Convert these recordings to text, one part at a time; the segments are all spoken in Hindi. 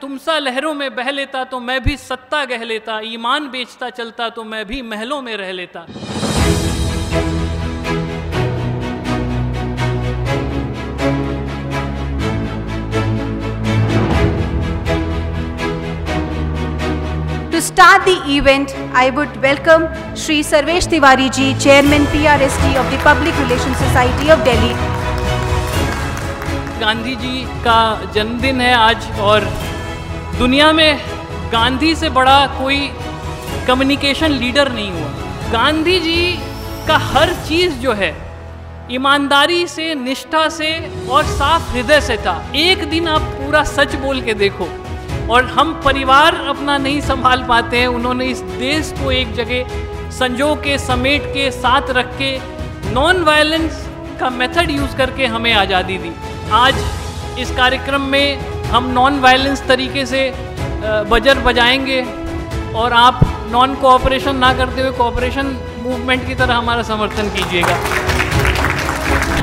तुमसा लहरों में बह लेता तो मैं भी सत्ता गह लेता, ईमान बेचता चलता तो मैं भी महलों में रह लेता। To start the event, I would welcome Shri Sarvesh Tiwari ji, Chairman PRSD of the Public Relations Society of Delhi. Gandhi ji का जन्मदिन है आज, और दुनिया में गांधी से बड़ा कोई कम्युनिकेशन लीडर नहीं हुआ। गांधी जी का हर चीज़ जो है ईमानदारी से, निष्ठा से और साफ हृदय से था। एक दिन आप पूरा सच बोल के देखो, और हम परिवार अपना नहीं संभाल पाते हैं, उन्होंने इस देश को एक जगह संजो के, समेट के, साथ रख के, नॉन वायलेंस का मेथड यूज़ करके हमें आज़ादी दी। आज इस कार्यक्रम में हम नॉन वायलेंस तरीके से बजर बजाएंगे, और आप नॉन कोऑपरेशन ना करते हुए कोऑपरेशन मूवमेंट की तरह हमारा समर्थन कीजिएगा।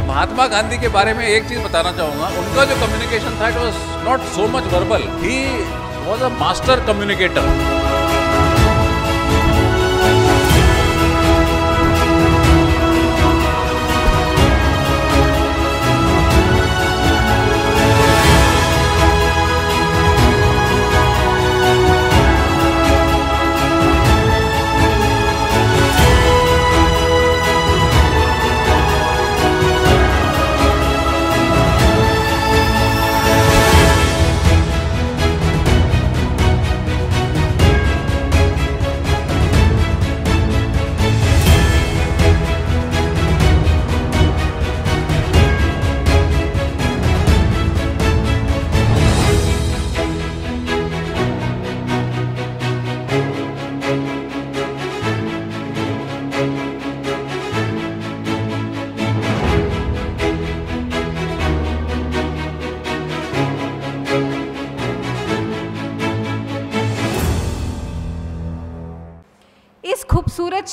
महात्मा गांधी के बारे में एक चीज बताना चाहूंगा, उनका जो कम्युनिकेशन था it was not so much verbal, he was a master communicator. खूबसूरत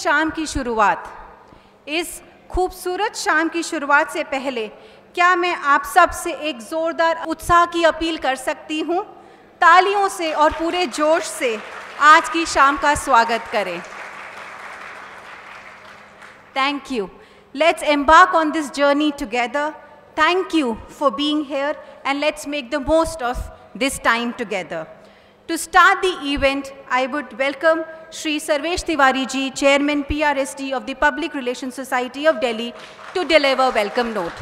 शाम की शुरुआत से पहले क्या मैं आप सब से एक जोरदार उत्साह की अपील कर सकती हूँ? तालियों से और पूरे जोश से आज की शाम का स्वागत करें। Thank you. Let's embark on this journey together. Thank you for being here, and let's make the most of this time together. To start the event, I would welcome Shri Sarvesh Tiwari ji, Chairman PRSD of the Public Relations Society of Delhi, to deliver welcome note.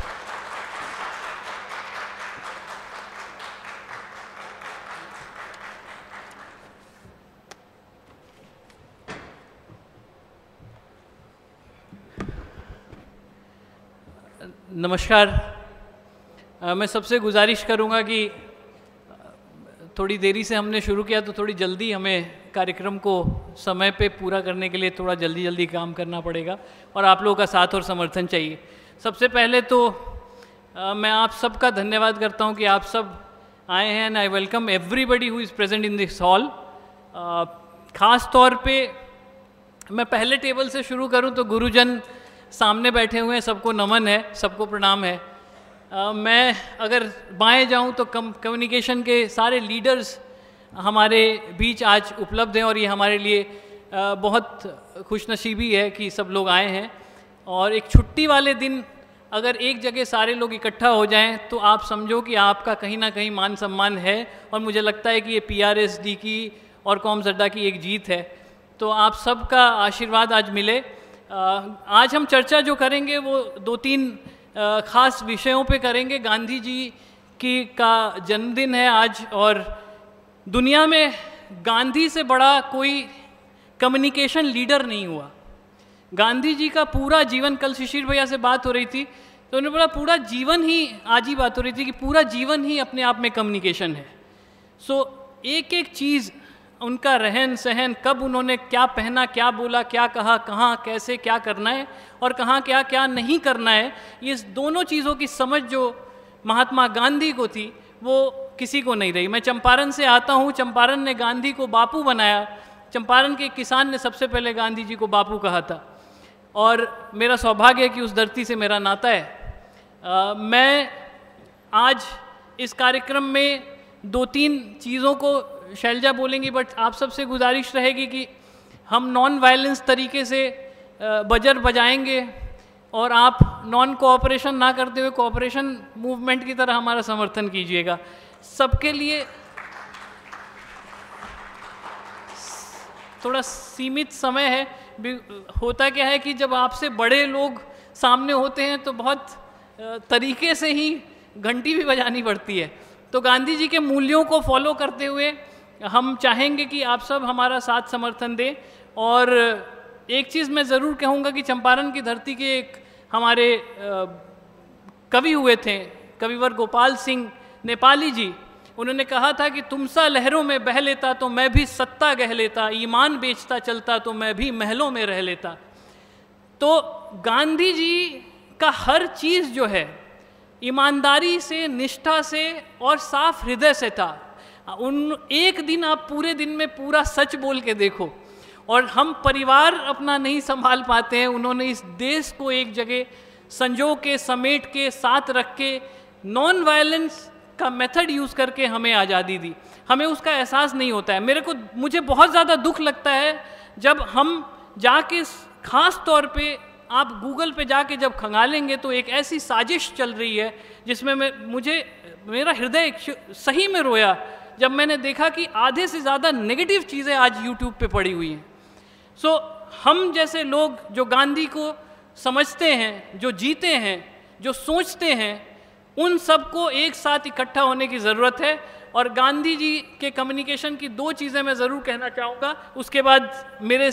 नमस्कार। मैं सबसे गुजारिश करूंगा कि थोड़ी देरी से हमने शुरू किया, तो थोड़ी जल्दी हमें कार्यक्रम को समय पे पूरा करने के लिए थोड़ा जल्दी काम करना पड़ेगा, और आप लोगों का साथ और समर्थन चाहिए। सबसे पहले तो मैं आप सबका धन्यवाद करता हूं कि आप सब आए हैं, and I welcome everybody who is present in this hall. ख़ास तौर पे मैं पहले टेबल से शुरू करूं तो गुरुजन सामने बैठे हुए हैं, सबको नमन है, सबको प्रणाम है। मैं अगर बाएं जाऊं तो कम्युनिकेशन के सारे लीडर्स हमारे बीच आज उपलब्ध हैं, और ये हमारे लिए बहुत खुशनसीबी है कि सब लोग आए हैं। और एक छुट्टी वाले दिन अगर एक जगह सारे लोग इकट्ठा हो जाएं तो आप समझो कि आपका कहीं ना कहीं मान सम्मान है, और मुझे लगता है कि ये PRSD की और कॉमसड्डा की एक जीत है। तो आप सबका आशीर्वाद आज मिले। आज हम चर्चा जो करेंगे वो 2-3 ख़ास विषयों पे करेंगे। गांधी जी का जन्मदिन है आज, और दुनिया में गांधी से बड़ा कोई कम्युनिकेशन लीडर नहीं हुआ। गांधी जी का पूरा जीवन, कल शिशिर भैया से बात हो रही थी तो उन्होंने बोला पूरा जीवन ही, आज ही बात हो रही थी कि पूरा जीवन ही अपने आप में कम्युनिकेशन है। एक एक चीज़, उनका रहन सहन, कब उन्होंने क्या पहना, क्या बोला, क्या कहा, कहाँ कैसे क्या करना है और कहाँ क्या क्या नहीं करना है, ये दोनों चीज़ों की समझ जो महात्मा गांधी को थी वो किसी को नहीं रही। मैं चंपारण से आता हूँ। चंपारण ने गांधी को बापू बनाया। चंपारण के किसान ने सबसे पहले गांधी जी को बापू कहा था, और मेरा सौभाग्य है कि उस धरती से मेरा नाता है। मैं आज इस कार्यक्रम में 2-3 चीज़ों को शैलजा बोलेंगी, बट आप सबसे गुजारिश रहेगी कि हम नॉन वायलेंस तरीके से बजर बजाएंगे और आप नॉन कोऑपरेशन ना करते हुए कोऑपरेशन मूवमेंट की तरह हमारा समर्थन कीजिएगा। सबके लिए थोड़ा सीमित समय है। होता क्या है कि जब आपसे बड़े लोग सामने होते हैं तो बहुत तरीके से ही घंटी भी बजानी पड़ती है। तो गांधी जी के मूल्यों को फॉलो करते हुए हम चाहेंगे कि आप सब हमारा साथ समर्थन दें। और एक चीज़ मैं ज़रूर कहूँगा कि चंपारण की धरती के एक हमारे कवि हुए थे, कविवर गोपाल सिंह नेपाली जी। उन्होंने कहा था कि तुम सा लहरों में बह लेता तो मैं भी सत्ता गह लेता, ईमान बेचता चलता तो मैं भी महलों में रह लेता। तो गांधी जी का हर चीज़ जो है ईमानदारी से, निष्ठा से और साफ हृदय से था। एक दिन आप पूरे दिन में पूरा सच बोल के देखो, और हम परिवार अपना नहीं संभाल पाते हैं, उन्होंने इस देश को एक जगह संजो के, समेट के, साथ रख के, नॉन वायलेंस का मेथड यूज़ करके हमें आज़ादी दी। हमें उसका एहसास नहीं होता है। मुझे बहुत ज़्यादा दुख लगता है जब हम जाके, ख़ास तौर पे आप गूगल पे जाके जब खंगालेंगे तो एक ऐसी साजिश चल रही है जिसमें मेरा हृदय सही में रोया जब मैंने देखा कि आधे से ज़्यादा नेगेटिव चीज़ें आज यूट्यूब पे पड़ी हुई हैं। सो हम जैसे लोग जो गांधी को समझते हैं, जो जीते हैं, जो सोचते हैं, उन सबको एक साथ इकट्ठा होने की ज़रूरत है। और गांधी जी के कम्युनिकेशन की 2 चीज़ें मैं ज़रूर कहना चाहूँगा, उसके बाद मेरे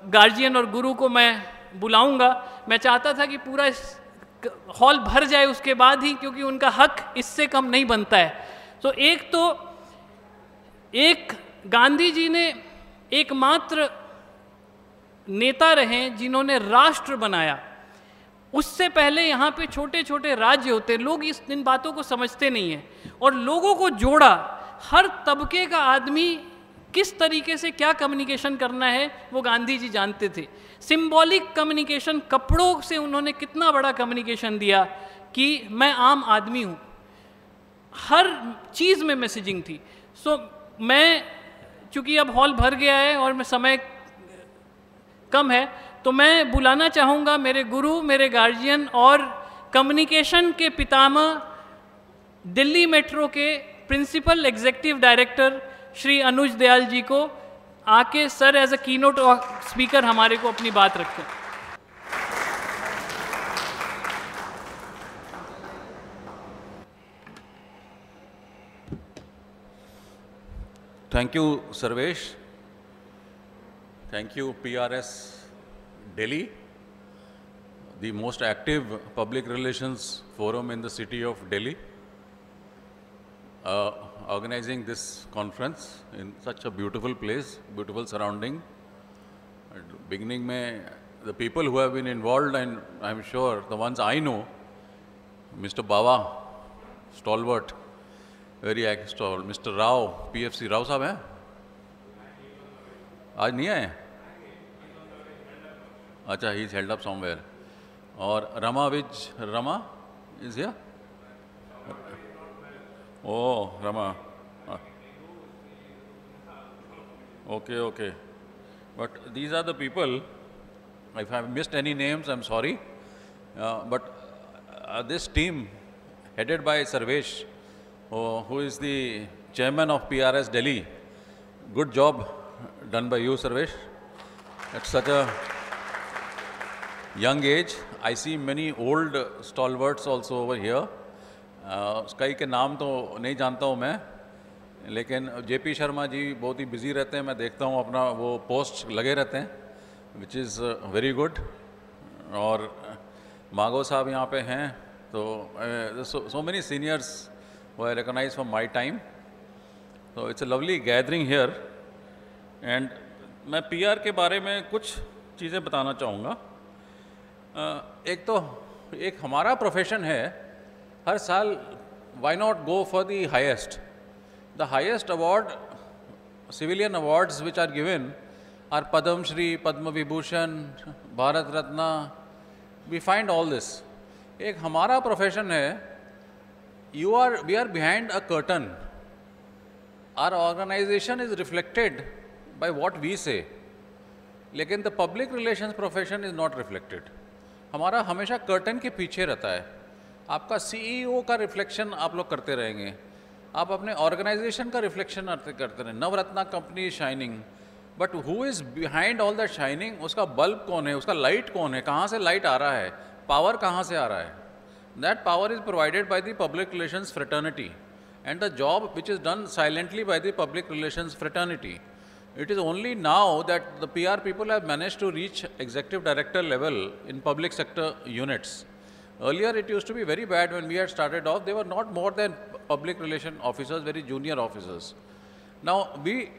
गार्जियन और गुरु को मैं बुलाऊँगा। मैं चाहता था कि पूरा हॉल भर जाए उसके बाद ही, क्योंकि उनका हक इससे कम नहीं बनता है। तो एक गांधी जी ने एकमात्र नेता रहे जिन्होंने राष्ट्र बनाया। उससे पहले यहाँ पे छोटे छोटे राज्य होते, लोग इन बातों को समझते नहीं हैं, और लोगों को जोड़ा। हर तबके का आदमी किस तरीके से क्या कम्युनिकेशन करना है वो गांधी जी जानते थे। सिंबॉलिक कम्युनिकेशन, कपड़ों से उन्होंने कितना बड़ा कम्युनिकेशन दिया कि मैं आम आदमी हूँ। हर चीज़ में मैसेजिंग थी। मैं चूँकि अब हॉल भर गया है और मैं समय कम है, तो मैं बुलाना चाहूँगा मेरे गुरु, मेरे गार्जियन और कम्युनिकेशन के पितामह, दिल्ली मेट्रो के principal executive director Shri Anuj Dayal ji को, आके sir as a keynote speaker हमारे को अपनी बात रखें। Thank you, Sarvesh. Thank you, PRS Delhi, the most active public relations forum in the city of Delhi, organizing this conference in such a beautiful place, beautiful surrounding. At the beginning, the people who have been involved, and I'm sure the ones I know, Mr. Bawa, stalwart, very active, Mr. Rao, PFC Rao साहब हैं? आज नहीं आए? अच्छा, he is held up somewhere. और Rama is here? Oh, Rama. Okay. But these are the people. If I have missed any names, I'm sorry. But this team, headed by Sarvesh, who is the chairman of PRS Delhi, good job done by you, Sarvesh. At such a young age, I see many old stalwarts also over here. कई के नाम तो नहीं जानता हूँ मैं, लेकिन JP शर्मा जी बहुत ही बिजी रहते हैं, मैं देखता हूँ अपना वो पोस्ट लगे रहते हैं, विच इज़ वेरी गुड। और मागो साहब यहाँ पे हैं, तो so many seniors who I recognize from my time. So it's a lovely gathering here. And मैं PR के बारे में कुछ चीज़ें बताना चाहूँगा। एक हमारा प्रोफेशन है, हर साल why not go for the highest? The highest award, civilian awards which are given are Padma Shri, Padma Vibhushan, Bharat Ratna. We find all this. एक हमारा प्रोफेशन है we are behind a curtain. Our organization is reflected by what we say, लेकिन the public relations profession is not reflected. हमारा हमेशा कर्टन के पीछे रहता है. आपका CEO का रिफ्लेक्शन आप लोग करते रहेंगे, आप अपने ऑर्गेनाइजेशन का रिफ्लेक्शन करते रहें. Navratna company is shining, but who is behind all that shining? उसका बल्ब कौन है, उसका लाइट कौन है, कहाँ से लाइट आ रहा है, पावर कहाँ से आ रहा है? That power is provided by the public relations fraternity, and the job which is done silently by the public relations fraternity. It is only now that the PR people have managed to reach executive director level in public sector units. Earlier it used to be very bad. When we had started off, they were not more than public relation officers, very junior officers. Now we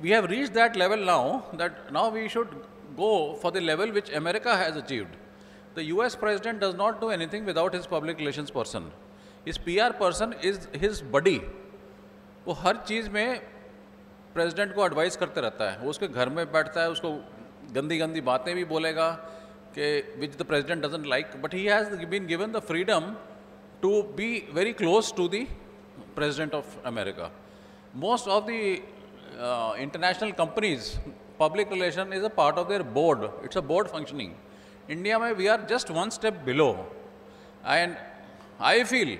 have reached that level now, that now we should go for the level which America has achieved. The US president does not do anything without his public relations person. His PR person is his buddy. वो हर चीज़ में प्रेसिडेंट को एडवाइस करते रहता है. वो उसके घर में बैठता है, उसको गंदी गंदी बातें भी बोलेगा कि which the president doesn't like, but he has been given the freedom to be very close to the president of America. Most of the international companies public relation is a part of their board. It's a board functioning. India में we are just one step below, and I feel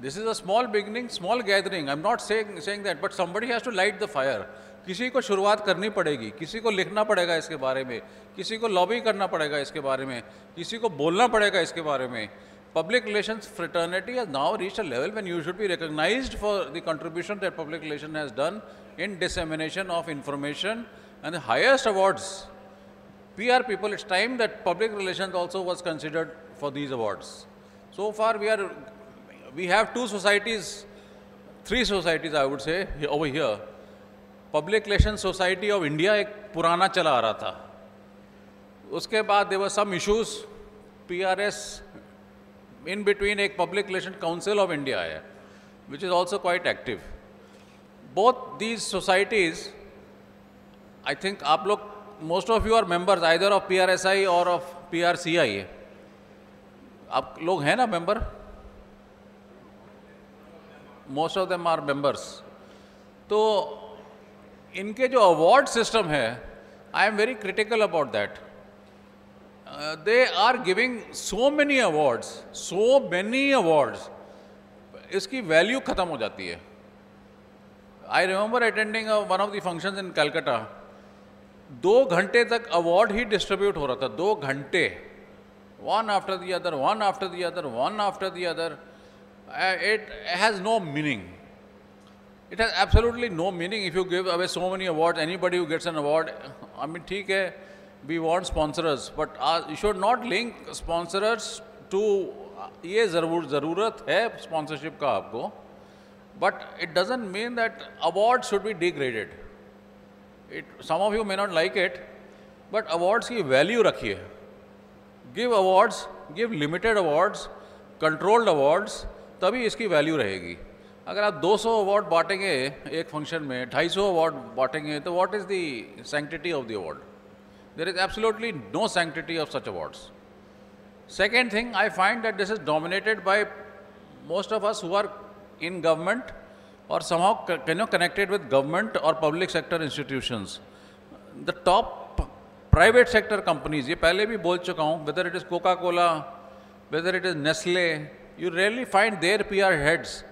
this is a small beginning, small gathering. I'm not saying that, but somebody has to light the fire. किसी को शुरुआत करनी पड़ेगी, किसी को लिखना पड़ेगा इसके बारे में, किसी को लॉबी करना पड़ेगा इसके बारे में, किसी को बोलना पड़ेगा इसके बारे में. Public relations fraternity has now reached a level when you should be recognized for the contribution that public relation has done in dissemination of information and the highest awards. PR people, it's time that public relations also was considered for these awards. So far we have two societies, three societies I would say over here. Public Relations Society of India एक पुराना चला आ रहा था. उसके बाद there were some issues. PRS in between एक Public Relations Council of India है, which is also quite active. Both these societies, I think आप लोग, most of you are members either of PRSI or of PRCI. आप लोग हैं ना member? Most of them are members. तो इनके जो अवार्ड सिस्टम है, I am very critical about that. They are giving so many awards, इसकी वैल्यू ख़त्म हो जाती है. I remember attending one of the functions in Calcutta. 2 घंटे तक अवार्ड ही डिस्ट्रीब्यूट हो रहा था. 2 घंटे, one after the other, one after the other, one after the other. It has no meaning. It has absolutely no meaning if you give away so many awards. Anybody who gets an award, I mean, ठीक है, we want sponsors, but you should not link sponsors to ये ज़रूरत है sponsorship का आपको, but it doesn't mean that awards should be degraded. Some of you may not like it, but awards की value रखिए. Give awards, give limited awards, controlled awards, तभी इसकी वैल्यू रहेगी. अगर आप 200 अवार्ड बांटेंगे एक फंक्शन में, 250 अवार्ड बांटेंगे, तो what is the sanctity of the award? There is absolutely no sanctity of such awards. Second thing, I find that this is dominated by most of us who are in government और somehow connected with government or public sector institutions. The top private sector companies, ये पहले भी बोल चुका हूँ, whether it is Coca Cola, whether it is Nestle, you really find their PR heads.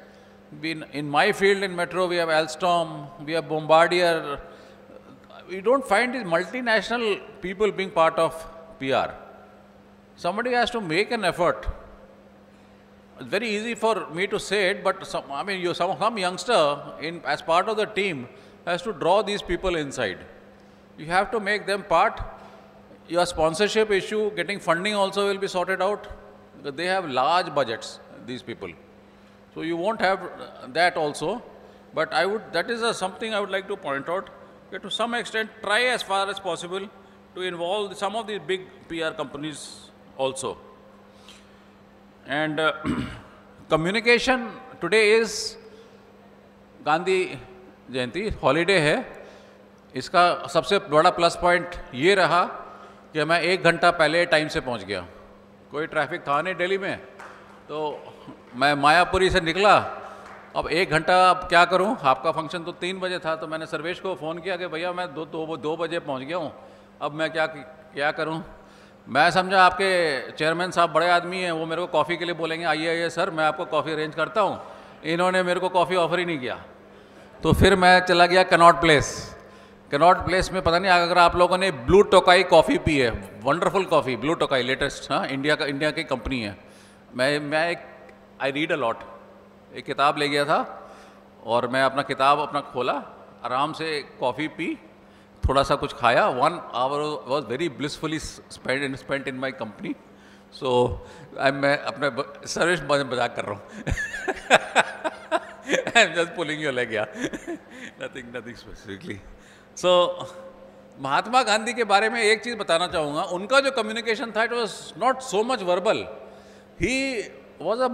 In my field in metro, we have Alstom, we have Bombardier. We don't find these multinational people being part of PR. Somebody has to make an effort. It's very easy for me to say it, but some youngster as part of the team has to draw these people inside. You have to make them part. Your sponsorship issue, getting funding also will be sorted out, because they have large budgets, these people. So you won't have that also. But that is something I would like to point out, that to some extent try as far as possible to involve some of these big PR companies also. And communication, today is Gandhi Jayanti, holiday है. इसका सबसे बड़ा प्लस पॉइंट ये रहा कि मैं 1 घंटा पहले टाइम से पहुंच गया. कोई ट्रैफिक था नहीं दिल्ली में, तो मैं मायापुरी से निकला, अब 1 घंटा अब क्या करूं, आपका फंक्शन तो 3 बजे था, तो मैंने सर्वेश को फ़ोन किया कि भैया मैं 2 बजे पहुंच गया हूं, अब मैं क्या करूं। मैं समझा आपके चेयरमैन साहब बड़े आदमी हैं, वो मेरे को कॉफ़ी के लिए बोलेंगे, आइए सर मैं आपको कॉफ़ी अरेंज करता हूँ। इन्होंने मेरे को कॉफ़ी ऑफर ही नहीं किया। तो फिर मैं चला गया कनॉट प्लेस। कनॉट प्लेस में पता नहीं अगर आप लोगों ने ब्लू टोकाई कॉफ़ी पी है, wonderful coffee, blue Tokai latest, हाँ इंडिया की कंपनी है। मैं आई रीड अ लॉट, एक किताब ले गया था और मैं अपना खोला, आराम से कॉफ़ी पी, थोड़ा सा कुछ खाया। 1 hour was very blissfully spent in my company. So मैं अपने सर्विस मजाक कर रहा हूँ। I am just pulling your leg, nothing specifically. So Mahatma Gandhi के बारे में एक चीज़ बताना चाहूँगा, उनका जो कम्युनिकेशन था it was not so much verbal, he was a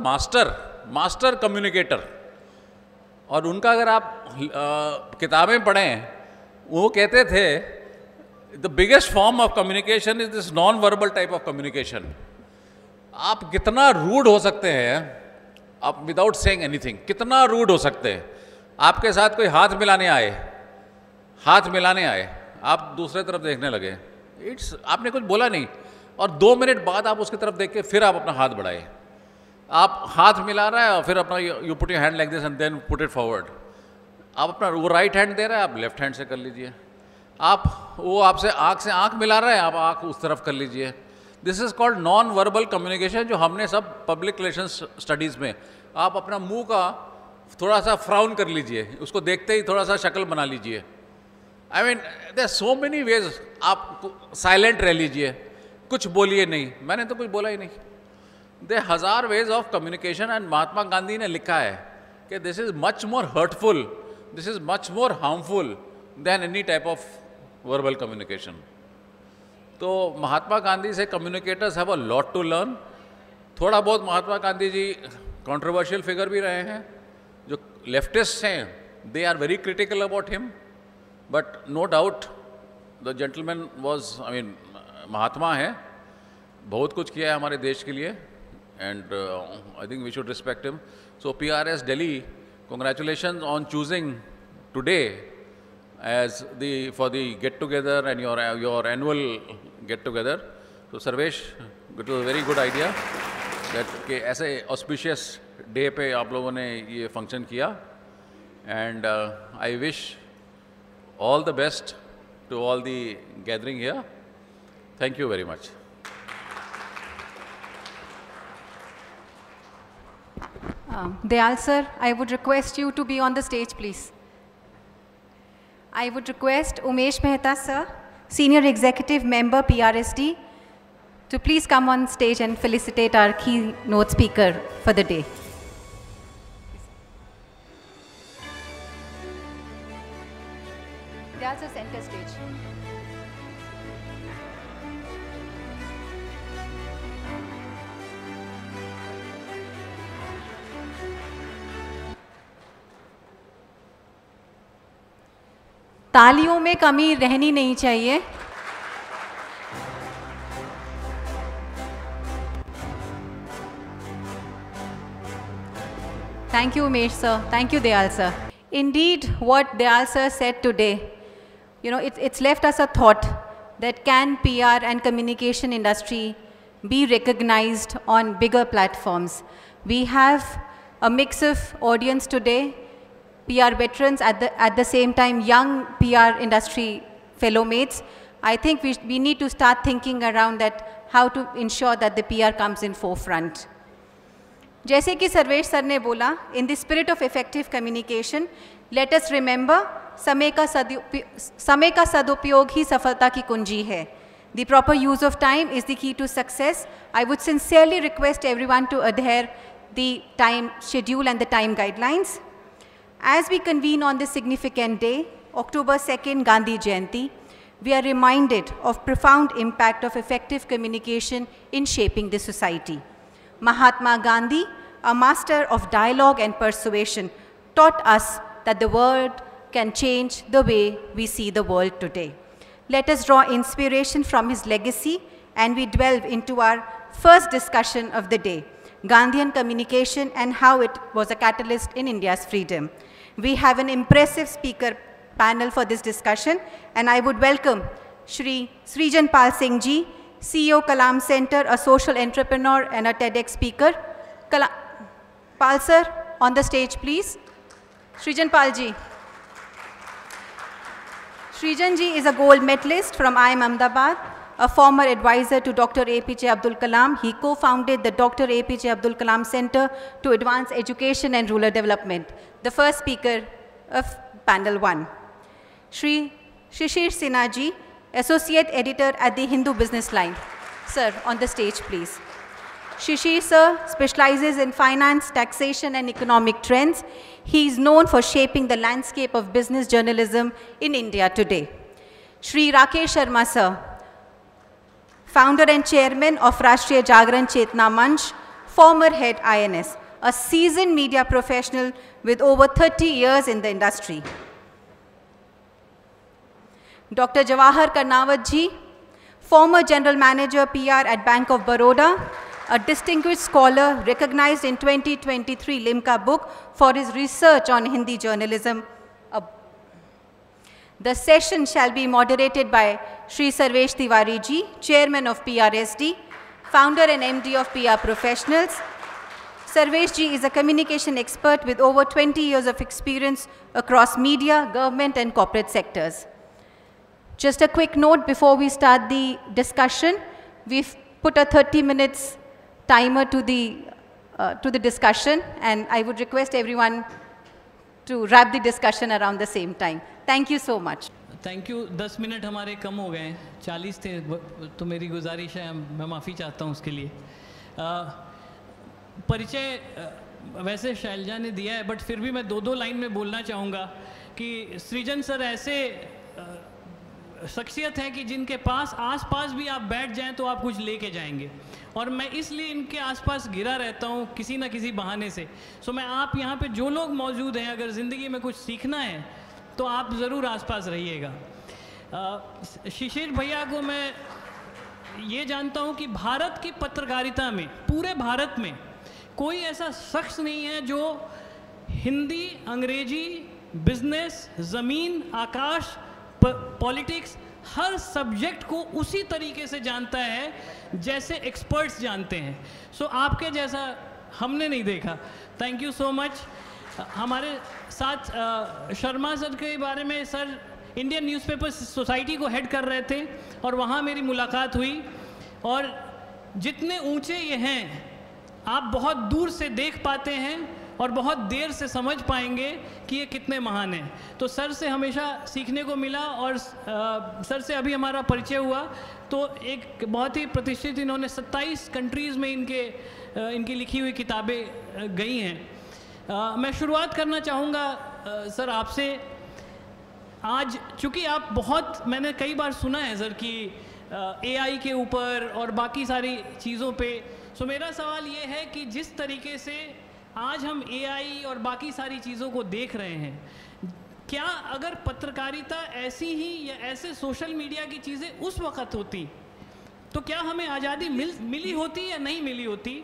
master communicator. और उनका अगर आप किताबें पढ़ें, वो कहते थे the biggest form of communication is this non verbal type of communication. आप कितना रूड हो सकते हैं, आप विदाउट सेइंग एनीथिंग कितना रूड हो सकते हैं। आपके साथ कोई हाथ मिलाने आए, आप दूसरे तरफ देखने लगे, आपने कुछ बोला नहीं, और 2 मिनट बाद आप उसकी तरफ देख के फिर आप अपना हाथ बढ़ाए। आप हाथ मिला रहा है और फिर अपना you put your hand like this and then put it forward. आप अपना वो राइट हैंड दे रहा है, आप लेफ्ट हैंड से कर लीजिए। वो आपसे आँख मिला रहा है, आप आँख उस तरफ कर लीजिए। This is called non verbal communication, जो हमने सब पब्लिक रिलेशंस स्टडीज़ में, आप अपना मुंह का थोड़ा सा फ्राउन कर लीजिए, उसको देखते ही थोड़ा सा शक्ल बना लीजिए। I mean there so many ways. आप साइलेंट रह लीजिए, कुछ बोलिए नहीं, मैंने तो कुछ बोला ही नहीं। There 1000 ways of communication, and Mahatma Gandhi ने लिखा है कि this is much more hurtful, this is much more harmful than any type of verbal communication. तो महात्मा गांधी से communicators have a lot to learn. थोड़ा बहुत महात्मा गांधी जी कंट्रोवर्शियल फिगर भी रहे हैं, जो लेफ्टिस्ट हैं they are very critical about him, but no doubt the gentleman was, I mean महात्मा है, बहुत कुछ किया है हमारे देश के लिए, and I think we should respect him. So PRS Delhi, congratulations on choosing today as for the get together and your annual get together. So Sarvesh, it was a very good idea that कि ऐसे auspicious day पे आप लोगों ने ये function किया, and I wish all the best to all the gathering here. Thank you very much. Dayal sir, I would request you to be on the stage, please. I would request Umesh Mehta sir, Senior Executive Member PRSD, to please come on stage and felicitate our keynote speaker for the day. Dayal sir, center stage. तालियों में कमी रहनी नहीं चाहिए। Thank you, Umesh sir. Thank you, Dayal sir. Indeed, what Dayal sir said today, you know, it's left us a thought that can PR and communication industry be recognized on bigger platforms. We have a mix of audience today, PR veterans, at the same time young PR industry fellow mates. I think we need to start thinking around that, how to ensure that the PR comes in forefront. जैसे कि सर्वेश सर ने बोला, in the spirit of effective communication, let us remember समय का सदुपयोग ही सफलता की कुंजी है. The proper use of time is the key to success. I would sincerely request everyone to adhere the time schedule and the time guidelines. As we convene on this significant day, October 2nd, Gandhi Jayanti, we are reminded of profound impact of effective communication in shaping the society. Mahatma Gandhi, a master of dialogue and persuasion, taught us that the word can change the way we see the world today. Let us draw inspiration from his legacy and we delve into our first discussion of the day, Gandhian communication and how it was a catalyst in India's freedom. We have an impressive speaker panel for this discussion, and I would welcome Shri Srijan Pal Singh Ji, CEO Kalam Center, a social entrepreneur and a TEDx speaker. Pal sir, on the stage please. Srijan Pal Ji. Srijan Ji is a gold medalist from IIM Ahmedabad, a former advisor to Dr. APJ Abdul Kalam. He co-founded the Dr. APJ Abdul Kalam Center to Advance Education and Rural Development. The first speaker of panel 1. Shri Shishir Sinha Ji, Associate Editor at the Hindu Business Line. Sir, on the stage please. Shishir sir specializes in finance, taxation and economic trends. He is known for shaping the landscape of business journalism in India today. Shri Rakesh Sharma sir, founder and chairman of Rashtriya Jagran Chetna Manch, former head INS, a seasoned media professional with over 30 years in the industry. Dr. Jawahar Karnawat Ji, former general manager PR at Bank of Baroda, a distinguished scholar recognized in 2023 Limca book for his research on Hindi journalism. The session shall be moderated by Shri Sarvesh Tiwari Ji, Chairman of PRSD, founder and MD of PR Professionals. Sarvesh Ji is a communication expert with over 20 years of experience across media, government and corporate sectors. Just a quick note before we start the discussion. We've put a 30 minutes timer to the discussion, and I would request everyone to wrap the discussion around the same time. Thank you so much. Thank you. 10 minute हमारे कम हो गए हैं, 40 थे, तो मेरी गुजारिश है, मैं माफ़ी चाहता हूँ उसके लिए. परिचय वैसे शैलजा ने दिया है, बट फिर भी मैं दो लाइन में बोलना चाहूँगा कि सृजन सर ऐसे शख्सियत है कि जिनके आसपास भी आप बैठ जाएं तो आप कुछ लेके जाएंगे, और मैं इसलिए इनके आसपास घिरा रहता हूं किसी ना किसी बहाने से. सो मैं आप यहाँ पे जो लोग मौजूद हैं, अगर ज़िंदगी में कुछ सीखना है तो आप ज़रूर आसपास रहिएगा. शिशिर भैया को मैं ये जानता हूँ कि भारत की पत्रकारिता में, पूरे भारत में कोई ऐसा शख्स नहीं है जो हिंदी, अंग्रेजी, बिजनेस, ज़मीन, आकाश, पॉलिटिक्स, हर सब्जेक्ट को उसी तरीके से जानता है जैसे एक्सपर्ट्स जानते हैं. सो आपके जैसा हमने नहीं देखा. Thank you so much. हमारे साथ शर्मा सर के बारे में, सर इंडियन न्यूज़पेपर सोसाइटी को हेड कर रहे थे और वहाँ मेरी मुलाकात हुई, और जितने ऊंचे ये हैं आप बहुत दूर से देख पाते हैं और बहुत देर से समझ पाएंगे कि ये कितने महान हैं. तो सर से हमेशा सीखने को मिला, और सर से अभी हमारा परिचय हुआ तो एक बहुत ही प्रतिष्ठित, इन्होंने 27 कंट्रीज़ में इनकी लिखी हुई किताबें गई हैं. मैं शुरुआत करना चाहूँगा सर आपसे. आज चूँकि आप बहुत, मैंने कई बार सुना है सर कि AI के ऊपर और बाकी सारी चीज़ों पे, सो मेरा सवाल ये है कि जिस तरीके से आज हम AI और बाकी सारी चीज़ों को देख रहे हैं, क्या अगर पत्रकारिता ऐसी ही या ऐसे सोशल मीडिया की चीज़ें उस वक़्त होती तो क्या हमें आज़ादी मिली होती या नहीं मिली होती,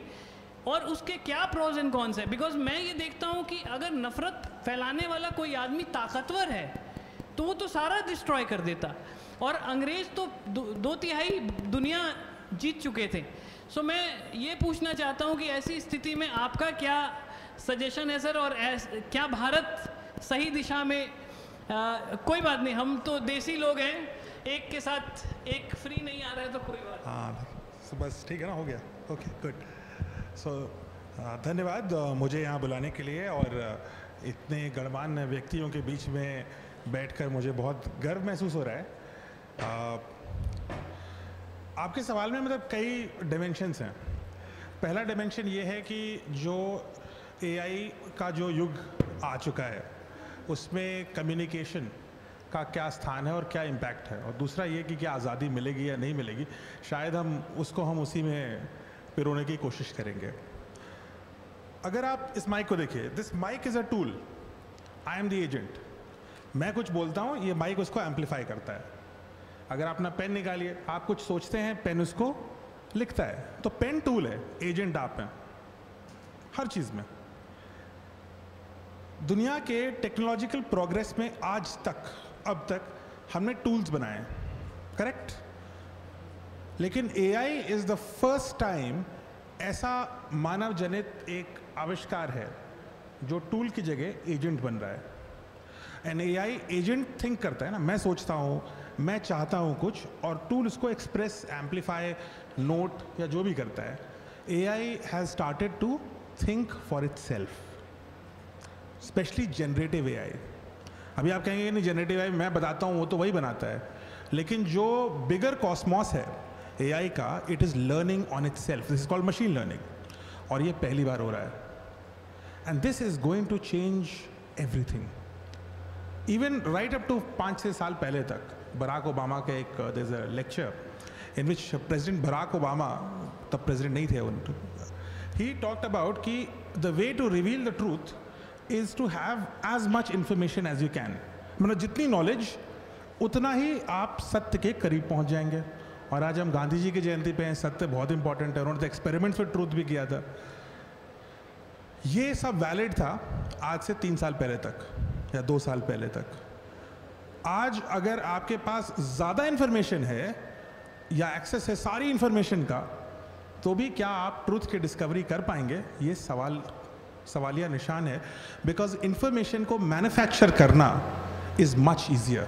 और उसके क्या प्रोज एंड कॉन्स है? बिकॉज मैं ये देखता हूँ कि अगर नफ़रत फैलाने वाला कोई आदमी ताकतवर है तो वो तो सारा डिस्ट्रॉय कर देता, और अंग्रेज़ तो 2/3 दुनिया जीत चुके थे. सो मैं ये पूछना चाहता हूँ कि ऐसी स्थिति में आपका क्या सजेशन है सर, और क्या भारत सही दिशा में, कोई बात नहीं, हम तो देसी लोग हैं, एक के साथ एक फ्री नहीं आ रहा है तो कोई बात. हाँ, so बस ठीक है ना, हो गया. Okay, good. सो धन्यवाद मुझे यहाँ बुलाने के लिए, और इतने गणमान्य व्यक्तियों के बीच में बैठकर मुझे बहुत गर्व महसूस हो रहा है. आपके सवाल में मतलब कई डिमेंशंस हैं. पहला डिमेंशन ये है कि जो AI का जो युग आ चुका है उसमें कम्युनिकेशन का क्या स्थान है और क्या इम्पैक्ट है, और दूसरा ये कि क्या आज़ादी मिलेगी या नहीं मिलेगी. शायद हम उसी में पिरोने की कोशिश करेंगे. अगर आप इस माइक को देखिए, this mic is a tool, I am the agent. मैं कुछ बोलता हूँ, ये माइक उसको एम्पलीफाई करता है. अगर आप अपना पेन निकालिए, आप कुछ सोचते हैं, पेन उसको लिखता है. तो पेन टूल है, एजेंट आप हैं. हर चीज़ में। दुनिया के टेक्नोलॉजिकल प्रोग्रेस में आज तक, अब तक हमने टूल्स बनाए हैं, करेक्ट? लेकिन AI is the first time ऐसा मानव जनित एक आविष्कार है जो टूल की जगह एजेंट बन रहा है। एंड एआई एजेंट थिंक करता है ना, मैं सोचता हूँ, मैं चाहता हूँ कुछ, और टूल उसको एक्सप्रेस, एम्पलीफाई, नोट या जो भी करता है। AI has started to think for itself, specially generative AI. अभी आप कहेंगे नहीं जनरेटिव एआई मैं बताता हूँ वो तो वही बनाता है, लेकिन जो बिगर कॉस्मॉस है एआई का, it is learning on itself. This is called machine learning, और ये पहली बार हो रहा है। And this is going to change everything. Even right up to 5-6 साल पहले तक बराक ओबामा का एक there is a lecture in which president Barack Obama, तब प्रेसिडेंट नहीं थे, ही टॉक्ड अबाउट कि the way to reveal the truth is to have as much information as you can. मतलब जितनी नॉलेज उतना ही आप सत्य के करीब पहुंच जाएंगे। और आज हम गांधी जी की जयंती पे हैं, सत्य बहुत इंपॉर्टेंट है, उन्होंने तो एक्सपेरिमेंट्स विद ट्रूथ भी किया था। ये सब वैलिड था आज से 3 साल पहले तक या 2 साल पहले तक। आज अगर आपके पास ज़्यादा इंफॉर्मेशन है या एक्सेस है सारी इंफॉर्मेशन का, तो भी क्या आप ट्रूथ की डिस्कवरी कर पाएंगे? ये सवालिया निशान है, बिकॉज इंफॉर्मेशन को मैन्युफैक्चर करना इज मच ईजियर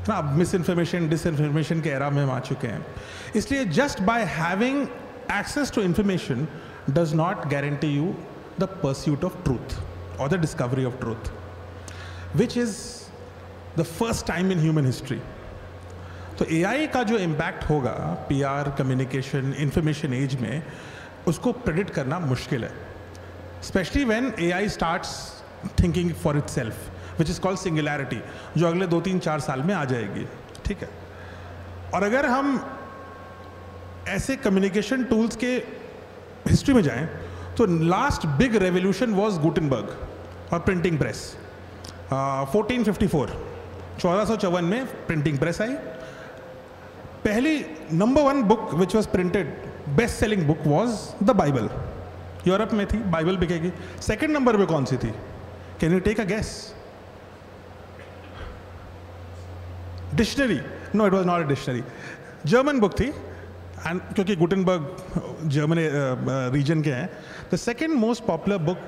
ना। अब मिस इन्फॉर्मेशन, डिसइंफॉर्मेशन के एरा में हम आ चुके हैं। इसलिए just by having access to information does not guarantee you the pursuit of truth और the discovery of truth, which is the first time in human history. तो एआई का जो इम्पैक्ट होगा पीआर, कम्युनिकेशन, इंफॉर्मेशन एज में, उसको प्रेडिक्ट करना मुश्किल है, specially when AI starts thinking for itself, which is called singularity, जो अगले 2-3-4 साल में आ जाएगी, ठीक है। और अगर हम ऐसे कम्युनिकेशन टूल्स के हिस्ट्री में जाएं, तो last big revolution was Gutenberg और प्रिंटिंग प्रेस। 1454 में प्रिंटिंग प्रेस आई। पहली number 1 book which was printed, best selling book was the Bible. Europe में थी, बाइबल बिकेगी। सेकंड नंबर पे कौन सी थी? Can you take a guess? Dictionary? No, it was not a dictionary, German book थी। एंड क्योंकि गुटेनबर्ग जर्मन रीजन के हैं, the second most popular book,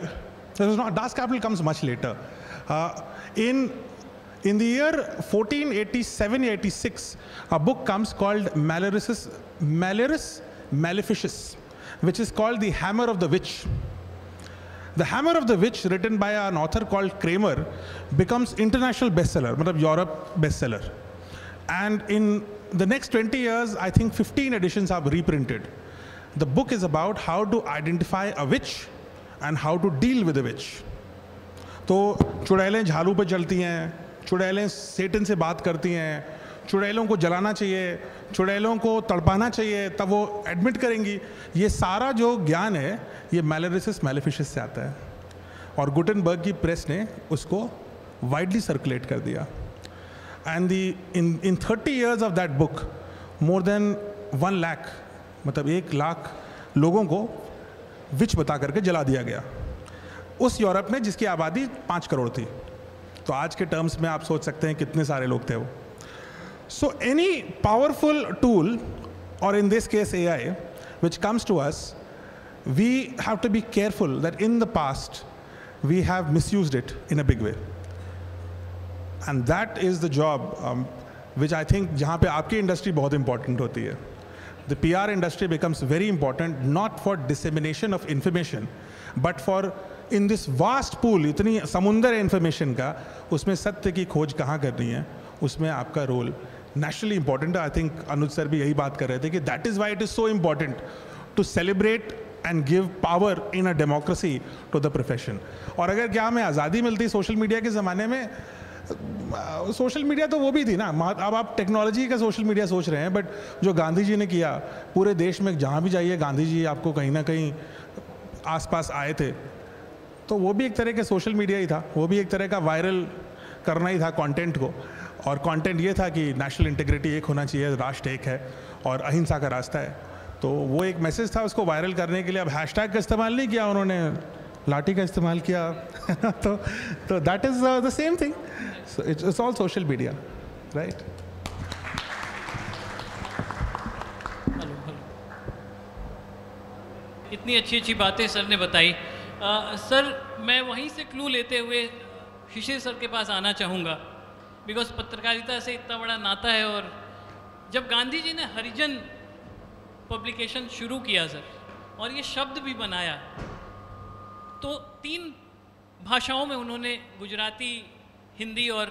Das Kapital comes much later. In the year 1487-86, a book comes called Malleus Maleficius, which is called The Hammer of the Witch. The Hammer of the Witch, written by an author called Kramer, becomes international bestseller, मतलब Europe bestseller. And in the next 20 years, I think 15 editions are reprinted. The book is about how to identify a witch and how to deal with a witch. तो चुड़ैलें झाड़ू पर चलती हैं, चुड़ैलें सेटन से बात करती हैं, चुड़ैलों को जलाना चाहिए, चुड़ैलों को तड़पाना चाहिए, तब वो एडमिट करेंगी। ये सारा जो ज्ञान है ये मैलेरियस मैलेफिशियस से आता है, और गुटेनबर्ग की प्रेस ने उसको वाइडली सर्कुलेट कर दिया। And in 30 years of that book, more than 1 lakh, मतलब 1 लाख लोगों को विच बता करके जला दिया गया उस यूरोप में जिसकी आबादी 5 करोड़ थी। तो आज के टर्म्स में आप सोच सकते हैं कितने सारे लोग थे वो। सो एनी पावरफुल टूल, और in this case AI, which comes to us, we have to be careful that in the past we have misused it in a big way. And that is the job which I think जहाँ पे आपकी इंडस्ट्री बहुत important होती है. The PR industry becomes very important, not for dissemination of information, but for in this vast pool, इतनी समुंदर है information का, उसमें सत्य की खोज कहाँ करनी है, उसमें आपका रोल नेशनली इंपॉर्टेंट है. आई थिंक अनुज सर भी यही बात कर रहे थे कि that is why it is so important to celebrate and give power in a democracy to the profession. और अगर क्या हमें आज़ादी मिलती सोशल मीडिया के ज़माने में, सोशल मीडिया तो वो भी थी ना, अब आप टेक्नोलॉजी का सोशल मीडिया सोच रहे हैं, बट जो गांधी जी ने किया पूरे देश में, जहाँ भी जाइए गांधी जी आपको कहीं ना कहीं आसपास आए थे, तो वो भी एक तरह के सोशल मीडिया ही था, वो भी एक तरह का वायरल करना ही था कंटेंट को. और कंटेंट ये था कि नेशनल इंटीग्रिटी एक होना चाहिए, राष्ट्र एक है और अहिंसा का रास्ता है. तो वो एक मैसेज था, उसको वायरल करने के लिए अब हैशटैग का इस्तेमाल नहीं किया उन्होंने, लाठी का इस्तेमाल किया तो that is the same thing, so it's all social media, right. इतनी अच्छी अच्छी बातें सर ने बताई। सर मैं वहीं से क्लू लेते हुए शिशिर सर के पास आना चाहूँगा, बिकॉज पत्रकारिता से इतना बड़ा नाता है। और जब गांधी जी ने हरिजन पब्लिकेशन शुरू किया सर, और ये शब्द भी बनाया, तो 3 भाषाओं में उन्होंने गुजराती, हिंदी और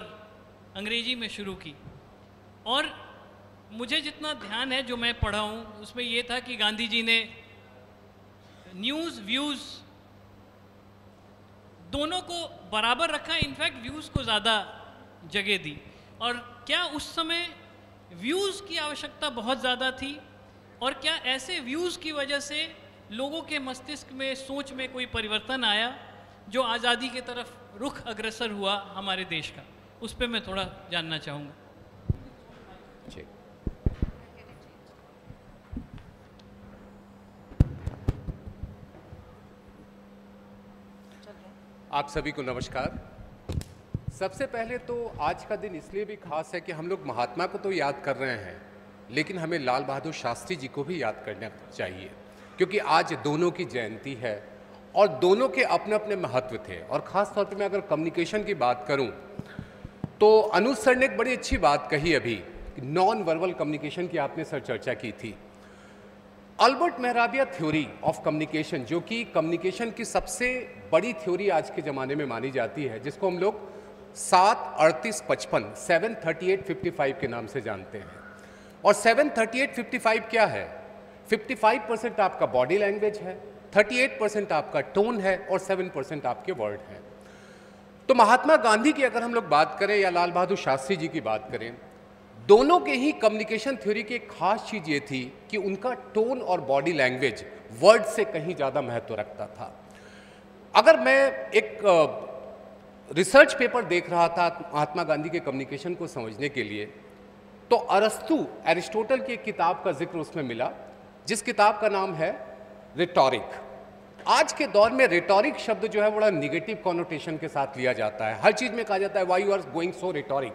अंग्रेजी में शुरू की। और मुझे जितना ध्यान है, जो मैं पढ़ा हूँ, उसमें ये था कि गांधी जी ने न्यूज़ व्यूज़ दोनों को बराबर रखा, इनफैक्ट व्यूज़ को ज़्यादा जगह दी। और क्या उस समय व्यूज़ की आवश्यकता बहुत ज़्यादा थी, और क्या ऐसे व्यूज़ की वजह से लोगों के मस्तिष्क में, सोच में कोई परिवर्तन आया जो आज़ादी की तरफ रुख अग्रसर हुआ हमारे देश का? उस पर मैं थोड़ा जानना चाहूँगा। आप सभी को नमस्कार। सबसे पहले तो आज का दिन इसलिए भी खास है कि हम लोग महात्मा को तो याद कर रहे हैं, लेकिन हमें लाल बहादुर शास्त्री जी को भी याद करना चाहिए, क्योंकि आज दोनों की जयंती है और दोनों के अपने अपने महत्व थे। और ख़ास तौर पे मैं अगर कम्युनिकेशन की बात करूं तो अनुज सर ने एक बड़ी अच्छी बात कही अभी, नॉन वर्बल कम्युनिकेशन की आपने सर चर्चा की थी। अल्बर्ट मेहराबिया थ्योरी ऑफ कम्युनिकेशन, जो कि कम्युनिकेशन की सबसे बड़ी थ्योरी आज के ज़माने में मानी जाती है, जिसको हम लोग 7-38-55 738-55 के नाम से जानते हैं। और 738-55 क्या है? 55% आपका बॉडी लैंग्वेज है, 38% आपका टोन है और 7% आपके वर्ड हैं। तो महात्मा गांधी की अगर हम लोग बात करें या लाल बहादुर शास्त्री जी की बात करें, दोनों के ही कम्युनिकेशन थ्योरी की एक खास चीज़ ये थी कि उनका टोन और बॉडी लैंग्वेज वर्ड से कहीं ज़्यादा महत्व रखता था। अगर मैं एक रिसर्च पेपर देख रहा था महात्मा गांधी के कम्युनिकेशन को समझने के लिए, तो अरस्तु, एरिस्टोटल की एक किताब का जिक्र उसमें मिला, जिस किताब का नाम है रिटॉरिक। आज के दौर में रिटॉरिक शब्द जो है बड़ा निगेटिव कॉनोटेशन के साथ लिया जाता है, हर चीज़ में कहा जाता है why you are going so rhetoric.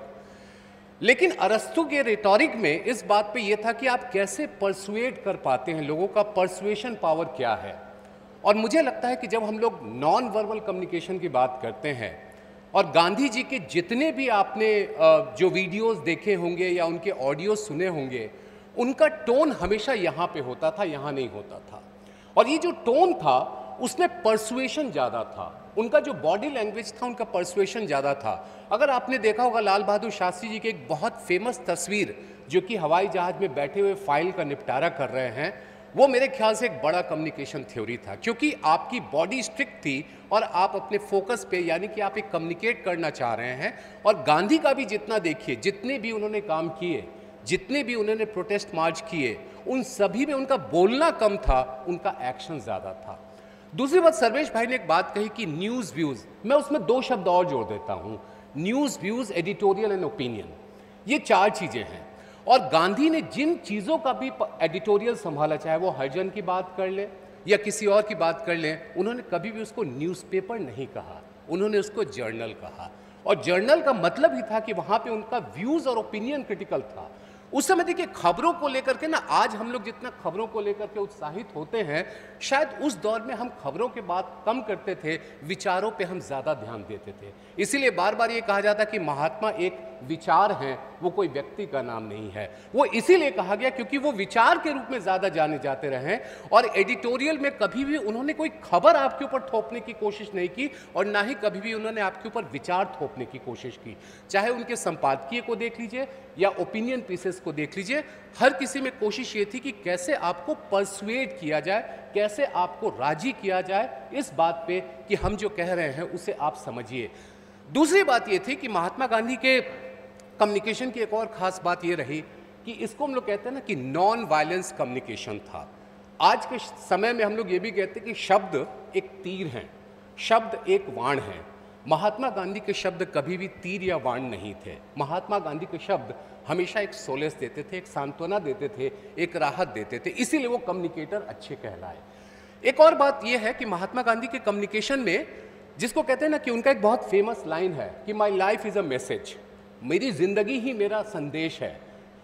लेकिन अरस्तु के रिटॉरिक में इस बात पे ये था कि आप कैसे परसुएड कर पाते हैं, लोगों का परसुएशन पावर क्या है। और मुझे लगता है कि जब हम लोग नॉन वर्बल कम्युनिकेशन की बात करते हैं, और गांधी जी के जितने भी आपने जो वीडियोस देखे होंगे या उनके ऑडियो सुने होंगे, उनका टोन हमेशा यहाँ पे होता था, यहाँ नहीं होता था। और ये जो टोन था उसमें परसुएशन ज़्यादा था, उनका जो बॉडी लैंग्वेज था उनका परसुएशन ज़्यादा था। अगर आपने देखा होगा लाल बहादुर शास्त्री जी की एक बहुत फेमस तस्वीर, जो कि हवाई जहाज़ में बैठे हुए फाइल का निपटारा कर रहे हैं, वो मेरे ख्याल से एक बड़ा कम्युनिकेशन थ्योरी था, क्योंकि आपकी बॉडी स्ट्रिक्ट थी और आप अपने फोकस पे, यानी कि आप एक कम्युनिकेट करना चाह रहे हैं। और गांधी का भी जितना देखिए, जितने भी उन्होंने काम किए, जितने भी उन्होंने प्रोटेस्ट मार्च किए, उन सभी में उनका बोलना कम था, उनका एक्शन ज़्यादा था। दूसरी बात, सर्वेश भाई ने एक बात कही कि न्यूज़ व्यूज़, मैं उसमें 2 शब्द और जोड़ देता हूँ, news views, editorial and opinion. ये 4 चीज़ें हैं। और गांधी ने जिन चीज़ों का भी एडिटोरियल संभाला, चाहे वो हरिजन की बात कर ले या किसी और की बात कर लें, उन्होंने कभी भी उसको न्यूज़पेपर नहीं कहा, उन्होंने उसको जर्नल कहा। और जर्नल का मतलब ही था कि वहाँ पे उनका व्यूज़ और ओपिनियन क्रिटिकल था। उस समय देखिए खबरों को लेकर के ना, आज हम लोग जितना खबरों को लेकर के उत्साहित होते हैं, शायद उस दौर में हम खबरों के बात कम करते थे, विचारों पे हम ज़्यादा ध्यान देते थे। इसीलिए बार बार ये कहा जाता कि महात्मा एक विचार हैं, वो कोई व्यक्ति का नाम नहीं है। वो इसीलिए कहा गया क्योंकि वो विचार के रूप में ज़्यादा जाने जाते रहे। और एडिटोरियल में कभी भी उन्होंने कोई खबर आपके ऊपर थोपने की कोशिश नहीं की, और ना ही कभी भी उन्होंने आपके ऊपर विचार थोपने की कोशिश की। चाहे उनके संपादकीय को देख लीजिए या ओपिनियन पीसेस को देख लीजिए, हर किसी में कोशिश ये थी कि कैसे आपको परसुएड किया जाए, कैसे आपको राजी किया जाए इस बात पे कि हम जो कह रहे हैं उसे आप समझिए। दूसरी बात ये थी कि महात्मा गांधी के कम्युनिकेशन की एक और ख़ास बात ये रही कि इसको हम लोग कहते हैं ना कि नॉन वायलेंस कम्युनिकेशन था। आज के समय में हम लोग ये भी कहते हैं कि शब्द एक तीर हैं, शब्द एक बाण है। महात्मा गांधी के शब्द कभी भी तीर या बाण नहीं थे। महात्मा गांधी के शब्द हमेशा एक सोलेस देते थे, एक सांत्वना देते थे, एक राहत देते थे, इसीलिए वो कम्युनिकेटर अच्छे कहलाए। एक और बात यह है कि महात्मा गांधी के कम्युनिकेशन में, जिसको कहते हैं ना कि उनका एक बहुत फेमस लाइन है कि my life is a message, मेरी जिंदगी ही मेरा संदेश है।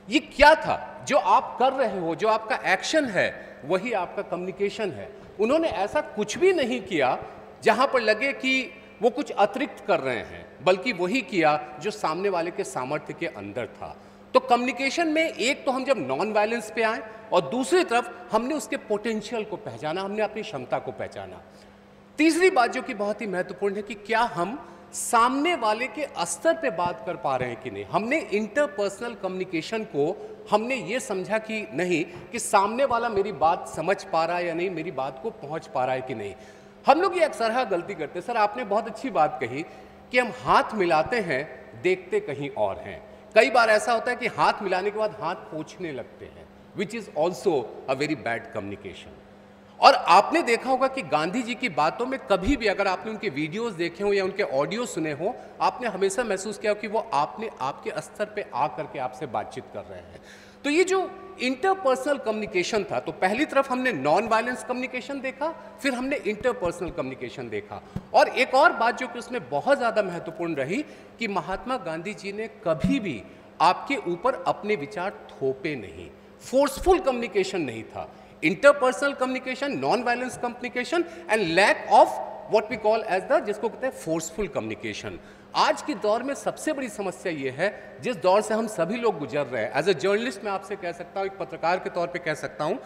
ये क्या था? जो आप कर रहे हो, जो आपका एक्शन है, वही आपका कम्युनिकेशन है। उन्होंने ऐसा कुछ भी नहीं किया जहां पर लगे कि वो कुछ अतिरिक्त कर रहे हैं, बल्कि वही किया जो सामने वाले के सामर्थ्य के अंदर था। तो कम्युनिकेशन में एक तो हम जब नॉन वायलेंस पे आए और दूसरी तरफ हमने उसके पोटेंशियल को पहचाना, हमने अपनी क्षमता को पहचाना। तीसरी बात जो कि बहुत ही महत्वपूर्ण है कि क्या हम सामने वाले के स्तर पे बात कर पा रहे हैं कि नहीं। हमने इंटरपर्सनल कम्युनिकेशन को हमने ये समझा कि नहीं कि सामने वाला मेरी बात समझ पा रहा है या नहीं, मेरी बात को पहुंच पा रहा है कि नहीं। हम लोग ये अक्सर गलती करते हैं। सर आपने बहुत अच्छी बात कही कि हम हाथ मिलाते हैं, देखते कहीं और हैं। कई बार ऐसा होता है कि हाथ मिलाने के बाद हाथ पोंछने लगते हैं, which is also a very bad communication. और आपने देखा होगा कि गांधी जी की बातों में कभी भी अगर आपने उनके वीडियोस देखे हो या उनके ऑडियो सुने हो, आपने हमेशा महसूस किया कि वो आपके स्तर पे आकर के आपसे बातचीत कर रहे हैं। तो ये जो इंटरपर्सनल कम्युनिकेशन था, तो पहली तरफ हमने नॉन वायलेंस कम्युनिकेशन देखा, फिर हमने इंटरपर्सनल कम्युनिकेशन देखा। और एक और बात जो कि उसमें बहुत ज़्यादा महत्वपूर्ण रही कि महात्मा गांधी जी ने कभी भी आपके ऊपर अपने विचार थोपे नहीं, फोर्सफुल कम्युनिकेशन नहीं था। Interpersonal communication, non violence communication and lack of what we call as the, जिसको कहते हैं फोर्सफुल कम्युनिकेशन। आज के दौर में सबसे बड़ी समस्या ये है, जिस दौर से हम सभी लोग गुजर रहे हैं, एज अ जर्नलिस्ट मैं आपसे कह सकता हूँ, एक पत्रकार के तौर पे कह सकता हूँ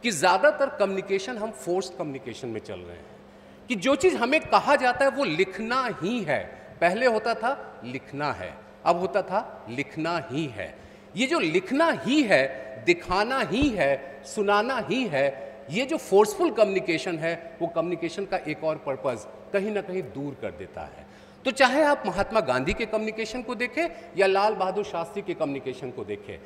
कि ज़्यादातर कम्युनिकेशन हम फोर्स्ड कम्युनिकेशन में चल रहे हैं कि जो चीज़ हमें कहा जाता है वो लिखना ही है। पहले होता था लिखना है, अब होता था लिखना ही है। ये जो लिखना ही है, दिखाना ही है, सुनाना ही है, ये जो फोर्सफुल कम्युनिकेशन है, वो कम्युनिकेशन का एक और पर्पस कहीं ना कहीं दूर कर देता है। तो चाहे आप महात्मा गांधी के कम्युनिकेशन को देखें या लाल बहादुर शास्त्री के कम्युनिकेशन को देखें,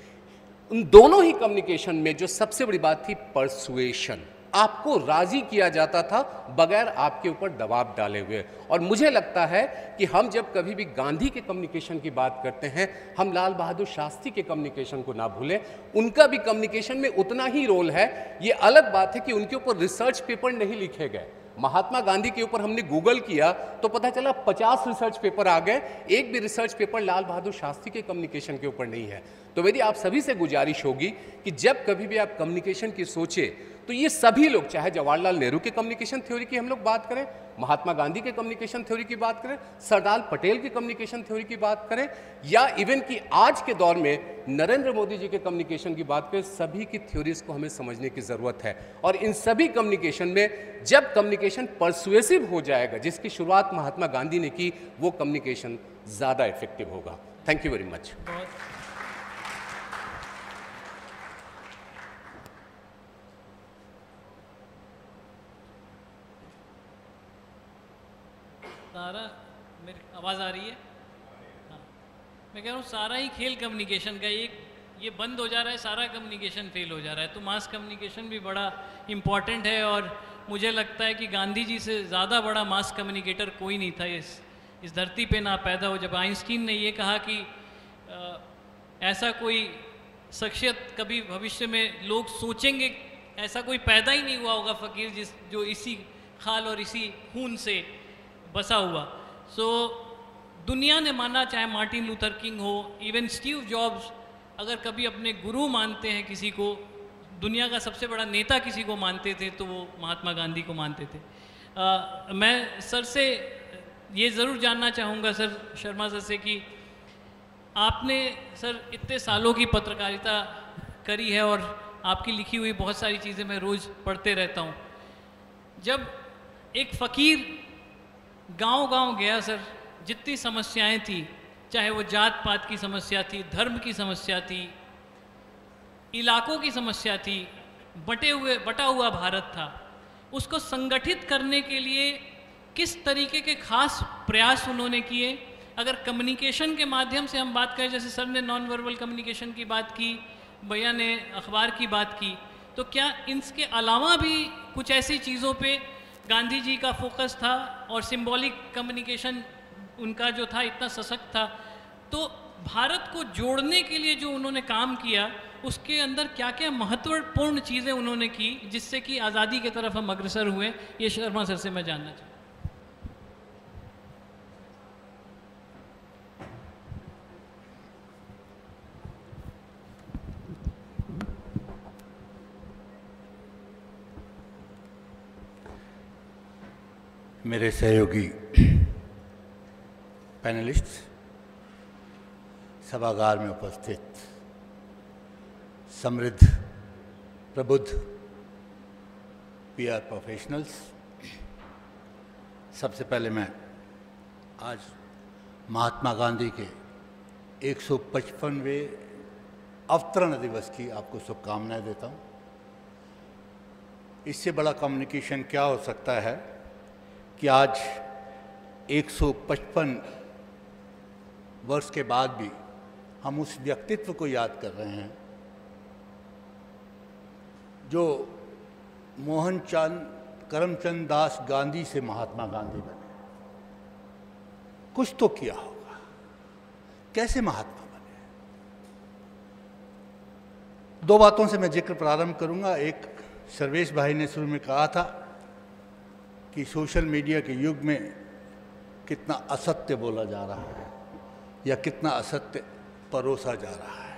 उन दोनों ही कम्युनिकेशन में जो सबसे बड़ी बात थी परसुएशन। आपको राजी किया जाता था बगैर आपके ऊपर दबाव डाले हुए। और मुझे लगता है कि हम जब कभी भी गांधी के कम्युनिकेशन की बात करते हैं, हम लाल बहादुर शास्त्री के कम्युनिकेशन को ना भूलें। उनका भी कम्युनिकेशन में उतना ही रोल है। ये अलग बात है कि उनके ऊपर रिसर्च पेपर नहीं लिखे गए। महात्मा गांधी के ऊपर हमने गूगल किया तो पता चला 50 रिसर्च पेपर आ गए, एक भी रिसर्च पेपर लाल बहादुर शास्त्री के कम्युनिकेशन के ऊपर नहीं है। तो मेरी आप सभी से गुजारिश होगी कि जब कभी भी आप कम्युनिकेशन की सोचे तो ये सभी लोग, चाहे जवाहरलाल नेहरू के कम्युनिकेशन थ्योरी की हम लोग बात करें, महात्मा गांधी के कम्युनिकेशन थ्योरी की बात करें, सरदार पटेल की कम्युनिकेशन थ्योरी की बात करें, या इवन कि आज के दौर में नरेंद्र मोदी जी के कम्युनिकेशन की बात करें, सभी की थ्योरीज को हमें समझने की ज़रूरत है। और इन सभी कम्युनिकेशन में जब कम्युनिकेशन परसुएसिव हो जाएगा, जिसकी शुरुआत महात्मा गांधी ने की, वो कम्युनिकेशन ज़्यादा इफेक्टिव होगा। Thank you very much. सारा, मेरी आवाज़ आ रही है? हाँ, मैं कह रहा हूँ सारा ही खेल कम्युनिकेशन का, ये बंद हो जा रहा है, सारा कम्युनिकेशन फेल हो जा रहा है। तो मास कम्युनिकेशन भी बड़ा इम्पॉर्टेंट है। और मुझे लगता है कि गांधी जी से ज़्यादा बड़ा मास कम्युनिकेटर कोई नहीं था इस धरती पे ना पैदा हो। जब आइंस्टीन ने ये कहा कि ऐसा कोई शख्सियत कभी भविष्य में लोग सोचेंगे, ऐसा कोई पैदा ही नहीं हुआ होगा फ़कीर जो इसी खाल और इसी खून से बसा हुआ। सो दुनिया ने माना, चाहे मार्टिन लूथर किंग हो, इवन स्टीव जॉब्स अगर कभी अपने गुरु मानते हैं किसी को, दुनिया का सबसे बड़ा नेता किसी को मानते थे, तो वो महात्मा गांधी को मानते थे। मैं सर से ये ज़रूर जानना चाहूँगा, सर शर्मा सर से, कि आपने सर इतने सालों की पत्रकारिता करी है और आपकी लिखी हुई बहुत सारी चीज़ें मैं रोज़ पढ़ते रहता हूँ। जब एक फ़कीर गांव-गांव गया सर, जितनी समस्याएं थी, चाहे वो जात पात की समस्या थी, धर्म की समस्या थी, इलाकों की समस्या थी, बटा हुआ भारत था, उसको संगठित करने के लिए किस तरीके के खास प्रयास उन्होंने किए। अगर कम्युनिकेशन के माध्यम से हम बात करें, जैसे सर ने नॉन वर्बल कम्युनिकेशन की बात की, भैया ने अखबार की बात की, तो क्या इसके अलावा भी कुछ ऐसी चीज़ों पे गांधी जी का फोकस था और सिंबॉलिक कम्युनिकेशन उनका जो था इतना सशक्त था? तो भारत को जोड़ने के लिए जो उन्होंने काम किया, उसके अंदर क्या क्या महत्वपूर्ण चीज़ें उन्होंने की जिससे कि आज़ादी की तरफ हम अग्रसर हुए, ये शर्मा सर से मैं जानना चाहूँ। मेरे सहयोगी पैनलिस्ट, सभागार में उपस्थित समृद्ध प्रबुद्ध पीआर प्रोफेशनल्स, सबसे पहले मैं आज महात्मा गांधी के 155वें अवतरण दिवस की आपको शुभकामनाएं देता हूं। इससे बड़ा कम्युनिकेशन क्या हो सकता है कि आज 155 वर्ष के बाद भी हम उस व्यक्तित्व को याद कर रहे हैं जो मोहनचंद करमचंद दास गांधी से महात्मा गांधी बने। कुछ तो किया होगा, कैसे महात्मा बने? दो बातों से मैं जिक्र प्रारंभ करूंगा। एक, सर्वेश भाई ने शुरू में कहा था कि सोशल मीडिया के युग में कितना असत्य बोला जा रहा है या कितना असत्य परोसा जा रहा है।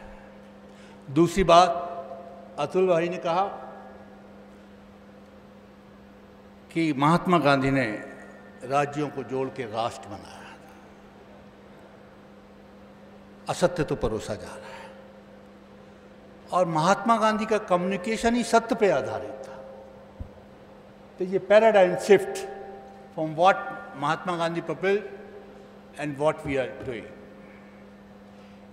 दूसरी बात, अतुल भाई ने कहा कि महात्मा गांधी ने राज्यों को जोड़ के राष्ट्र बनाया था। असत्य तो परोसा जा रहा है और महात्मा गांधी का कम्युनिकेशन ही सत्य पे आधारित था। तो ये paradigm shift from what Mahatma Gandhi propelled and what we are doing,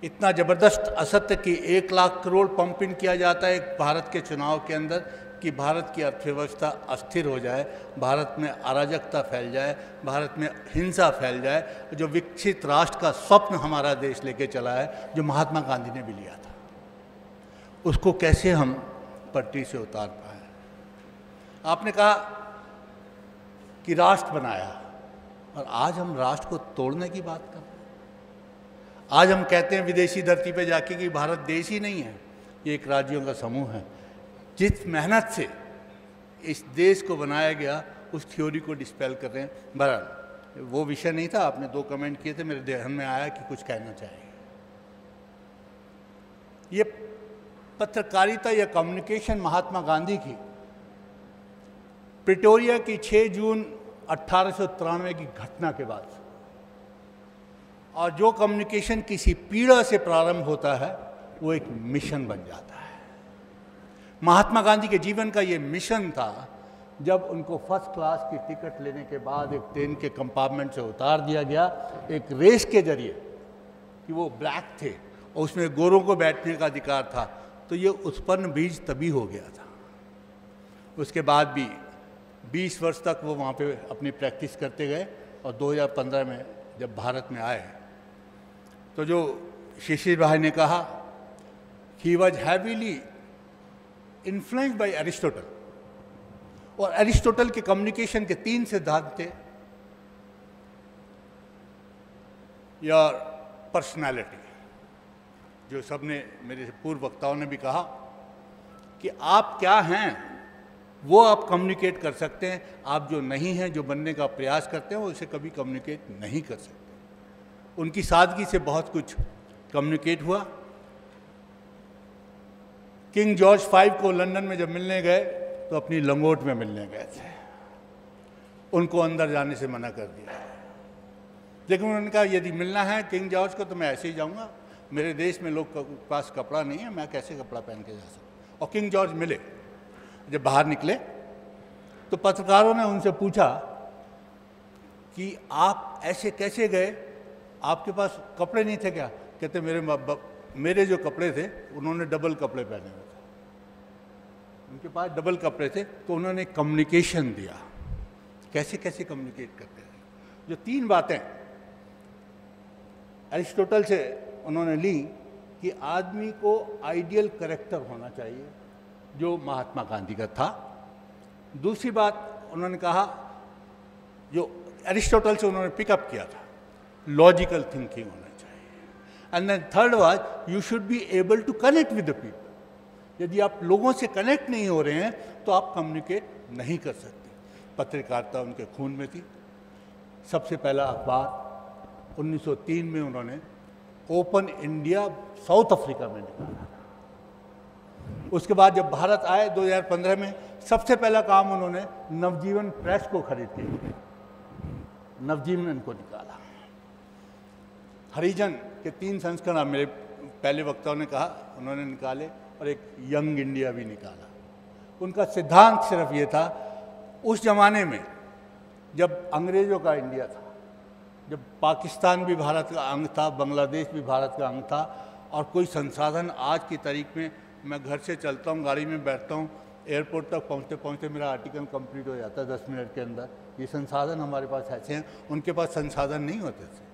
इतना जबरदस्त असत्य कि 1 लाख करोड़ पंप इन किया जाता है भारत के चुनाव के अंदर कि भारत की अर्थव्यवस्था अस्थिर हो जाए, भारत में अराजकता फैल जाए, भारत में हिंसा फैल जाए। जो विकसित राष्ट्र का स्वप्न हमारा देश लेके चला है, जो महात्मा गांधी ने भी लिया था, उसको कैसे हम पटरी से उतार पाए। आपने कहा कि राष्ट्र बनाया और आज हम राष्ट्र को तोड़ने की बात कर रहे हैं। आज हम कहते हैं विदेशी धरती पे जाके कि भारत देश ही नहीं है, ये एक राज्यों का समूह है। जिस मेहनत से इस देश को बनाया गया, उस थ्योरी को डिस्पेल कर रहे हैं। बहरहाल वो विषय नहीं था, आपने 2 कमेंट किए थे, मेरे ध्यान में आया कि कुछ कहना चाहिए। ये पत्रकारिता या कम्युनिकेशन महात्मा गांधी की प्रिटोरिया की 6 जून 1893 की घटना के बाद, और जो कम्युनिकेशन किसी पीड़ा से प्रारंभ होता है वो एक मिशन बन जाता है। महात्मा गांधी के जीवन का ये मिशन था। जब उनको फर्स्ट क्लास की टिकट लेने के बाद एक ट्रेन के कंपार्टमेंट से उतार दिया गया एक रेस के जरिए कि वो ब्लैक थे और उसमें गोरों को बैठने का अधिकार था, तो ये उत्पन्न बीज तभी हो गया था। उसके बाद भी 20 वर्ष तक वो वहाँ पे अपनी प्रैक्टिस करते गए और 2015 में जब भारत में आए तो जो शिशिर भाई ने कहा he was heavily influenced by Aristotle, और एरिस्टोटल के कम्युनिकेशन के 3 सिद्धांत थे। योर पर्सनैलिटी, जो सबने मेरे पूर्व वक्ताओं ने भी कहा कि आप क्या हैं वो आप कम्युनिकेट कर सकते हैं, आप जो नहीं हैं, जो बनने का प्रयास करते हैं, वो उसे कभी कम्युनिकेट नहीं कर सकते। उनकी सादगी से बहुत कुछ कम्युनिकेट हुआ। किंग जॉर्ज V को लंदन में जब मिलने गए तो अपनी लंगोट में मिलने गए थे, उनको अंदर जाने से मना कर दिया। लेकिन उन्होंने कहा यदि मिलना है किंग जॉर्ज को तो मैं ऐसे ही जाऊंगा, मेरे देश में लोग के पास कपड़ा नहीं है, मैं कैसे कपड़ा पहन के जा सकता। और किंग जॉर्ज मिले। जब बाहर निकले तो पत्रकारों ने उनसे पूछा कि आप ऐसे कैसे गए, आपके पास कपड़े नहीं थे क्या? कहते मेरे जो कपड़े थे उन्होंने डबल कपड़े पहने हुए थे, उनके पास डबल कपड़े थे, तो उन्होंने कम्युनिकेशन दिया, कैसे कैसे कम्युनिकेट करते हैं। जो 3 बातें एरिस्टोटल से उन्होंने ली कि आदमी को आइडियल कैरेक्टर होना चाहिए, जो महात्मा गांधी का था। दूसरी बात उन्होंने कहा, जो एरिस्टोटल से उन्होंने पिकअप किया था, लॉजिकल थिंकिंग होना चाहिए। And then third was you should be able to connect with the people. यदि आप लोगों से कनेक्ट नहीं हो रहे हैं तो आप कम्युनिकेट नहीं कर सकते। पत्रकारिता उनके खून में थी। सबसे पहला अखबार 1903 में उन्होंने ओपन इंडिया साउथ अफ्रीका में निकाला। उसके बाद जब भारत आए 2015 में, सबसे पहला काम उन्होंने नवजीवन प्रेस को खरीद के नवजीवन को निकाला। हरिजन के 3 संस्करण मेरे पहले वक्ताओं ने कहा उन्होंने निकाले, और एक यंग इंडिया भी निकाला। उनका सिद्धांत सिर्फ ये था, उस जमाने में जब अंग्रेज़ों का इंडिया था, जब पाकिस्तान भी भारत का अंग था, बांग्लादेश भी भारत का अंग था, और कोई संसाधन आज की तारीख में मैं घर से चलता हूँ, गाड़ी में बैठता हूँ, एयरपोर्ट तक पहुँचते पहुँचते मेरा आर्टिकल कंप्लीट हो जाता है 10 मिनट के अंदर। ये संसाधन हमारे पास ऐसे हैं, उनके पास संसाधन नहीं होते थे।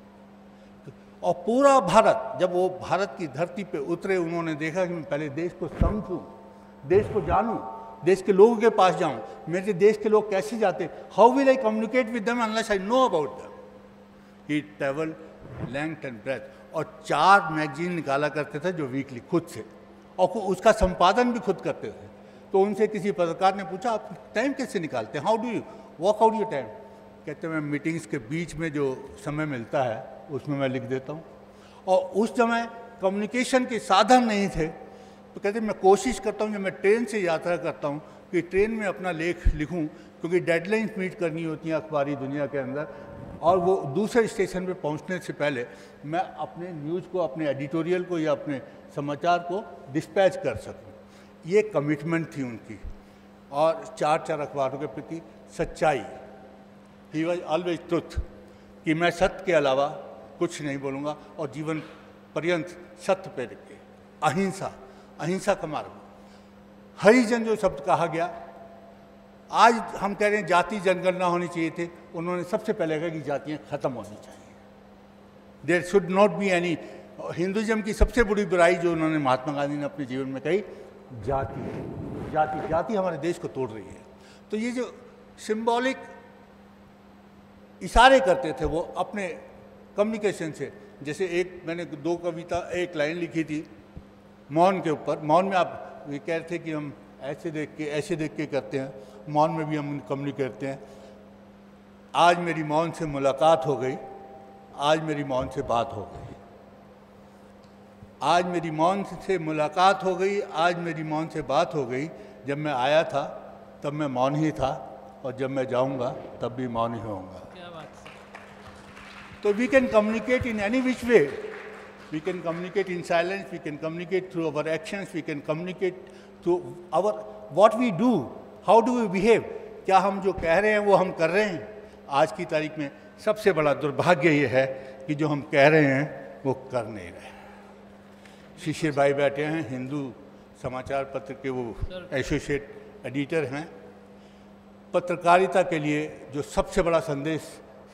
और पूरा भारत, जब वो भारत की धरती पे उतरे, उन्होंने देखा कि मैं पहले देश को समझूं, देश को जानूं, देश के लोगों के पास जाऊं, मेरे देश के लोग कैसे जाते, how will I communicate with them unless I know about them. He travel length and breadth, और 4 मैगजीन निकाला करते थे जो वीकली खुद से, और उसका संपादन भी खुद करते थे। तो उनसे किसी पत्रकार ने पूछा आप टाइम कैसे निकालते हैं, how do you work out your time? कहते मैं मीटिंग्स के बीच में जो समय मिलता है उसमें मैं लिख देता हूँ। और उस समय कम्युनिकेशन के साधन नहीं थे, तो कहते मैं कोशिश करता हूँ जब मैं ट्रेन से यात्रा करता हूँ कि ट्रेन में अपना लेख लिखूँ, क्योंकि डेडलाइंस मीट करनी होती हैं अखबारी दुनिया के अंदर, और वो दूसरे स्टेशन पे पहुँचने से पहले मैं अपने न्यूज़ को, अपने एडिटोरियल को या अपने समाचार को डिस्पैच कर सकूँ। ये कमिटमेंट थी उनकी। और 4 अखबारों के प्रति सच्चाई, ही वॉज ऑलवेज ट्रुथ, कि मैं सत्य के अलावा कुछ नहीं बोलूँगा, और जीवन पर्यंत सत्य पे रखे। अहिंसा, अहिंसा का मार्ग। हरिजन जो शब्द कहा गया, आज हम कह रहे हैं जाति जनगणना होनी चाहिए थी, उन्होंने सबसे पहले कहा कि जातियाँ खत्म होनी चाहिए, there should not be any. Hinduism की सबसे बड़ी बुराई जो उन्होंने महात्मा गांधी ने अपने जीवन में कही, जाति, जाति, जाति हमारे देश को तोड़ रही है। तो ये जो सिंबॉलिक इशारे करते थे वो अपने कम्युनिकेशन से, जैसे एक मैंने 2 कविता, एक लाइन लिखी थी मौन के ऊपर। मौन में आप ये कह रहे थे कि हम ऐसे देख के करते हैं, मौन में भी हम कम्युनिकेट करते हैं। आज मेरी मौन से मुलाकात हो गई, आज मेरी मौन से बात हो गई। आज मेरी मौन से मुलाकात हो गई, आज मेरी मौन से बात हो गई। जब मैं आया था तब मैं मौन ही था, और जब मैं जाऊंगा तब भी मौन ही होऊंगा। तो we can communicate in any which way. We can communicate in silence, we can communicate through our actions, we can communicate through our what we do, how do we behave. क्या हम जो कह रहे हैं वो हम कर रहे हैं? आज की तारीख में सबसे बड़ा दुर्भाग्य ये है कि जो हम कह रहे हैं वो कर नहीं रहे। शिशिर भाई बैठे हैं, हिंदू समाचार पत्र के वो एसोसिएट एडिटर हैं। पत्रकारिता के लिए जो सबसे बड़ा संदेश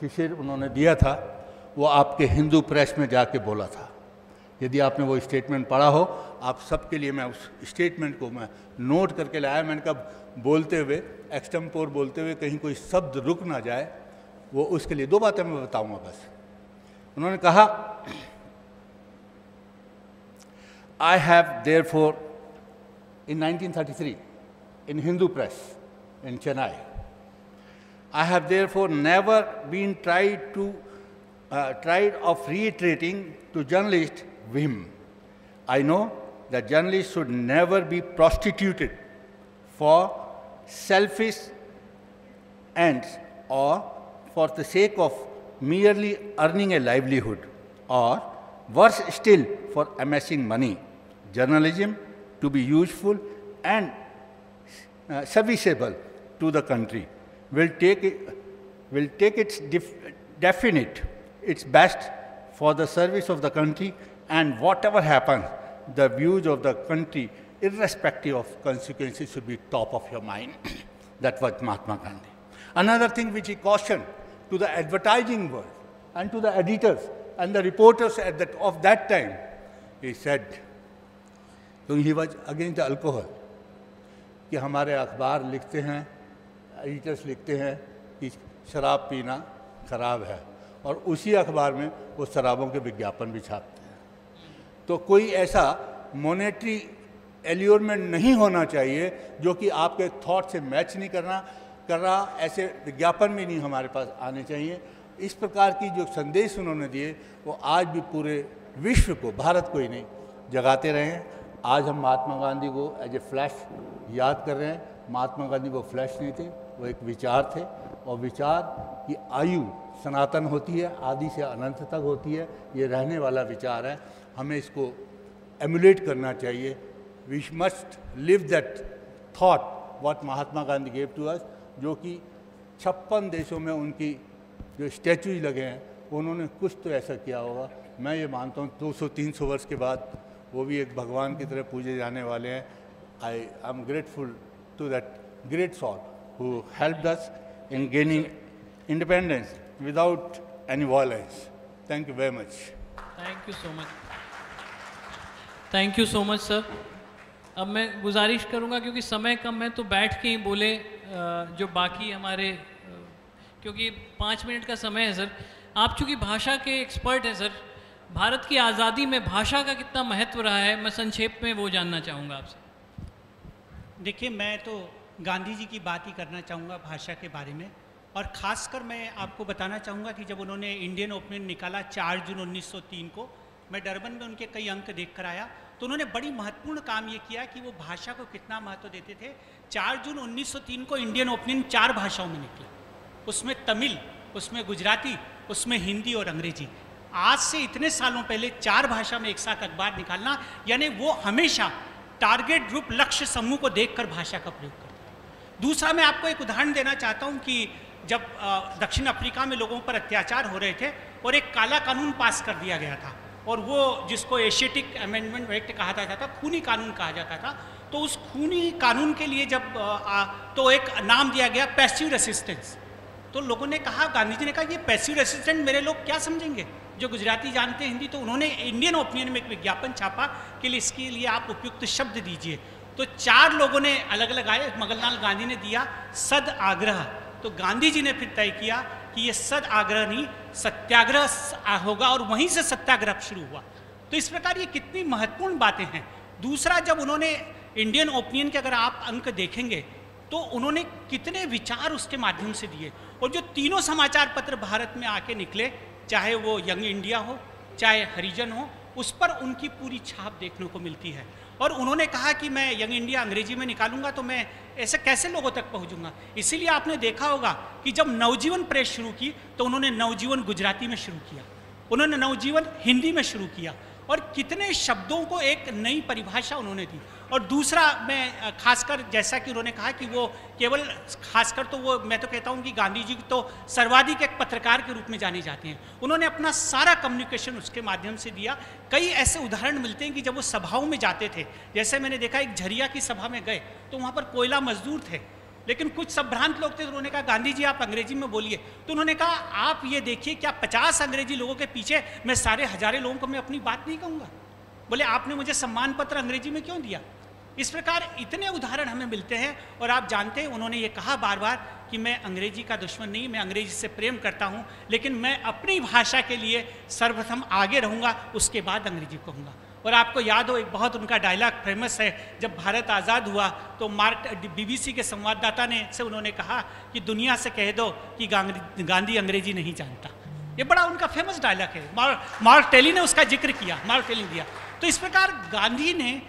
शिशिर उन्होंने दिया था, वो आपके हिंदू प्रेस में जाके बोला था। यदि आपने वो स्टेटमेंट पढ़ा हो, आप सबके लिए मैं उस स्टेटमेंट को मैं नोट करके लाया। मैंने कहा बोलते हुए, एक्सटेम्पोर बोलते हुए कहीं कोई शब्द रुक ना जाए, वो उसके लिए 2 बातें मैं बताऊंगा बस। उन्होंने कहा, I have therefore in 1933 in Hindu press in Chennai, I have therefore never been tried of reiterating to journalists whim. I know that journalists should never be prostituted for selfish ends or for the sake of merely earning a livelihood, or worse still, for amassing money. Journalism to be useful and serviceable to the country will take its definite, its best for the service of the country, and whatever happens, the views of the country, irrespective of consequences, should be top of your mind. That was Mahatma Gandhi. Another thing which he cautioned to the advertising world and to the editors and the reporters of that time, he said, so he was against the alcohol, कि हमारे अखबार लिखते हैं, एडिटर्स लिखते हैं कि शराब पीना खराब है, और उसी अखबार में वो शराबों के विज्ञापन भी छापते हैं। तो कोई ऐसा मॉनेटरी एल्योरमेंट नहीं होना चाहिए जो कि आपके थॉट से मैच नहीं कर रहा। ऐसे विज्ञापन भी नहीं हमारे पास आने चाहिए। इस प्रकार की जो संदेश उन्होंने दिए वो आज भी पूरे विश्व को, भारत को ही नहीं, जगाते रहे हैं। आज हम महात्मा गांधी को एज ए फ्लैश याद कर रहे हैं। महात्मा गांधी वो फ्लैश नहीं थे, वो एक विचार थे, और विचार की आयु सनातन होती है, आदि से अनंत तक होती है। ये रहने वाला विचार है, हमें इसको एमुलेट करना चाहिए। We must live that thought what Mahatma Gandhi gave to us, जो कि 56 देशों में उनकी जो स्टैचूज लगे हैं, उन्होंने कुछ तो ऐसा किया होगा। मैं ये मानता हूँ 200-300 वर्ष के बाद वो भी एक भगवान की तरह पूजे जाने वाले हैं। I am grateful to that great soul who helped us in gaining independence without any violence. Thank you very much. Thank you so much. Thank you so much, sir. अब मैं गुजारिश करूंगा क्योंकि समय कम है तो बैठ के ही बोले जो बाकी हमारे, क्योंकि 5 मिनट का समय है सर। आप चूँकि भाषा के एक्सपर्ट हैं सर, भारत की आज़ादी में भाषा का कितना महत्व रहा है, मैं संक्षेप में वो जानना चाहूँगा आपसे। देखिए, मैं तो गांधी जी की बात ही करना चाहूँगा भाषा के बारे में, और ख़ासकर मैं आपको बताना चाहूँगा कि जब उन्होंने इंडियन ओपिनियन निकाला 4 जून 1903 को, मैं डरबन में उनके कई अंक देख कर आया, तो उन्होंने बड़ी महत्वपूर्ण काम ये किया कि वो भाषा को कितना महत्व देते थे। 4 जून 1903 को इंडियन ओपिनियन 4 भाषाओं में निकला, उसमें तमिल, उसमें गुजराती, उसमें हिंदी और अंग्रेजी। आज से इतने सालों पहले 4 भाषा में एक साथ अखबार निकालना, यानी वो हमेशा टारगेट ग्रुप, लक्ष्य समूह को देखकर भाषा का प्रयोग करते। दूसरा, मैं आपको एक उदाहरण देना चाहता हूं कि जब दक्षिण अफ्रीका में लोगों पर अत्याचार हो रहे थे और एक काला कानून पास कर दिया गया था, और वो जिसको एशियाटिक अमेंडमेंट एक्ट कहा जाता था, खूनी कानून कहा जाता था, तो उस खूनी कानून के लिए जब तो एक नाम दिया गया पैसिव रेसिस्टेंस। तो लोगों ने कहा, गांधी जी ने कहा ये पैसिव रेसिस्टेंट मेरे लोग क्या समझेंगे जो गुजराती जानते हैं हिंदी। तो उन्होंने इंडियन ओपिनियन में एक विज्ञापन छापा कि इसके लिए आप उपयुक्त शब्द दीजिए। तो 4 लोगों ने अलग अलग आए, मगनलाल गांधी ने दिया सद आग्रह, तो गांधी जी ने फिर तय किया कि ये सद आग्रह नहीं सत्याग्रह होगा, और वहीं से सत्याग्रह शुरू हुआ। तो इस प्रकार ये कितनी महत्वपूर्ण बातें हैं। दूसरा, जब उन्होंने इंडियन ओपिनियन के अगर आप अंक देखेंगे तो उन्होंने कितने विचार उसके माध्यम से दिए, और जो तीनों समाचार पत्र भारत में आके निकले, चाहे वो यंग इंडिया हो, चाहे हरिजन हो, उस पर उनकी पूरी छाप देखने को मिलती है। और उन्होंने कहा कि मैं यंग इंडिया अंग्रेजी में निकालूंगा तो मैं ऐसे कैसे लोगों तक पहुंचूंगा। इसीलिए आपने देखा होगा कि जब नवजीवन प्रेस शुरू की तो उन्होंने नवजीवन गुजराती में शुरू किया, उन्होंने नवजीवन हिंदी में शुरू किया, और कितने शब्दों को एक नई परिभाषा उन्होंने दी। और दूसरा, मैं खासकर जैसा कि उन्होंने कहा कि वो केवल खासकर तो वो, मैं तो कहता हूँ कि गांधी जी तो सर्वाधिक एक पत्रकार के रूप में जाने जाते हैं। उन्होंने अपना सारा कम्युनिकेशन उसके माध्यम से दिया। कई ऐसे उदाहरण मिलते हैं कि जब वो सभाओं में जाते थे, जैसे मैंने देखा एक झरिया की सभा में गए तो वहाँ पर कोयला मजदूर थे, लेकिन कुछ संभ्रांत लोग थे, तो उन्होंने कहा गांधी जी आप अंग्रेजी में बोलिए। तो उन्होंने कहा आप ये देखिए, क्या 50 अंग्रेजी लोगों के पीछे मैं सारे हजारे लोगों को मैं अपनी बात नहीं कहूँगा। बोले आपने मुझे सम्मान पत्र अंग्रेजी में क्यों दिया। इस प्रकार इतने उदाहरण हमें मिलते हैं। और आप जानते हैं उन्होंने ये कहा बार बार कि मैं अंग्रेजी का दुश्मन नहीं, मैं अंग्रेजी से प्रेम करता हूँ, लेकिन मैं अपनी भाषा के लिए सर्वप्रथम आगे रहूँगा, उसके बाद अंग्रेजी कहूँगा। और आपको याद हो, एक बहुत उनका डायलॉग फेमस है, जब भारत आज़ाद हुआ तो BBC के संवाददाता ने से उन्होंने कहा कि दुनिया से कह दो कि गांधी अंग्रेजी नहीं जानता। ये बड़ा उनका फेमस डायलॉग है, मार्क टेली ने उसका जिक्र किया, मार्क टेली दिया। तो इस प्रकार गांधी ने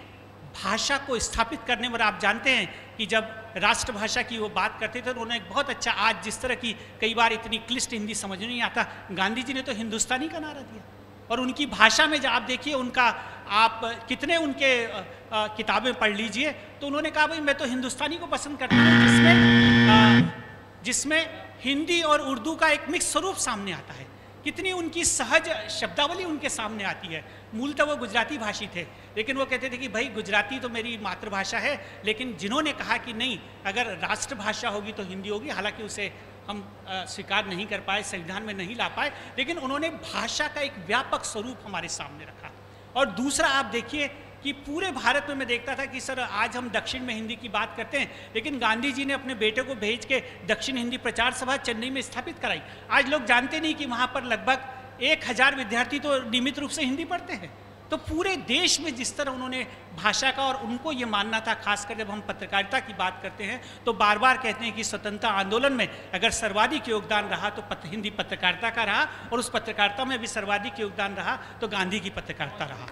भाषा को स्थापित करने पर, आप जानते हैं कि जब राष्ट्रभाषा की वो बात करते थे तो उन्होंने एक बहुत अच्छा, आज जिस तरह की कई बार इतनी क्लिष्ट हिंदी समझ नहीं आता, गांधी जी ने तो हिंदुस्तानी का नारा दिया। और उनकी भाषा में जब आप देखिए उनका, आप कितने उनके किताबें पढ़ लीजिए, तो उन्होंने कहा भाई मैं तो हिंदुस्तानी को पसंद करता हूँ, जिसमें हिंदी और उर्दू का एक मिक्स स्वरूप सामने आता है। कितनी उनकी सहज शब्दावली उनके सामने आती है। मूलतः वो गुजराती भाषी थे, लेकिन वो कहते थे कि भाई गुजराती तो मेरी मातृभाषा है, लेकिन जिन्होंने कहा कि नहीं, अगर राष्ट्रभाषा होगी तो हिंदी होगी, हालांकि उसे हम स्वीकार नहीं कर पाए, संविधान में नहीं ला पाए, लेकिन उन्होंने भाषा का एक व्यापक स्वरूप हमारे सामने रखा। और दूसरा, आप देखिए कि पूरे भारत में मैं देखता था कि सर आज हम दक्षिण में हिंदी की बात करते हैं, लेकिन गांधी जी ने अपने बेटे को भेज के दक्षिण हिंदी प्रचार सभा चेन्नई में स्थापित कराई। आज लोग जानते नहीं कि वहाँ पर लगभग 1000 विद्यार्थी तो नियमित रूप से हिंदी पढ़ते हैं। तो पूरे देश में जिस तरह उन्होंने भाषा का, और उनको ये मानना था, खासकर जब हम पत्रकारिता की बात करते हैं तो बार बार कहते हैं कि स्वतंत्रता आंदोलन में अगर सर्वाधिक योगदान रहा तो हिंदी पत्रकारिता का रहा, और उस पत्रकारिता में भी सर्वाधिक योगदान रहा तो गांधी की पत्रकारिता रहा।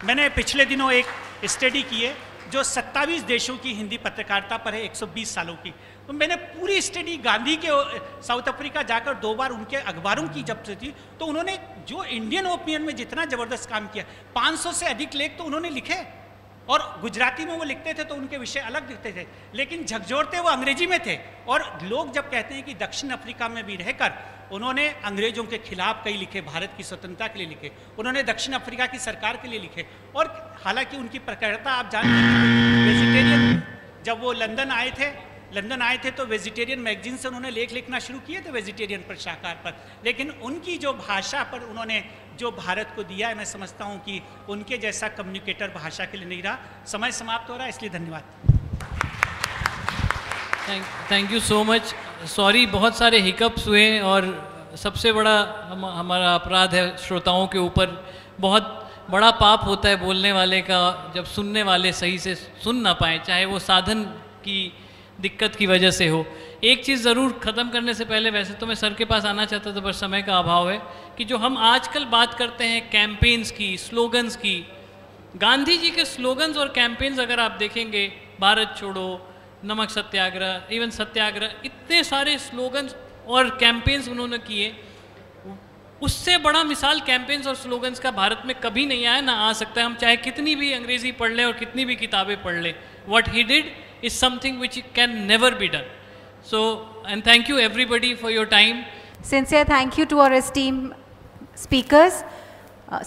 मैंने पिछले दिनों एक स्टडी की है जो 27 देशों की हिंदी पत्रकारिता पर है 120 सालों की। तो मैंने पूरी स्टडी गांधी के साउथ अफ्रीका जाकर 2 बार उनके अखबारों की जब से थी, तो उन्होंने जो इंडियन ओपिनियन में जितना ज़बरदस्त काम किया, 500 से अधिक लेख तो उन्होंने लिखे, और गुजराती में वो लिखते थे तो उनके विषय अलग लिखते थे, लेकिन झकझोरते वो अंग्रेजी में थे। और लोग जब कहते हैं कि दक्षिण अफ्रीका में भी रहकर उन्होंने अंग्रेजों के खिलाफ कई लिखे, भारत की स्वतंत्रता के लिए लिखे, उन्होंने दक्षिण अफ्रीका की सरकार के लिए लिखे। और हालांकि उनकी प्रखरता आप जानते हैं, वेजिटेरियन, जब वो लंदन आए थे तो वेजिटेरियन मैगजीन से उन्होंने लेख लिखना शुरू किए थे, वेजिटेरियन पर, शाकाहार पर। लेकिन उनकी जो भाषा पर उन्होंने जो भारत को दिया है, मैं समझता हूं कि उनके जैसा कम्युनिकेटर भाषा के लिए नहीं रहा। समय समाप्त हो रहा है, इसलिए धन्यवाद। Thank you so much. Sorry, बहुत सारे हिकअप्स हुए, और सबसे बड़ा हमारा अपराध है श्रोताओं के ऊपर। बहुत बड़ा पाप होता है बोलने वाले का जब सुनने वाले सही से सुन ना पाए, चाहे वो साधन की दिक्कत की वजह से हो। एक चीज़ ज़रूर ख़त्म करने से पहले, वैसे तो मैं सर के पास आना चाहता था पर समय का अभाव है, कि जो हम आजकल बात करते हैं कैंपेन्स की, स्लोगन्स की, गांधी जी के स्लोगन्स और कैंपेन्स अगर आप देखेंगे, भारत छोड़ो, नमक सत्याग्रह, इवन सत्याग्रह, इतने सारे स्लोगन्स और कैंपेन्स उन्होंने किए, उससे बड़ा मिसाल कैंपेन्स और स्लोगन्स का भारत में कभी नहीं आया, ना आ सकता है। हम चाहे कितनी भी अंग्रेज़ी पढ़ लें और कितनी भी किताबें पढ़ लें, what he did is something which can never be done. So, and thank you everybody for your time. Sincere thank you to our esteemed speakers.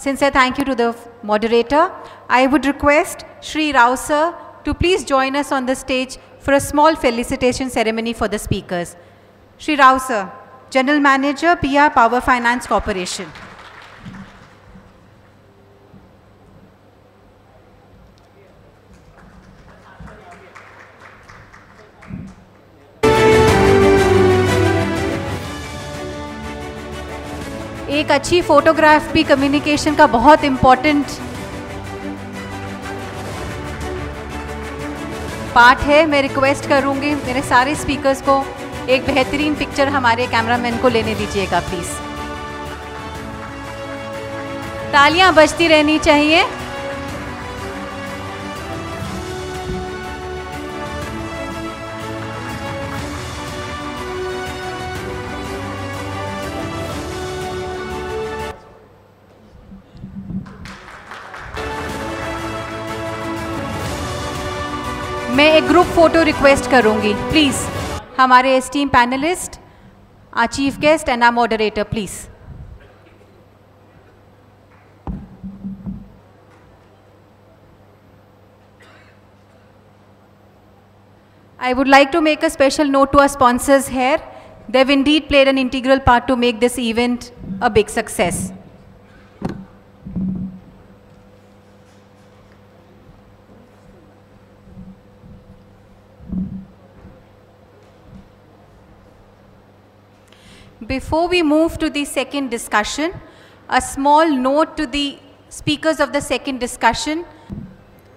Sincere thank you to the moderator. I would request Shri Rao sir to please join us on the stage for a small felicitation ceremony for the speakers. Shri Rao sir, General Manager, PR Power Finance Corporation. एक अच्छी फोटोग्राफ भी कम्युनिकेशन का बहुत इम्पोर्टेंट पार्ट है। मैं रिक्वेस्ट करूंगी मेरे सारे स्पीकर्स को एक बेहतरीन पिक्चर हमारे कैमरामैन को लेने दीजिएगा प्लीज़। तालियां बजती रहनी चाहिए। मैं एक ग्रुप फोटो रिक्वेस्ट करूंगी प्लीज़। हमारे esteem panelist, our chief guest and our moderator, please. I would like to make a special note to our sponsors here. They've indeed played an integral part to make this event a big success. Before we move to the second discussion, a small note to the speakers of the second discussion.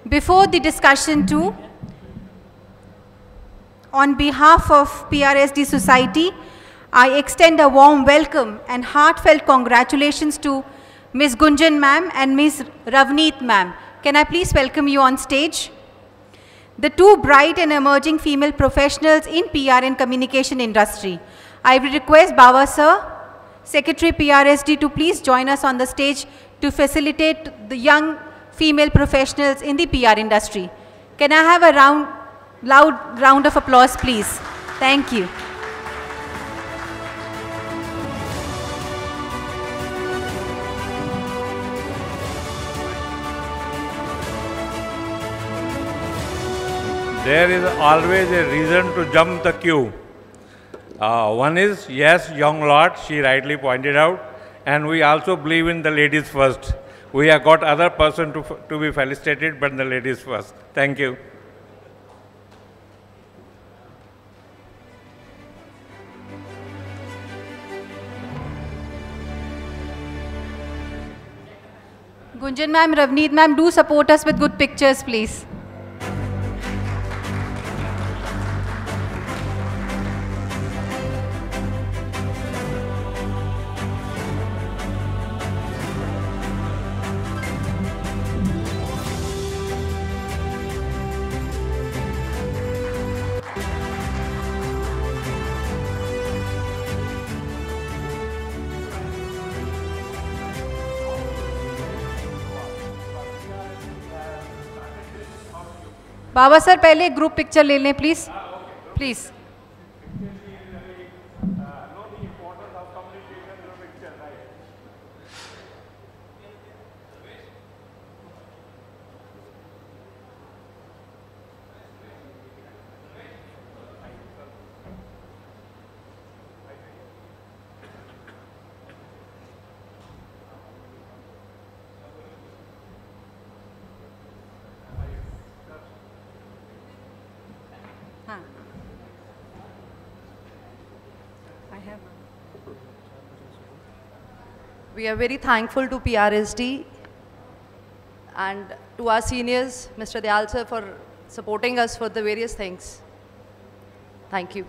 Before the discussion too, on behalf of PRSD Society, I extend a warm welcome and heartfelt congratulations to Ms. Gunjan ma'am and Ms. Ravneet ma'am. Can I please welcome you on stage? The two bright and emerging female professionals in PR and communication industry. I will request Bawa sir, Secretary PRSD, to please join us on the stage to facilitate the young female professionals in the PR industry. Can I have a loud round of applause, please? Thank you. There is always a reason to jump the queue. One is, yes, young lot, she rightly pointed out, and we also believe in the ladies first. We have got other person to be felicitated, but the ladies first. Thank you. Gunjan ma'am, Ravneet ma'am, do support us with good pictures, please. Baba sir पहले ग्रुप पिक्चर ले लें please please. We are very thankful to PRSD and to our seniors, Mr. Dayal sir, for supporting us for the various things. Thank you.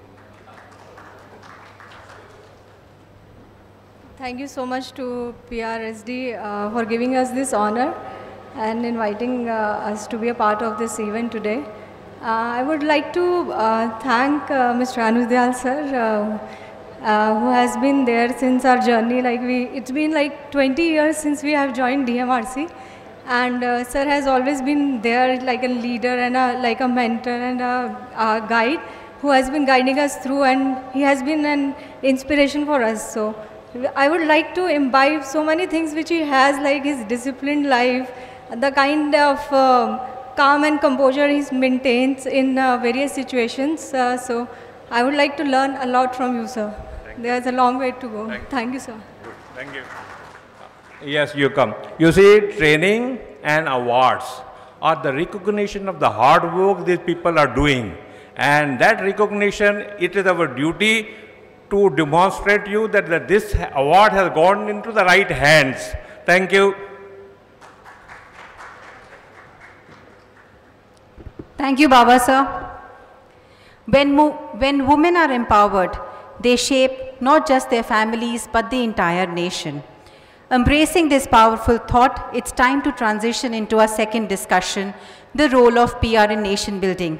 Thank you so much to PRSD for giving us this honor and inviting us to be a part of this event today. I would like to thank Mr. Anuj Dayal sir, who has been there since our journey. It's been like 20 years since we have joined DMRC, and sir has always been there like a leader and like a mentor and a guide who has been guiding us through, and he has been an inspiration for us. So I would like to imbibe so many things which he has, like his disciplined life, the kind of calm and composure he maintains in various situations. So I would like to learn a lot from you, sir. There's a long way to go. Thank you, sir. Good. Thank you. Yes, you come. You see, training and awards are the recognition of the hard work these people are doing. And that recognition, it is our duty to demonstrate you that this award has gone into the right hands. Thank you. Thank you, Baba sir. When women are empowered, they shape not just their families but the entire nation. Embracing this powerful thought, it's time to transition into our second discussion, the role of PR in nation building.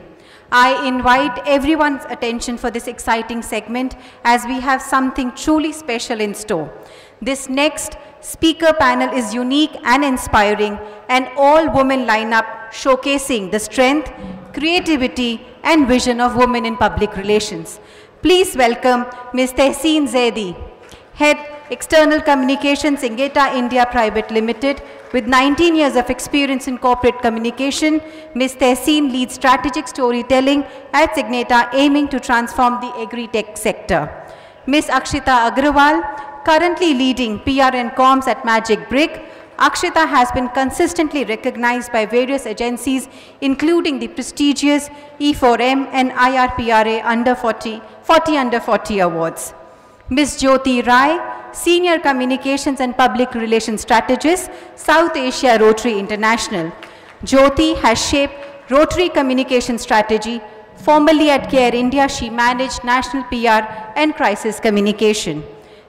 I invite everyone's attention for this exciting segment as we have something truly special in store. This next speaker panel is unique and inspiring, an all-women lineup showcasing the strength, creativity and vision of women in public relations. Please welcome Ms. Tehseen Zaidi, Head External Communications, Syngenta India Private Limited. With 19 years of experience in corporate communication, Ms. Tehseen leads strategic storytelling at Syngenta, aiming to transform the agri-tech sector. Ms. Akshita Agrawal, currently leading PR and Comms at Magic Brick. Akshita has been consistently recognized by various agencies, including the prestigious E4M and IRPRA Under 40 Under 40 Awards. Ms. Jyoti Rai, Senior Communications and Public Relations Strategist, South Asia Rotary International. Jyoti has shaped Rotary Communication Strategy. Formerly at Care India, she managed National PR and Crisis Communication.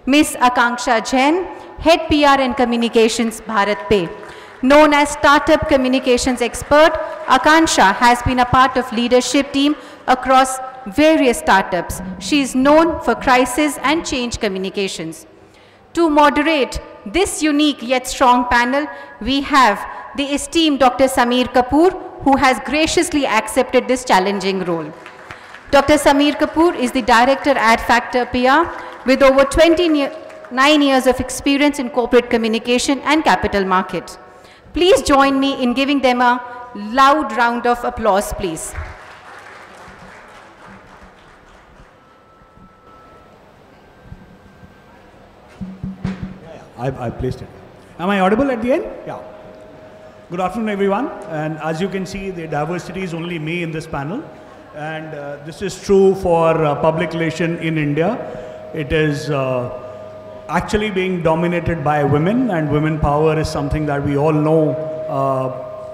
Ms. Akanksha Jain, Head PR and Communications, Bharat Pay. Known as Startup Communications Expert, Akanksha has been a part of leadership team across various startups. She is known for crisis and change communications. To moderate this unique yet strong panel, we have the esteemed Dr. Sameer Kapoor, who has graciously accepted this challenging role. Dr. Sameer Kapoor is the Director at Factor PR with over 29 years of experience in corporate communication and capital markets. Please join me in giving them a loud round of applause, please. I placed it. Am I audible at the end? Yeah. Good afternoon, everyone. And as you can see, the diversity is only me in this panel. And this is true for public relation in India. It is actually being dominated by women, and women power is something that we all know,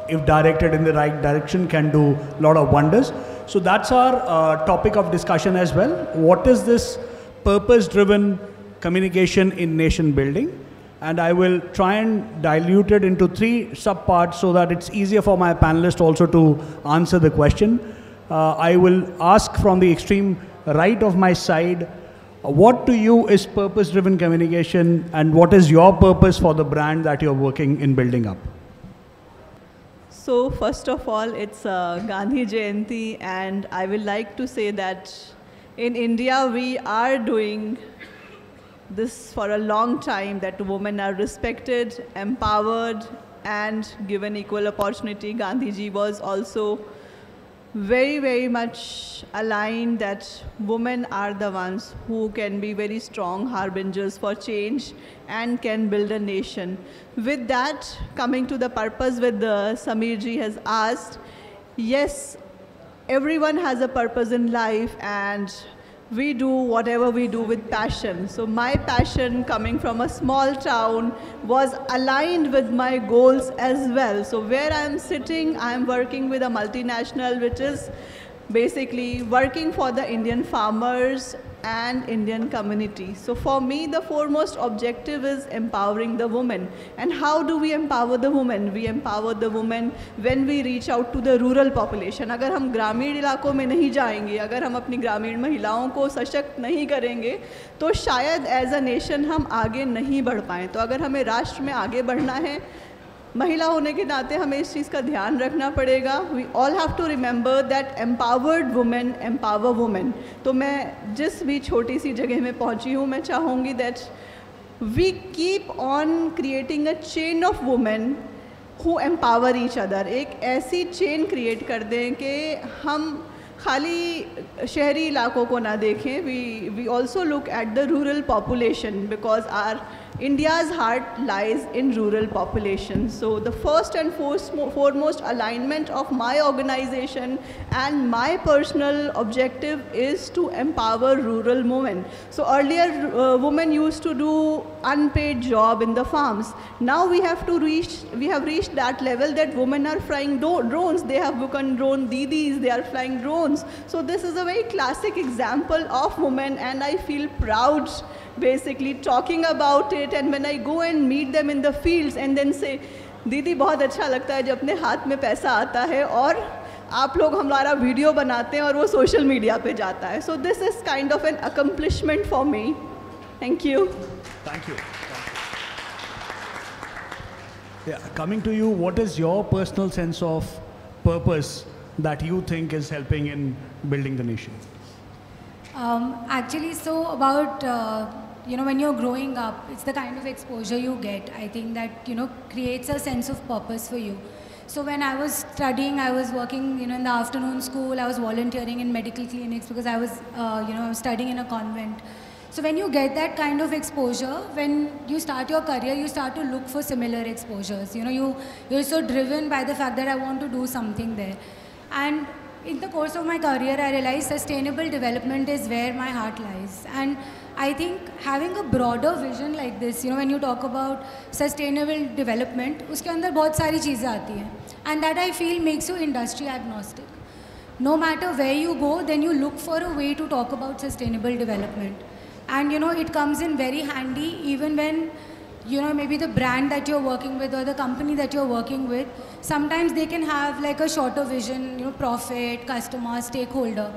if directed in the right direction, can do a lot of wonders. So that's our topic of discussion as well. What is this purpose-driven communication in nation building? And I will try and dilute it into 3 subparts so that it's easier for my panelists also to answer the question. I will ask from the extreme right of my side, what to you is purpose-driven communication, and what is your purpose for the brand that you're working in building up? So first of all, it's Gandhi Jayanti, and I would like to say that in India we are doing this for a long time, that women are respected, empowered, and given equal opportunity. Gandhiji was also very, very much aligned that women are the ones who can be very strong harbingers for change and can build a nation. With that, coming to the purpose with Samir ji has asked, yes, everyone has a purpose in life, and we do whatever we do with passion. So my passion, coming from a small town, was aligned with my goals as well. So where I'm sitting, I'm working with a multinational which is basically working for the Indian farmers and Indian community. So for me, the foremost objective is empowering the woman. And how do we empower the woman? We empower the woman when we reach out to the rural population. अगर हम ग्रामीण इलाकों में नहीं जाएंगे, अगर हम अपनी ग्रामीण महिलाओं को सशक्त नहीं करेंगे, तो शायद एज अ नेशन हम आगे नहीं बढ़ पाएँ. तो अगर हमें राष्ट्र में आगे बढ़ना है, महिला होने के नाते हमें इस चीज़ का ध्यान रखना पड़ेगा. We all have to remember that empowered women empower women. तो मैं जिस भी छोटी सी जगह में पहुंची हूँ, मैं चाहूँगी that we keep on creating a chain of women who empower each other. एक ऐसी चेन क्रिएट कर दें कि हम खाली शहरी इलाकों को ना देखें. We also look at the rural population, because our India's heart lies in rural population. So the first and foremost alignment of my organization and my personal objective is to empower rural women. So earlier women used to do unpaid job in the farms. Now we have reached that level that women are flying drones. They have become drone didis, they are flying drones. So this is a very classic example of women, and I feel proud basically talking about it. And when I go and meet them in the fields and then say, दीदी बहुत अच्छा लगता है जब अपने हाथ में पैसा आता है और आप लोग हमारा वीडियो बनाते हैं और वो सोशल मीडिया पे जाता है. So this is kind of an accomplishment for me. Thank you. Thank you. Yeah, coming to you, what is your personal sense of purpose that you think is helping in building the nation? Actually, so about, when you're growing up, it's the kind of exposure you get, I think that, creates a sense of purpose for you. So when I was studying, I was working, in the afternoon school, I was volunteering in medical clinics because I was, I was studying in a convent. So when you get that kind of exposure, when you start your career, you start to look for similar exposures. You're so driven by the fact that I want to do something there. And in the course of my career, I realized sustainable development is where my heart lies. And I think having a broader vision like this, when you talk about sustainable development, uske andar bahut sari cheezein aati hain. And that I feel makes you industry agnostic. No matter where you go, then you look for a way to talk about sustainable development. And it comes in very handy even when maybe the brand that you're working with or the company that you're working with, sometimes they can have like a shorter vision, profit, customer, stakeholder.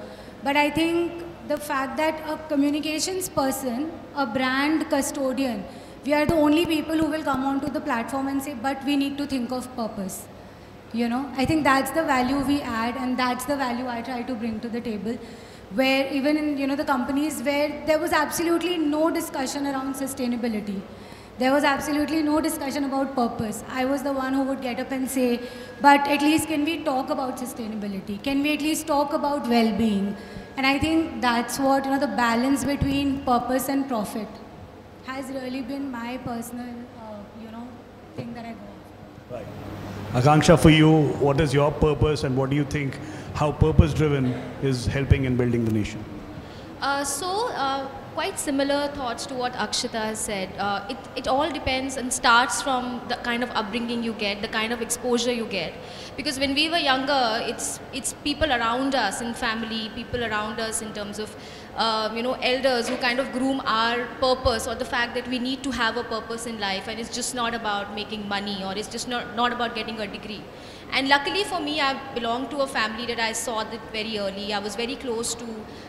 But I think the fact that a communications person, a brand custodian, we are the only people who will come onto the platform and say, but we need to think of purpose. I think that's the value we add, and that's the value I try to bring to the table. Where even in the companies where there was absolutely no discussion around sustainability. There was absolutely no discussion about purpose. I was the one who would get up and say, but at least can we talk about sustainability? Can we at least talk about well-being? And I think that's what, the balance between purpose and profit has really been my personal, thing that I go on. Right. Akanksha, for you, what is your purpose and what do you think, how purpose-driven is helping in building the nation? quite similar thoughts to what Akshita has said. It all depends and starts from the kind of upbringing you get, the kind of exposure you get. Because when we were younger, it's people around us in family, people around us in terms of elders who kind of groom our purpose, or the fact that we need to have a purpose in life, and it's just not about making money, or it's just not about getting a degree. And luckily for me, I belong to a family that I saw that very early. I was very close to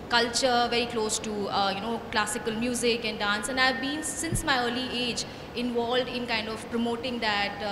culture, very close to classical music and dance, and I've been since my early age involved in kind of promoting that,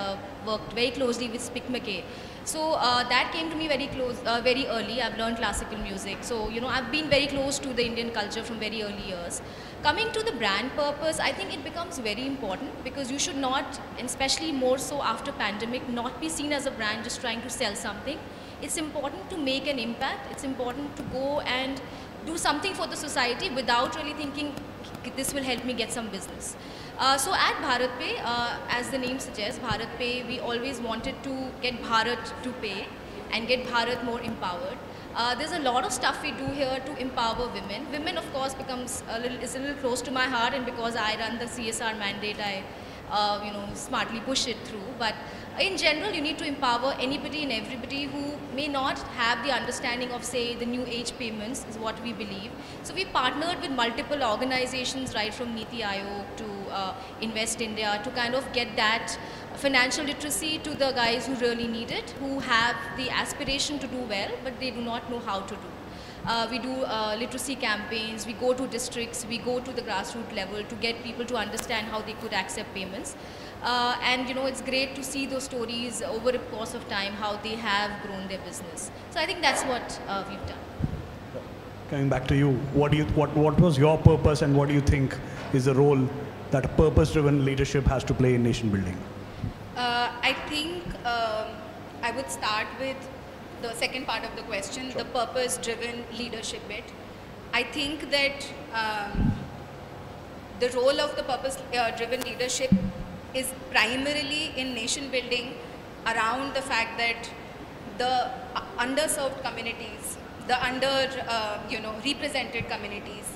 worked very closely with Spick McKay. So that came to me very close, very early. I've learned classical music, so I've been very close to the Indian culture from very early years. Coming to the brand purpose, I think it becomes very important, because you should not, and especially more so after pandemic, not be seen as a brand just trying to sell something. It's important to make an impact. It's important to go and do something for the society without really thinking this will help me get some business. So at BharatPe, as the name suggests, BharatPe, we always wanted to get Bharat to pay and get Bharat more empowered. There's a lot of stuff we do here to empower women. Women, of course, is a little close to my heart, and because I run the CSR mandate, I smartly push it through. But in general, you need to empower anybody and everybody who may not have the understanding of, say, the new age payments, is what we believe. So we partnered with multiple organizations, right from Niti Aayog to Invest India, to kind of get that financial literacy to the guys who really need it, who have the aspiration to do well, but they do not know how to do. We do literacy campaigns, we go to districts, we go to the grassroots level to get people to understand how they could accept payments. And it's great to see those stories over a course of time, how they have grown their business. So I think that's what we've done. Coming back to you, what was your purpose, and what do you think is the role that a purpose-driven leadership has to play in nation building? I think I would start with the second part of the question, the purpose-driven leadership bit. I think that the role of the purpose-driven leadership is primarily in nation building around the fact that the underserved communities, the represented communities,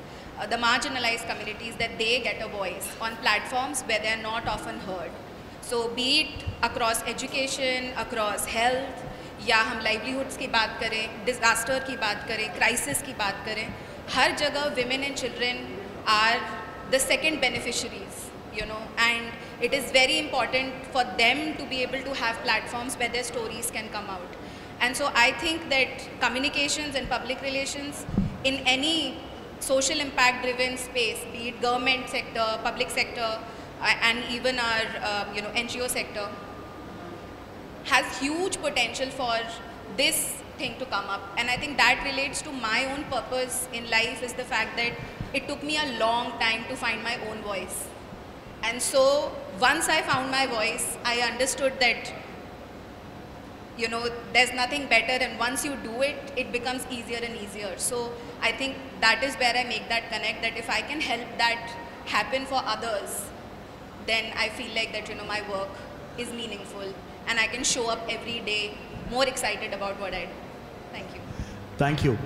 the marginalized communities, that they get a voice on platforms where they are not often heard. So be it across education, across health, या हम livelihoods की बात करें, disaster की बात करें, crisis की बात करें, हर जगह women and children are the second beneficiaries, and it is very important for them to be able to have platforms where their stories can come out. And so I think that communications and public relations in any social impact driven space, be it government sector, public sector, and even our NGO sector, has huge potential for this thing to come up. And I think that relates to my own purpose in life, is the fact that it took me a long time to find my own voice. And so once I found my voice, I understood that there's nothing better, and once you do it, it becomes easier and easier. So I think that is where I make that connect, that if I can help that happen for others, then I feel like that my work is meaningful, and I can show up every day more excited about what I do. Thank you. Thank you.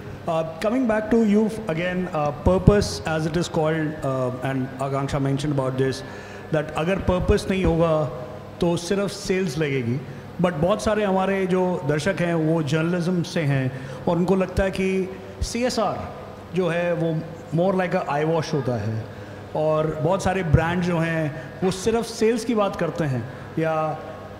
Coming back to you again, purpose as it is called, and Akanksha mentioned about this, that अगर purpose नहीं होगा तो सिर्फ sales लगेगी. बट बहुत सारे हमारे जो दर्शक हैं वो जर्नलिज्म से हैं, और उनको लगता है कि CSR जो है वो मोर लाइक अ आई वॉश होता है, और बहुत सारे ब्रांड जो हैं वो सिर्फ सेल्स की बात करते हैं, या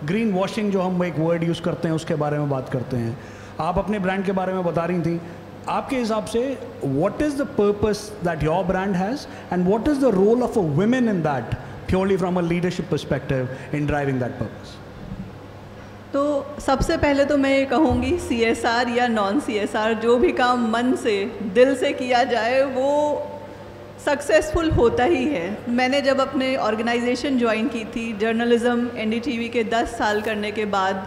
ग्रीन वॉशिंग जो हम एक वर्ड यूज़ करते हैं उसके बारे में बात करते हैं. आप अपने ब्रांड के बारे में बता रही थी, आपके हिसाब से what is the purpose that your brand has, and what is the role of a women in that, purely from a leadership perspective in driving that purpose? तो सबसे पहले तो मैं ये कहूँगी, CSR या नॉन CSR, जो भी काम मन से दिल से किया जाए वो सक्सेसफुल होता ही है. मैंने जब अपने ऑर्गेनाइजेशन ज्वाइन की थी जर्नलिज़म NDTV के 10 साल करने के बाद,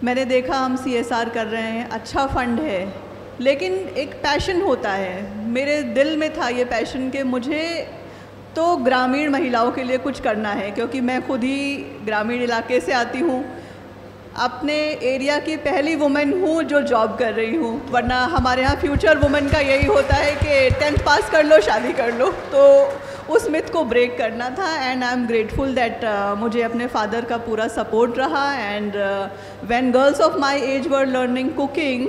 मैंने देखा हम CSR कर रहे हैं, अच्छा फंड है, लेकिन एक पैशन होता है. मेरे दिल में था ये पैशन कि मुझे तो ग्रामीण महिलाओं के लिए कुछ करना है, क्योंकि मैं खुद ही ग्रामीण इलाके से आती हूँ. अपने एरिया की पहली वुमेन हूँ जो जॉब कर रही हूँ, वरना हमारे यहाँ फ्यूचर वुमेन का यही होता है कि 10th पास कर लो शादी कर लो, तो उस मिथ को ब्रेक करना था। And I am grateful that मुझे अपने फादर का पूरा सपोर्ट रहा। And when girls of my age were learning cooking,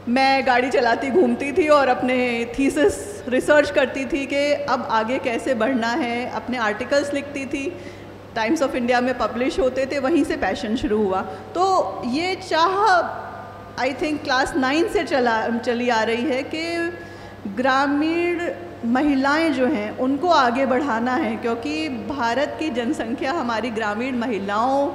मैं गाड़ी चलाती घूमती थी और अपने थीसिस रिसर्च करती थी कि अब आगे कैसे बढ़ना है, अपने आर्टिकल्स लिखती थी, टाइम्स ऑफ इंडिया में पब्लिश होते थे, वहीं से पैशन शुरू हुआ। तो ये चाह आई थिंक क्लास 9 से चली आ रही है कि ग्रामीण महिलाएं जो हैं उनको आगे बढ़ाना है, क्योंकि भारत की जनसंख्या हमारी ग्रामीण महिलाओं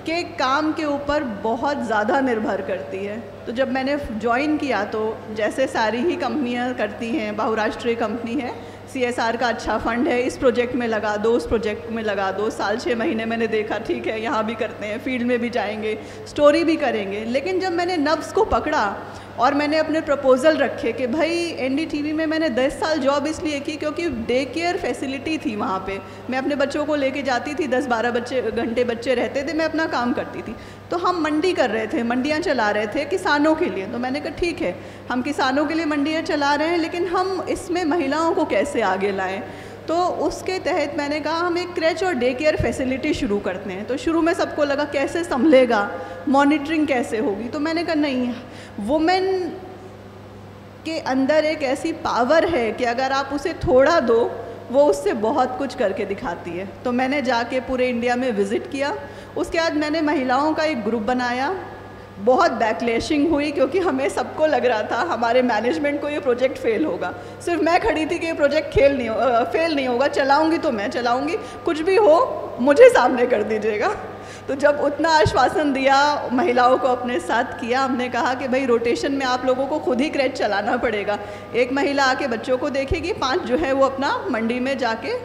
के काम के ऊपर बहुत ज़्यादा निर्भर करती है। तो जब मैंने ज्वाइन किया तो जैसे सारी ही कंपनियां करती हैं, बहुराष्ट्रीय कंपनी है, CSR का अच्छा फंड है, इस प्रोजेक्ट में लगा दो, उस प्रोजेक्ट में लगा दो, साल 6 महीने मैंने देखा ठीक है यहाँ भी करते हैं, फील्ड में भी जाएंगे, स्टोरी भी करेंगे। लेकिन जब मैंने नब्ज़ को पकड़ा और मैंने अपने प्रपोज़ल रखे कि भाई NDTV में मैंने 10 साल जॉब इसलिए की क्योंकि डे केयर फैसिलिटी थी वहाँ पे, मैं अपने बच्चों को लेके जाती थी, 10-12 घंटे बच्चे रहते थे, मैं अपना काम करती थी। तो हम मंडी कर रहे थे, मंडियाँ चला रहे थे किसानों के लिए। तो मैंने कहा ठीक है, हम किसानों के लिए मंडियाँ चला रहे हैं, लेकिन हम इसमें महिलाओं को कैसे आगे लाएँ। तो उसके तहत मैंने कहा हम एक क्रैच और डे केयर फैसिलिटी शुरू करते हैं। तो शुरू में सबको लगा कैसे संभलेगा, मॉनिटरिंग कैसे होगी। तो मैंने कहा नहीं, वुमेन के अंदर एक ऐसी पावर है कि अगर आप उसे थोड़ा दो वो उससे बहुत कुछ करके दिखाती है। तो मैंने जाके पूरे इंडिया में विज़िट किया। उसके बाद मैंने महिलाओं का एक ग्रुप बनाया। बहुत बैकलैशिंग हुई क्योंकि हमें सबको लग रहा था हमारे मैनेजमेंट को ये प्रोजेक्ट फेल होगा। सिर्फ मैं खड़ी थी कि ये प्रोजेक्ट फेल नहीं होगा, चलाऊंगी तो मैं चलाऊंगी, कुछ भी हो मुझे सामने कर दीजिएगा। तो जब उतना आश्वासन दिया, महिलाओं को अपने साथ किया, हमने कहा कि भाई रोटेशन में आप लोगों को खुद ही क्रैच चलाना पड़ेगा। एक महिला आके बच्चों को देखेगी, 5 जो है वो अपना मंडी में जाके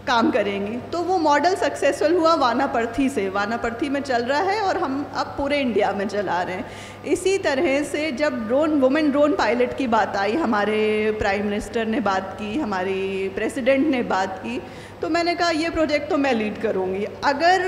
काम करेंगी। तो वो मॉडल सक्सेसफुल हुआ वानापर्थी से, वानापर्थी में चल रहा है और हम अब पूरे इंडिया में चला रहे हैं। इसी तरह से जब वुमेन ड्रोन पायलट की बात आई, हमारे प्राइम मिनिस्टर ने बात की, हमारी प्रेसिडेंट ने बात की, तो मैंने कहा ये प्रोजेक्ट तो मैं लीड करूँगी। अगर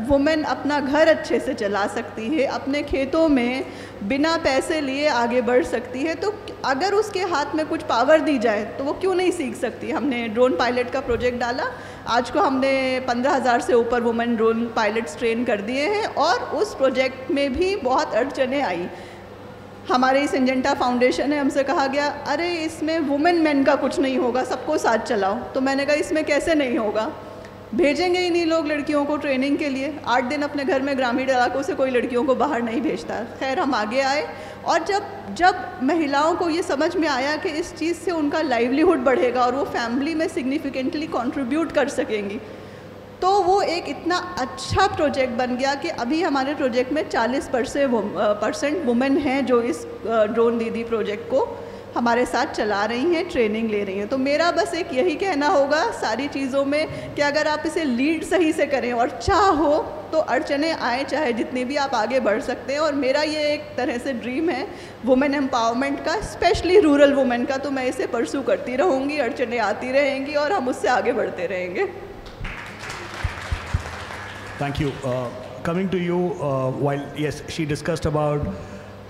वुमेन अपना घर अच्छे से चला सकती है, अपने खेतों में बिना पैसे लिए आगे बढ़ सकती है, तो अगर उसके हाथ में कुछ पावर दी जाए तो वो क्यों नहीं सीख सकती। हमने ड्रोन पायलट का प्रोजेक्ट डाला, आज को हमने 15,000 से ऊपर वुमेन ड्रोन पायलट्स ट्रेन कर दिए हैं। और उस प्रोजेक्ट में भी बहुत अड़चनें आई। हमारे इस सिंजेंटा फाउंडेशन है, हमसे कहा गया अरे इसमें वुमेन मैन का कुछ नहीं होगा, सबको साथ चलाओ। तो मैंने कहा इसमें कैसे नहीं होगा, भेजेंगे ही नहीं लोग लड़कियों को ट्रेनिंग के लिए। 8 दिन अपने घर में ग्रामीण इलाकों से कोई लड़कियों को बाहर नहीं भेजता। खैर हम आगे आए और जब महिलाओं को ये समझ में आया कि इस चीज़ से उनका लाइवलीहुड बढ़ेगा और वो फैमिली में सिग्निफिकेंटली कंट्रीब्यूट कर सकेंगी, तो वो एक इतना अच्छा प्रोजेक्ट बन गया कि अभी हमारे प्रोजेक्ट में 40% वुमेन हैं जो इस ड्रोन दीदी प्रोजेक्ट को हमारे साथ चला रही हैं, ट्रेनिंग ले रही हैं। तो मेरा बस एक यही कहना होगा सारी चीज़ों में कि अगर आप इसे लीड सही से करें और चाहो तो अड़चने आए, चाहे जितनी भी आप आगे बढ़ सकते हैं। और मेरा ये एक तरह से ड्रीम है वुमेन एम्पावरमेंट का, स्पेशली रूरल वुमेन का। तो मैं इसे परस्यू करती रहूँगी, अड़चने आती रहेंगी और हम उससे आगे बढ़ते रहेंगे। Thank you. Coming to you, while yes, she discussed about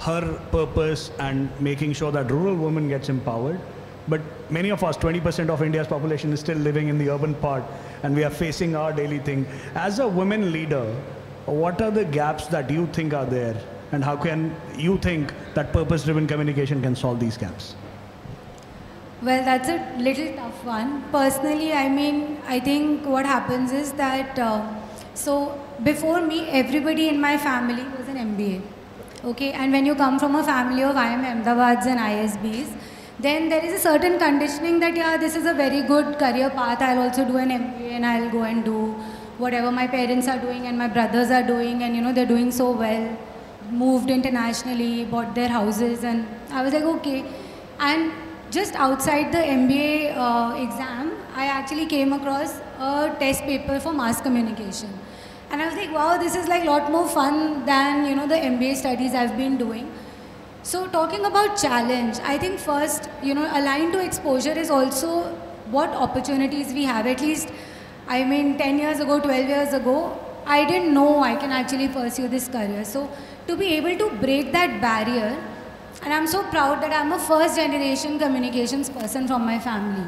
her purpose and making sure that rural women gets empowered, but many of us, 20% of India's population is still living in the urban part, and we are facing our daily thing. As a women leader, what are the gaps that you think are there, and how can you think that purpose-driven communication can solve these gaps? Well, that's a little tough one. Personally, I think what happens is that so before me, everybody in my family was an MBA, okay? And when you come from a family of IIM Ahmedabads and ISBs, then there is a certain conditioning that yeah, this is a very good career path. I'll also do an MBA and I'll go and do whatever my parents are doing and my brothers are doing, and they're doing so well, moved internationally, bought their houses, and I was like okay. And just outside the MBA exam, I actually came across a test paper for mass communication. And I was like, wow, this is like a lot more fun than, the MBA studies I've been doing. So talking about challenge, I think first, aligned to exposure is also what opportunities we have. At least, 10 years ago, 12 years ago, I didn't know I can actually pursue this career. So to be able to break that barrier, and I'm so proud that I'm a first generation communications person from my family.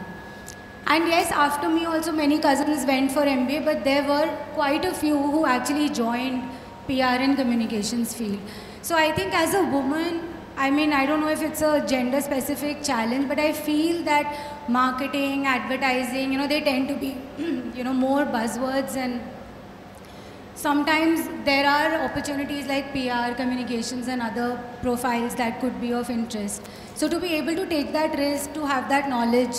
And yes, after me also many cousins went for MBA, but there were quite a few who actually joined PR and communications field. So I think as a woman, I mean, I don't know if it's a gender specific challenge, but I feel that marketing, advertising, you know, they tend to be, you know, more buzzwords, and sometimes there are opportunities like PR, communications and other profiles that could be of interest. So to be able to take that risk, to have that knowledge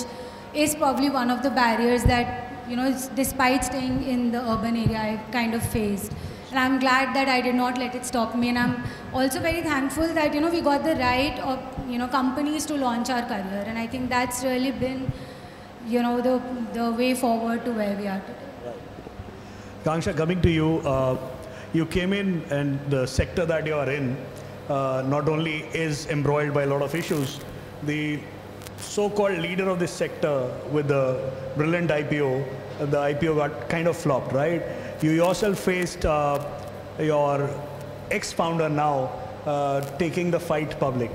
is probably one of the barriers that, you know, despite staying in the urban area, I've kind of faced. And I'm glad that I did not let it stop me. And I'm also very thankful that, you know, we got the right, you know, companies to launch our career. And I think that's really been, you know, the way forward to where we are today. Kanksha, coming to you, you came in and the sector that you are in not only is embroiled by a lot of issues, the so-called leader of this sector with the brilliant IPO, the IPO got kind of flopped, right? You yourself faced your ex-founder now taking the fight public.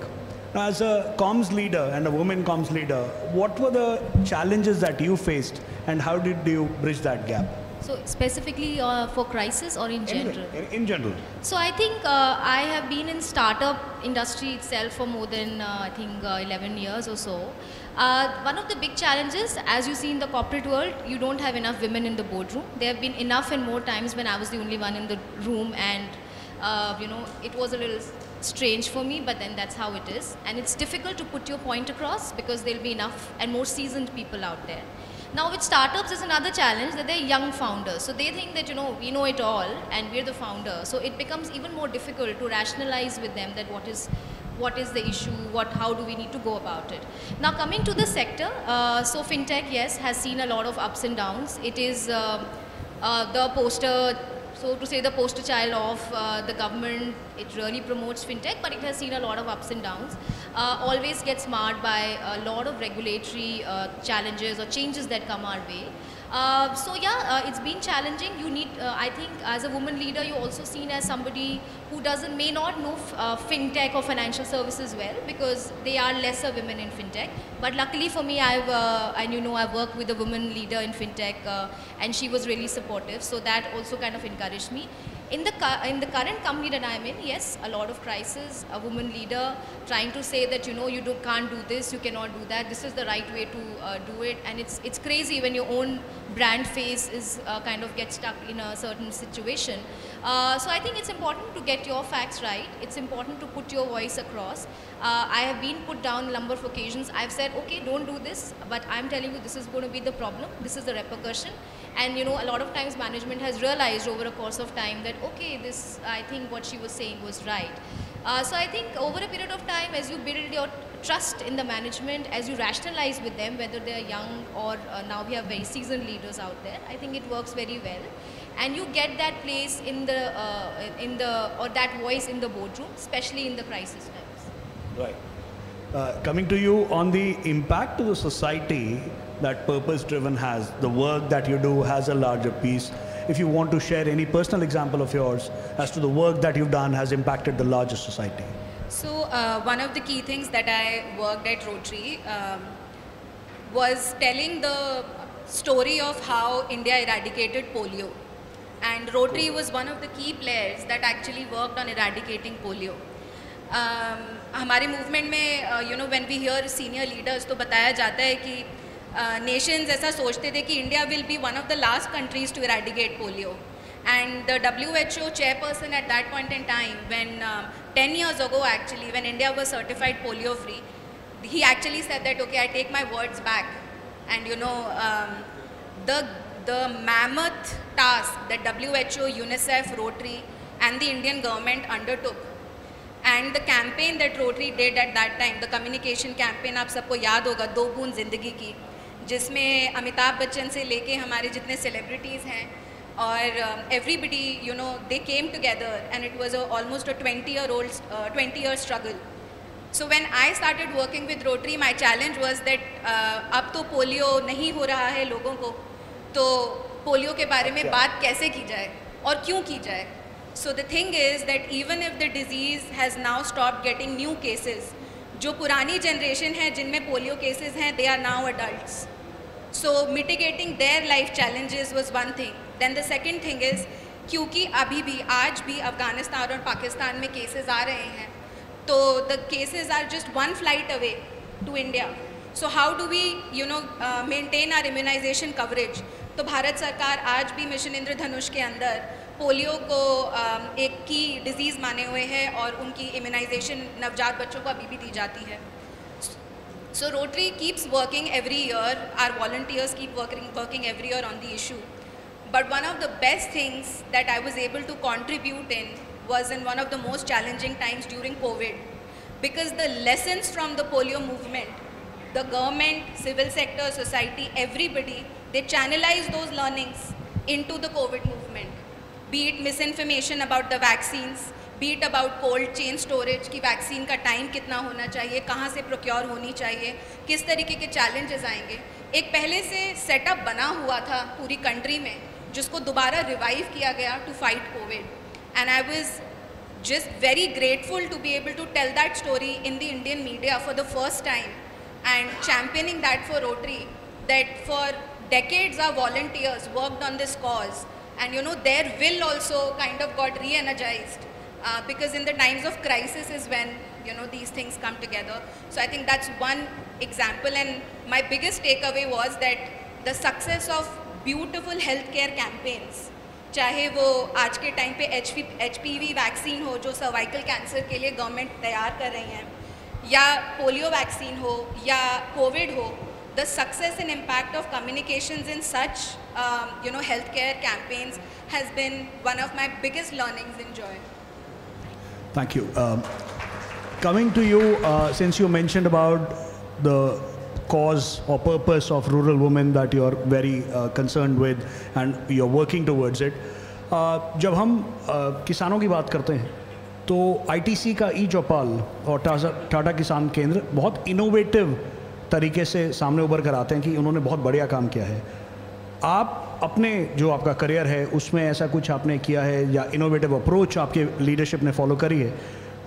Now, as a comms leader and a woman comms leader, what were the challenges that you faced and how did you bridge that gap? So specifically for crisis or in general? In general. So I think I have been in startup industry itself for more than I think 11 years or so. One of the big challenges, as you see in the corporate world, you don't have enough women in the boardroom. There have been enough and more times when I was the only one in the room, and you know, it was a little strange for me, but then that's how it is. And it's difficult to put your point across because there'll be enough and more seasoned people out there. Now with startups is another challenge that they're young founders. So they think that, you know, we know it all and we're the founder. So it becomes even more difficult to rationalize with them that what is the issue, how do we need to go about it. Now coming to the sector, so fintech, yes, has seen a lot of ups and downs. It is the poster, so to say, the poster child of the government. It really promotes fintech, but it has seen a lot of ups and downs. Always gets marred by a lot of regulatory challenges or changes that come our way. So yeah, it's been challenging. You need, I think, as a woman leader, you're also seen as somebody who may not know fintech or financial services well, because they are lesser women in fintech. But luckily for me, I've worked with a woman leader in fintech, and she was really supportive. So that also kind of encouraged me. In the current company that I'm in, yes, a lot of crisis, a woman leader trying to say that, you know, you can't do this, you cannot do that, this is the right way to do it. And it's crazy when your own brand face is kind of gets stuck in a certain situation. So I think it's important to get your facts right. It's important to put your voice across. I have been put down a number of occasions. I've said, okay, don't do this, but I'm telling you this is going to be the problem, this is the repercussion. And you know, a lot of times management has realized over a course of time that, okay, this, I think what she was saying was right. So I think over a period of time, as you build your trust in the management, as you rationalize with them, whether they're young or now we have very seasoned leaders out there, I think it works very well. And you get that place in the, or that voice in the boardroom, especially in the crisis times. Right. Coming to you on the impact to the society that purpose-driven has, the work that you do has a larger piece. If you want to share any personal example of yours as to the work that you've done has impacted the larger society. So one of the key things that I worked at Rotary was telling the story of how India eradicated polio. And Rotary was one of the key players that actually worked on eradicating polio. हमारे मूवमेंट में you know, when we hear senior leaders तो बताया जाता है कि nations ऐसा सोचते थे कि India will be one of the last countries to eradicate polio. And the WHO chairperson at that point in time, when 10 years ago actually, when India was certified polio free, he actually said that, okay, I take my words back. And you know, the mammoth task that WHO, UNICEF, Rotary and the Indian government undertook, and the campaign that Rotary did at that time, the communication campaign, आप सबको याद होगा, दो बूंद जिंदगी की, जिसमें अमिताभ बच्चन से लेके हमारे जितने celebrities हैं, और everybody, you know, they came together, and it was almost a 20-year struggle. So when I started working with Rotary, my challenge was that अब तो पोलियो नहीं हो रहा है लोगों को, तो पोलियो के बारे में बात कैसे की जाए? और क्यों की जाए? So the thing is that even if the disease has now stop getting new cases, जो पुरानी जनरेशन है जिनमें पोलियो केसेस हैं, they are now adults. So mitigating their life challenges was one thing. Then the second thing is, क्योंकि अभी भी आज भी अफ़गानिस्तान और पाकिस्तान में केसेस आ रहे हैं, तो the cases are just one flight away to India. So how do we maintain our immunisation coverage? तो भारत सरकार आज भी मिशन इंद्रधनुष के अंदर पोलियो को एक की डिजीज़ माने हुए है और उनकी इम्यूनाइजेशन नवजात बच्चों को अभी भी दी जाती है. So Rotary keeps working every year, our volunteers keep working every year on the issue. But one of the best things that I was able to contribute in was in one of the most challenging times during COVID, because the lessons from the polio movement, the government, civil sector, society, everybody, they channelized those learnings into the COVID movement. Be it misinformation about the vaccines, be it about cold chain storage की वैक्सीन का टाइम कितना होना चाहिए, कहाँ से प्रोक्योर होनी चाहिए, किस तरीके के चैलेंजेस आएंगे. एक पहले से सेटअप बना हुआ था पूरी कंट्री में, जिसको दोबारा रिवाइव किया गया to fight COVID. And I was just very grateful to be able to tell that story in the Indian media for the first time, and championing that for Rotary, that for decades our volunteers worked on this cause, and you know their will also kind of got re-energized, because in the times of crisis is when you know these things come together. So I think that's one example, and my biggest takeaway was that the success of beautiful healthcare campaigns, चाहे वो आज के टाइम पे HPV वैक्सीन हो जो सर्वाइकल कैंसर के लिए गवर्नमेंट तैयार कर रही हैं, या पोलियो वैक्सीन हो या कोविड हो, the success and impact of communications in such you know healthcare campaigns has been one of my biggest learnings in Joy. Thank you. Coming to you, since you mentioned about the cause or purpose of rural women that you are very concerned with and you are working towards it. जब हम किसानों की बात करते हैं तो ITC का ई-चौपाल और टाटा किसान केंद्र बहुत इनोवेटिव तरीके से सामने उभर कर आते हैं कि उन्होंने बहुत बढ़िया काम किया है. आप अपने जो आपका करियर है उसमें ऐसा कुछ आपने किया है या इनोवेटिव अप्रोच आपके लीडरशिप ने फॉलो करी है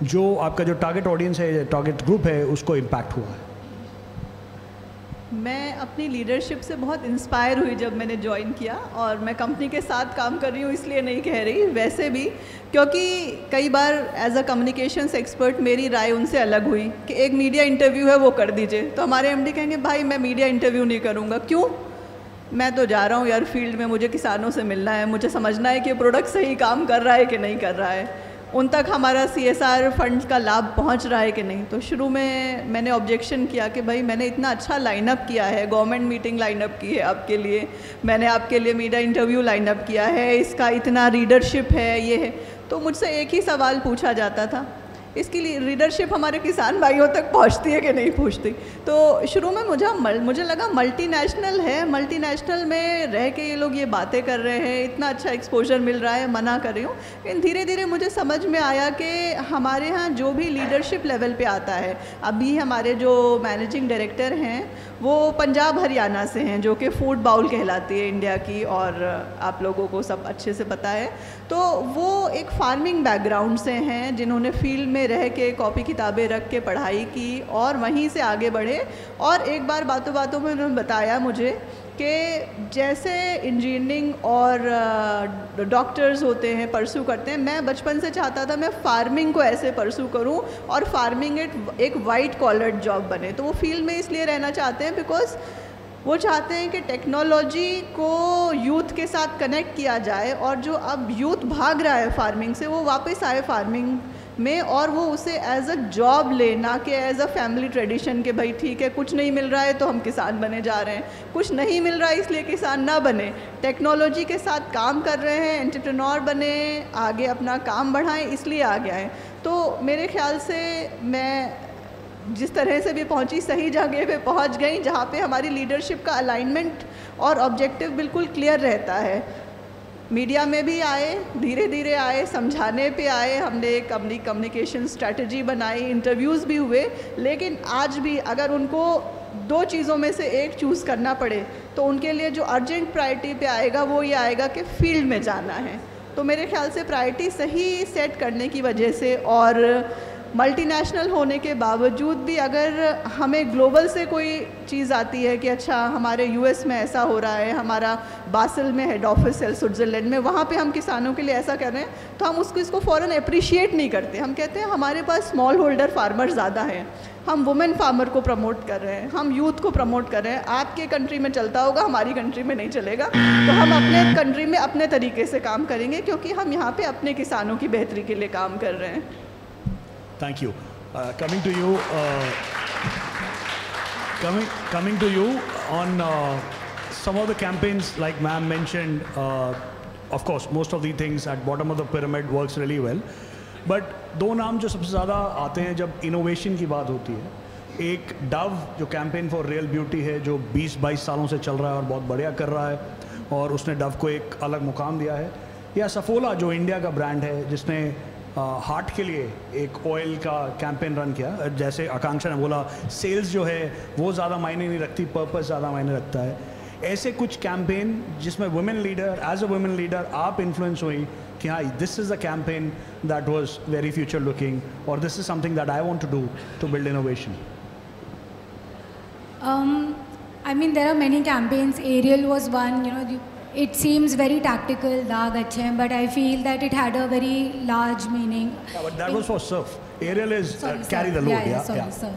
जो आपका जो टारगेट ऑडियंस है, टारगेट ग्रुप है, उसको इम्पैक्ट हुआ है? मैं अपनी लीडरशिप से बहुत इंस्पायर हुई जब मैंने ज्वाइन किया, और मैं कंपनी के साथ काम कर रही हूँ इसलिए नहीं कह रही, वैसे भी क्योंकि कई बार एज अ कम्युनिकेशंस एक्सपर्ट मेरी राय उनसे अलग हुई कि एक मीडिया इंटरव्यू है वो कर दीजिए, तो हमारे MD कहेंगे भाई मैं मीडिया इंटरव्यू नहीं करूँगा. क्यों? मैं तो जा रहा हूँ यार फील्ड में, मुझे किसानों से मिलना है, मुझे समझना है कि प्रोडक्ट सही काम कर रहा है कि नहीं कर रहा है, उन तक हमारा CSR फंड्स का लाभ पहुंच रहा है कि नहीं. तो शुरू में मैंने ऑब्जेक्शन किया कि भाई मैंने इतना अच्छा लाइनअप किया है, गवर्नमेंट मीटिंग लाइनअप की है आपके लिए, मैंने आपके लिए मीडिया इंटरव्यू लाइनअप किया है, इसका इतना रीडरशिप है, ये है. तो मुझसे एक ही सवाल पूछा जाता था, इसकी लीडरशिप हमारे किसान भाइयों तक पहुंचती है कि नहीं पहुंचती. तो शुरू में मुझे लगा मल्टीनेशनल है, मल्टीनेशनल में रह के ये लोग ये बातें कर रहे हैं, इतना अच्छा एक्सपोजर मिल रहा है, मना कर रही हूँ. लेकिन धीरे धीरे मुझे समझ में आया कि हमारे यहाँ जो भी लीडरशिप लेवल पे आता है, अभी हमारे जो मैनेजिंग डायरेक्टर हैं वो पंजाब हरियाणा से हैं, जो कि फूड बाउल कहलाती है इंडिया की, और आप लोगों को सब अच्छे से पता है. तो वो एक फार्मिंग बैकग्राउंड से हैं, जिन्होंने फील्ड में रह के कॉपी किताबें रख के पढ़ाई की और वहीं से आगे बढ़े. और एक बार बातों बातों में उन्होंने बताया मुझे कि जैसे इंजीनियरिंग और डॉक्टर्स होते हैं, परस्यू करते हैं, मैं बचपन से चाहता था मैं फार्मिंग को ऐसे परस्यू करूं और फार्मिंग एक वाइट कॉलर जॉब बने. तो वो फील्ड में इसलिए रहना चाहते हैं बिकॉज वो चाहते हैं कि टेक्नोलॉजी को यूथ के साथ कनेक्ट किया जाए, और जो अब यूथ भाग रहा है फार्मिंग से वो वापस आए फार्मिंग में, और वो उसे एज अ जॉब ले, ना कि एज अ फैमिली ट्रेडिशन के भाई ठीक है कुछ नहीं मिल रहा है तो हम किसान बने जा रहे हैं, कुछ नहीं मिल रहा है इसलिए किसान ना बने, टेक्नोलॉजी के साथ काम कर रहे हैं, एंटरप्रेन्योर बने, आगे अपना काम बढ़ाएं, इसलिए आगे आए. तो मेरे ख्याल से मैं जिस तरह से भी पहुंची सही जगह पे पहुंच गई, जहाँ पे हमारी लीडरशिप का अलाइनमेंट और ऑब्जेक्टिव बिल्कुल क्लियर रहता है. मीडिया में भी आए, धीरे धीरे आए, समझाने पे आए, हमने एक अपनी कम्युनिकेशन स्ट्रैटेजी बनाई, इंटरव्यूज़ भी हुए. लेकिन आज भी अगर उनको दो चीज़ों में से एक चूज़ करना पड़े तो उनके लिए जो अर्जेंट प्रायोरिटी पे आएगा वो ये आएगा कि फील्ड में जाना है. तो मेरे ख्याल से प्रायोरिटी सही सेट करने की वजह से और मल्टीनेशनल होने के बावजूद भी अगर हमें ग्लोबल से कोई चीज़ आती है कि अच्छा हमारे यूएस में ऐसा हो रहा है, हमारा बासिल में हेड ऑफिस है स्विट्ज़रलैंड में, वहाँ पे हम किसानों के लिए ऐसा कर रहे हैं, तो हम इसको फ़ौरन अप्रिशिएट नहीं करते। हम कहते हैं हमारे पास स्मॉल होल्डर फार्मर ज़्यादा हैं, हम वुमेन फार्मर को प्रमोट कर रहे हैं, हम यूथ को प्रमोट कर रहे हैं। आपके कंट्री में चलता होगा, हमारी कंट्री में नहीं चलेगा, तो हम अपने कंट्री में अपने तरीके से काम करेंगे क्योंकि हम यहाँ पे अपने किसानों की बेहतरी के लिए काम कर रहे हैं। Thank you. Coming to you, coming to you on some of the campaigns, like ma'am mentioned. Of course, most of the things at bottom of the pyramid works really well. But दो नाम जो सबसे ज़्यादा आते हैं जब इनोवेशन की बात होती है, एक डव जो कैंपेन फॉर रियल ब्यूटी है, जो 20-22 सालों से चल रहा है और बहुत बढ़िया कर रहा है और उसने डव को एक अलग मुकाम दिया है, या सफोला जो इंडिया का ब्रांड है जिसने हार्ट के लिए एक ऑयल का कैंपेन रन किया। जैसे आकांक्षा ने बोला, सेल्स जो है वो ज़्यादा मायने नहीं रखती, पर्पस ज़्यादा मायने रखता है। ऐसे कुछ कैंपेन जिसमें women leader, as a women leader आप इन्फ्लुएंस हुई कि हाँ this is a campaign that was very future looking और this is something that I want to do to build innovation? I mean, there are many campaigns. Ariel was one, you know, it seems very tactical, daag achhe hain, but I feel that it had a very large meaning. Yeah, but that was for surf. Ariel is carry the load. Yeah. Surf.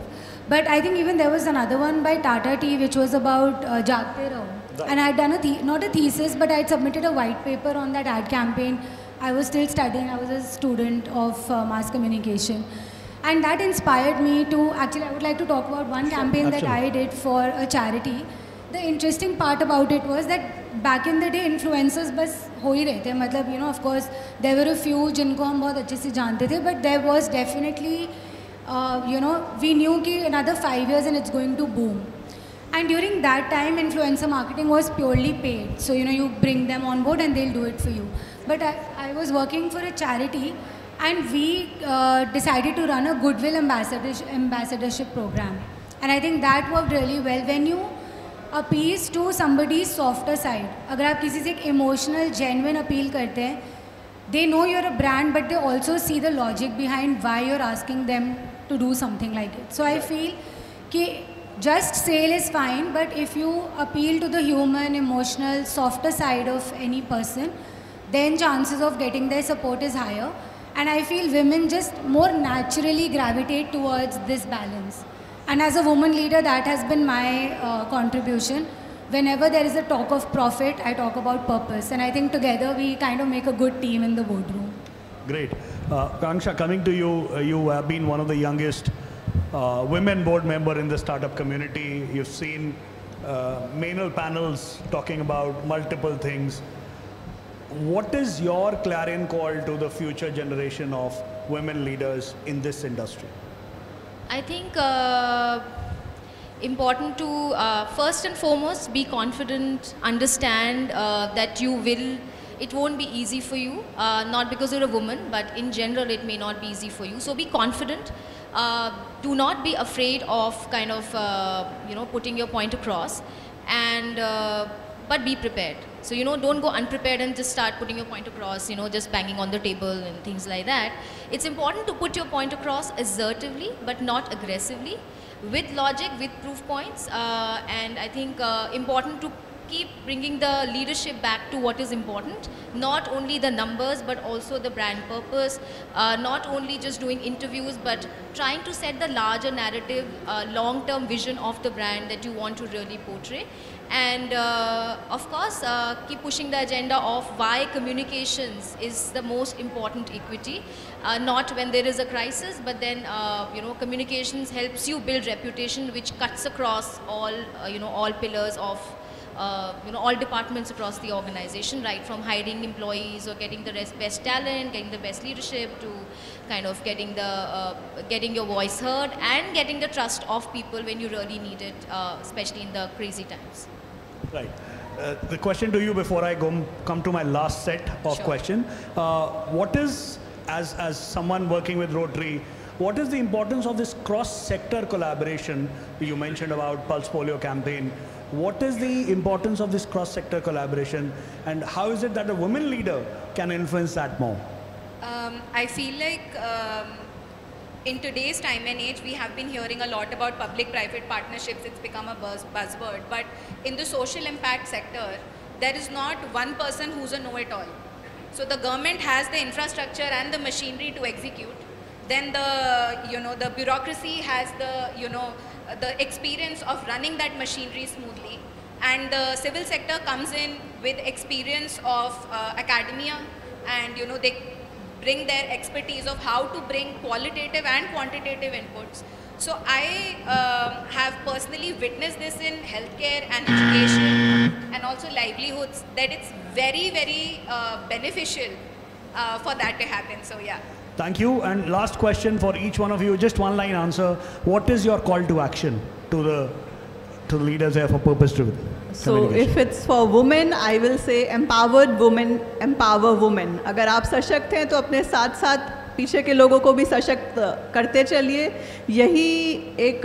But I think even there was another one by Tata Tea which was about Jaagte Raho. And I had done not a thesis, but I had submitted a white paper on that ad campaign. I was still studying. I was a student of mass communication. And that inspired me to, actually I would like to talk about one campaign that I did for a charity. The interesting part about it was that back in the day influencers बस हो ही रहे थे, मतलब you know of course there were a few जिनको हम बहुत अच्छे से जानते थे, but there was definitely you know we knew कि another 5 years and it's going to boom. And during that time influencer marketing was purely paid, so you know you bring them on board and they'll do it for you. But I was working for a charity and we decided to run a goodwill ambassadorship program, and I think that worked really well. When you appeals to somebody's softer side, अगर आप किसी से एक emotional genuine appeal करते हैं, they know you're a brand but they also see the logic behind why you're asking them to do something like it. So I feel कि just sale is fine, but if you appeal to the human, emotional, softer side of any person, then chances of getting their support is higher. And I feel women just more naturally gravitate towards this balance. And as a woman leader, that has been my contribution. Whenever there is a talk of profit, I talk about purpose. And I think together we kind of make a good team in the boardroom. Great. Kanksha, coming to you, you have been one of the youngest women board member in the startup community. You've seen many panels talking about multiple things. What is your clarion call to the future generation of women leaders in this industry? I think important to first and foremost be confident, understand that you will, it won't be easy for you, not because you're a woman, but in general it may not be easy for you. So be confident. Do not be afraid of kind of you know, putting your point across, and but be prepared. So you know, don't go unprepared and just start putting your point across, you know, just banging on the table and things like that. It's important to put your point across assertively but not aggressively, with logic, with proof points, and I think important to keep bringing the leadership back to what is important, not only the numbers but also the brand purpose, not only just doing interviews but trying to set the larger narrative, long-term vision of the brand that you want to really portray. And of course, keep pushing the agenda of why communications is the most important equity, not when there is a crisis, but then you know, communications helps you build reputation which cuts across all you know, all pillars of you know, all departments across the organization, right from hiring employees or getting the best talent, getting the best leadership, to kind of getting the getting your voice heard and getting the trust of people when you really need it, especially in the crazy times. Right. The question to you before I come to my last set of questions, what is, as someone working with Rotary, what is the importance of this cross-sector collaboration? You mentioned about Pulse Polio campaign. What is the importance of this cross-sector collaboration, and how is it that a women leader can influence that more? I feel like in today's time and age, we have been hearing a lot about public-private partnerships. It's become a buzzword. But in the social impact sector, there is not one person who's a know-it-all. So the government has the infrastructure and the machinery to execute. Then the bureaucracy has the experience of running that machinery smoothly. And the civil sector comes in with experience of academia, and they bring their expertise of how to bring qualitative and quantitative inputs. So I have personally witnessed this in healthcare and education and also livelihoods, that it's very, very beneficial for that to happen. So yeah. Thank you. And last question for each one of you, just one line answer. What is your call to action to the leaders here for purpose-driven? So if it's for women, I will say empowered women empower women. अगर आप सशक्त हैं तो अपने साथ साथ पीछे के लोगों को भी सशक्त करते चलिए, यही एक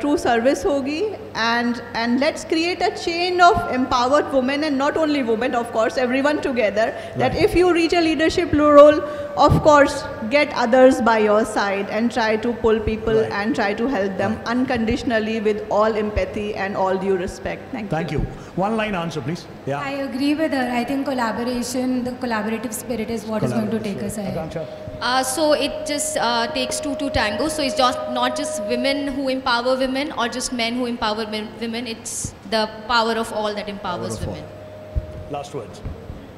ट्रू सर्विस होगी. And let's create a chain of empowered women, and not only women, of course, everyone together. That if you reach a leadership role, of course, get others by your side and try to pull people and try to help them unconditionally with all empathy and all due respect. Thank you. One line answer, please. Yeah. I agree with her. I think collaboration, the collaborative spirit is what is going to take us ahead. So it just takes two to tango. So it's just not just women who empower women or just men who empower women. It's the power of all that empowers women. Last words.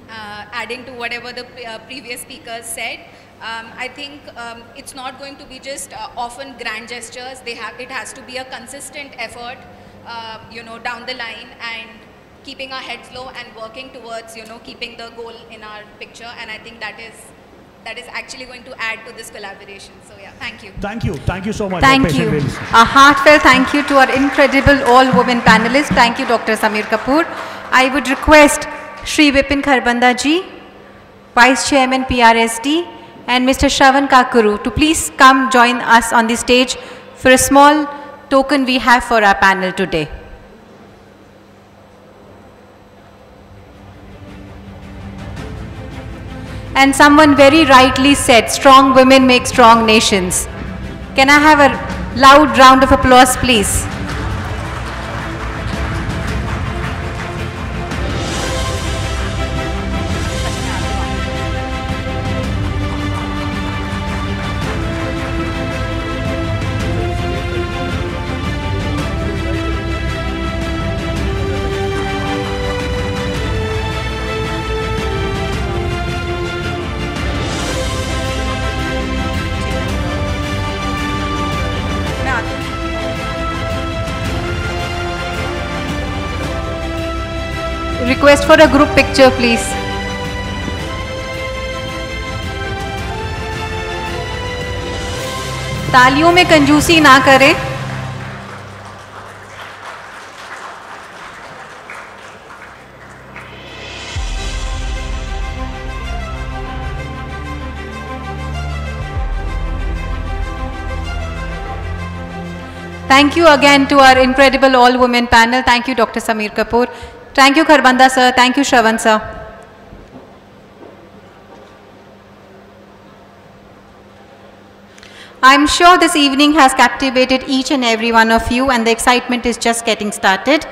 Adding to whatever the previous speakers said, I think it's not going to be just often grand gestures. It has to be a consistent effort, down the line, and keeping our heads low and working towards, keeping the goal in our picture. And I think that is actually going to add to this collaboration. So yeah, thank you. Thank you. Thank you so much. Thank you. A heartfelt thank you to our incredible all-women panelists. Thank you, Dr. Samir Kapoor. I would request Shri Vipin Kharbanda ji, Vice Chairman PRSD, and Mr. Shravan Kakuru to please come join us on the stage for a small token we have for our panel today. And someone very rightly said, strong women make strong nations. Can I have a loud round of applause, please? Request for a group picture, please. तालियों में कंजूसी ना करें. Thank you again to our incredible all-women panel. Thank you, Dr. Samir Kapoor. Thank you, Kharbanda sir. Thank you, Shravan sir. I'm sure this evening has captivated each and every one of you, and the excitement is just getting started.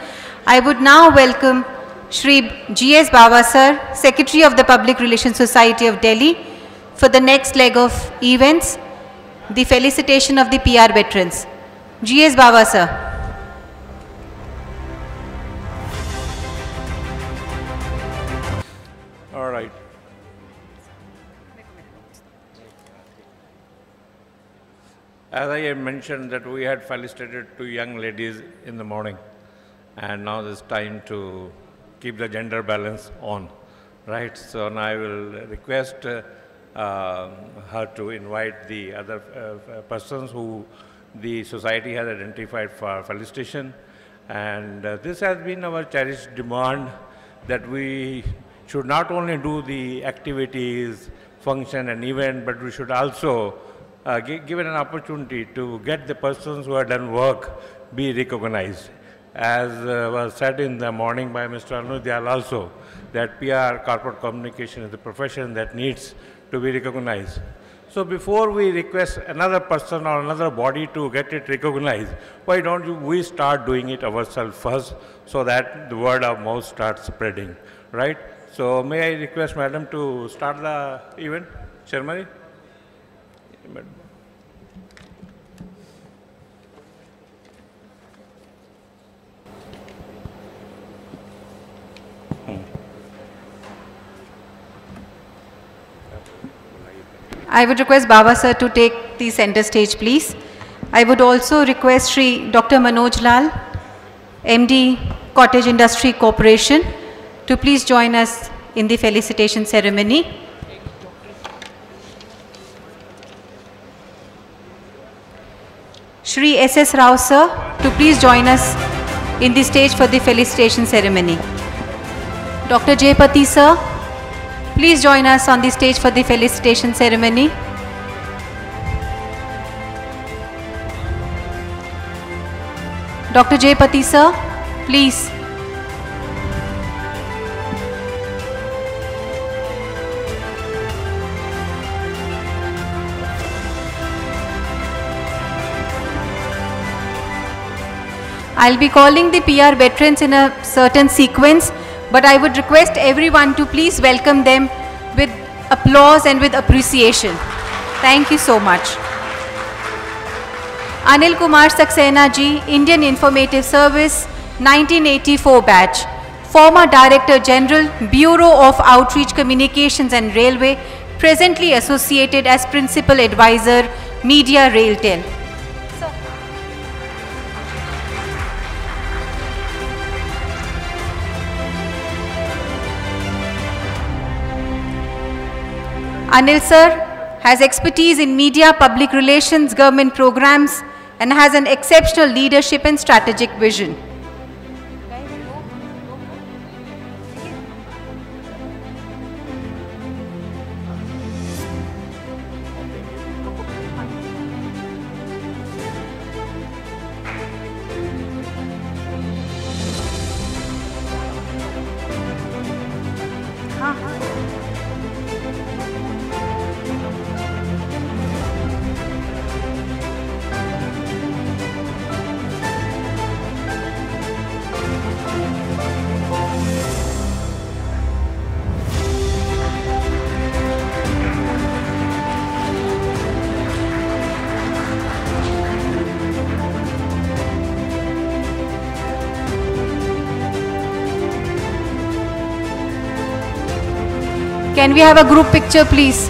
I would now welcome Shri G.S. Bawa sir, Secretary of the Public Relations Society of Delhi, for the next leg of events, the felicitation of the PR veterans. G.S. Bawa sir. All right. As I had mentioned that we had felicitated 2 young ladies in the morning, and now it's time to keep the gender balance on, right? So now I will request her to invite the other persons who the society has identified for felicitation. And this has been our cherished demand, that we should not only do the activities, function and event, but we should also given an opportunity to get the persons who have done work be recognized. as was said in the morning by Mr. Anuj Dayal also, that PR, corporate communication, is a profession that needs to be recognized. So before we request another person or another body to get it recognized, why don't we start doing it ourselves first, so that the word of mouth starts spreading, right? So may I request Madam to start the event ceremony? Madam. I would request Baba sir to take the center stage, please. I would also request Shri Dr. Manoj Lal, MD, Cottage Industry Corporation, to please join us in the felicitation ceremony. Shri S.S. Rao sir, to please join us in the stage for the felicitation ceremony. Dr. J. Pati sir, please join us on the stage for the felicitation ceremony. Dr. J. Pati sir, please. I'll be calling the PR veterans in a certain sequence, but I would request everyone to please welcome them with applause and with appreciation. Thank you so much. Anil Kumar Saxena ji, Indian Informative Service, 1984 batch, former Director General, Bureau of Outreach Communications and Railway, presently associated as Principal Advisor, Media Railtel. Anil sir has expertise in media, public relations, government programs, and has an exceptional leadership and strategic vision. Can we have a group picture, please?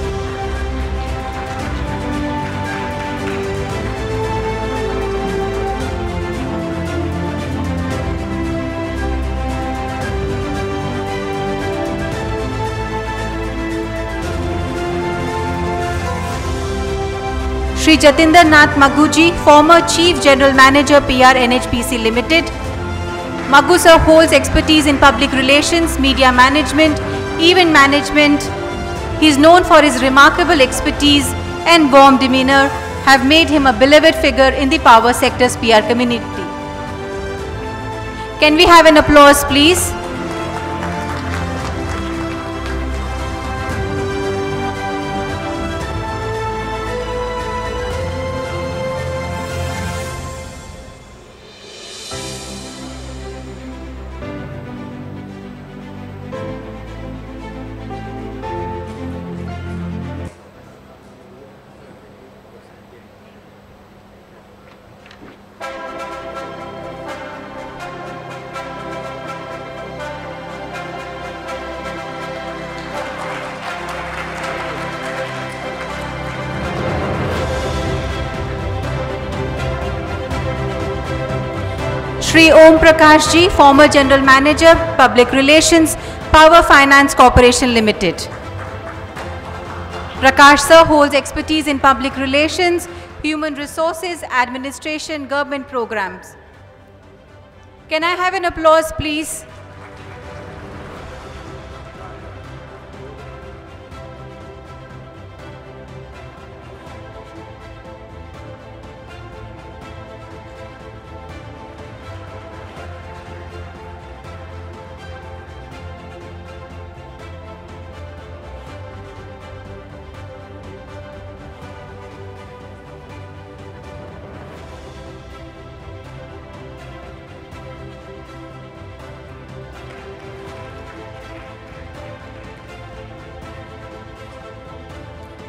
Shri Jatinder Nath Maghuji, former Chief General Manager, PR NHPC Limited. Maghu sir holds expertise in public relations, media management, event management. He is known for his remarkable expertise and warm demeanor, have made him a beloved figure in the power sector's PR community. Can we have an applause, please? Shri Om Prakash ji, former General Manager, Public Relations, Power Finance Corporation Limited. Prakash sir holds expertise in public relations, human resources, administration, government programs. Can I have an applause, please?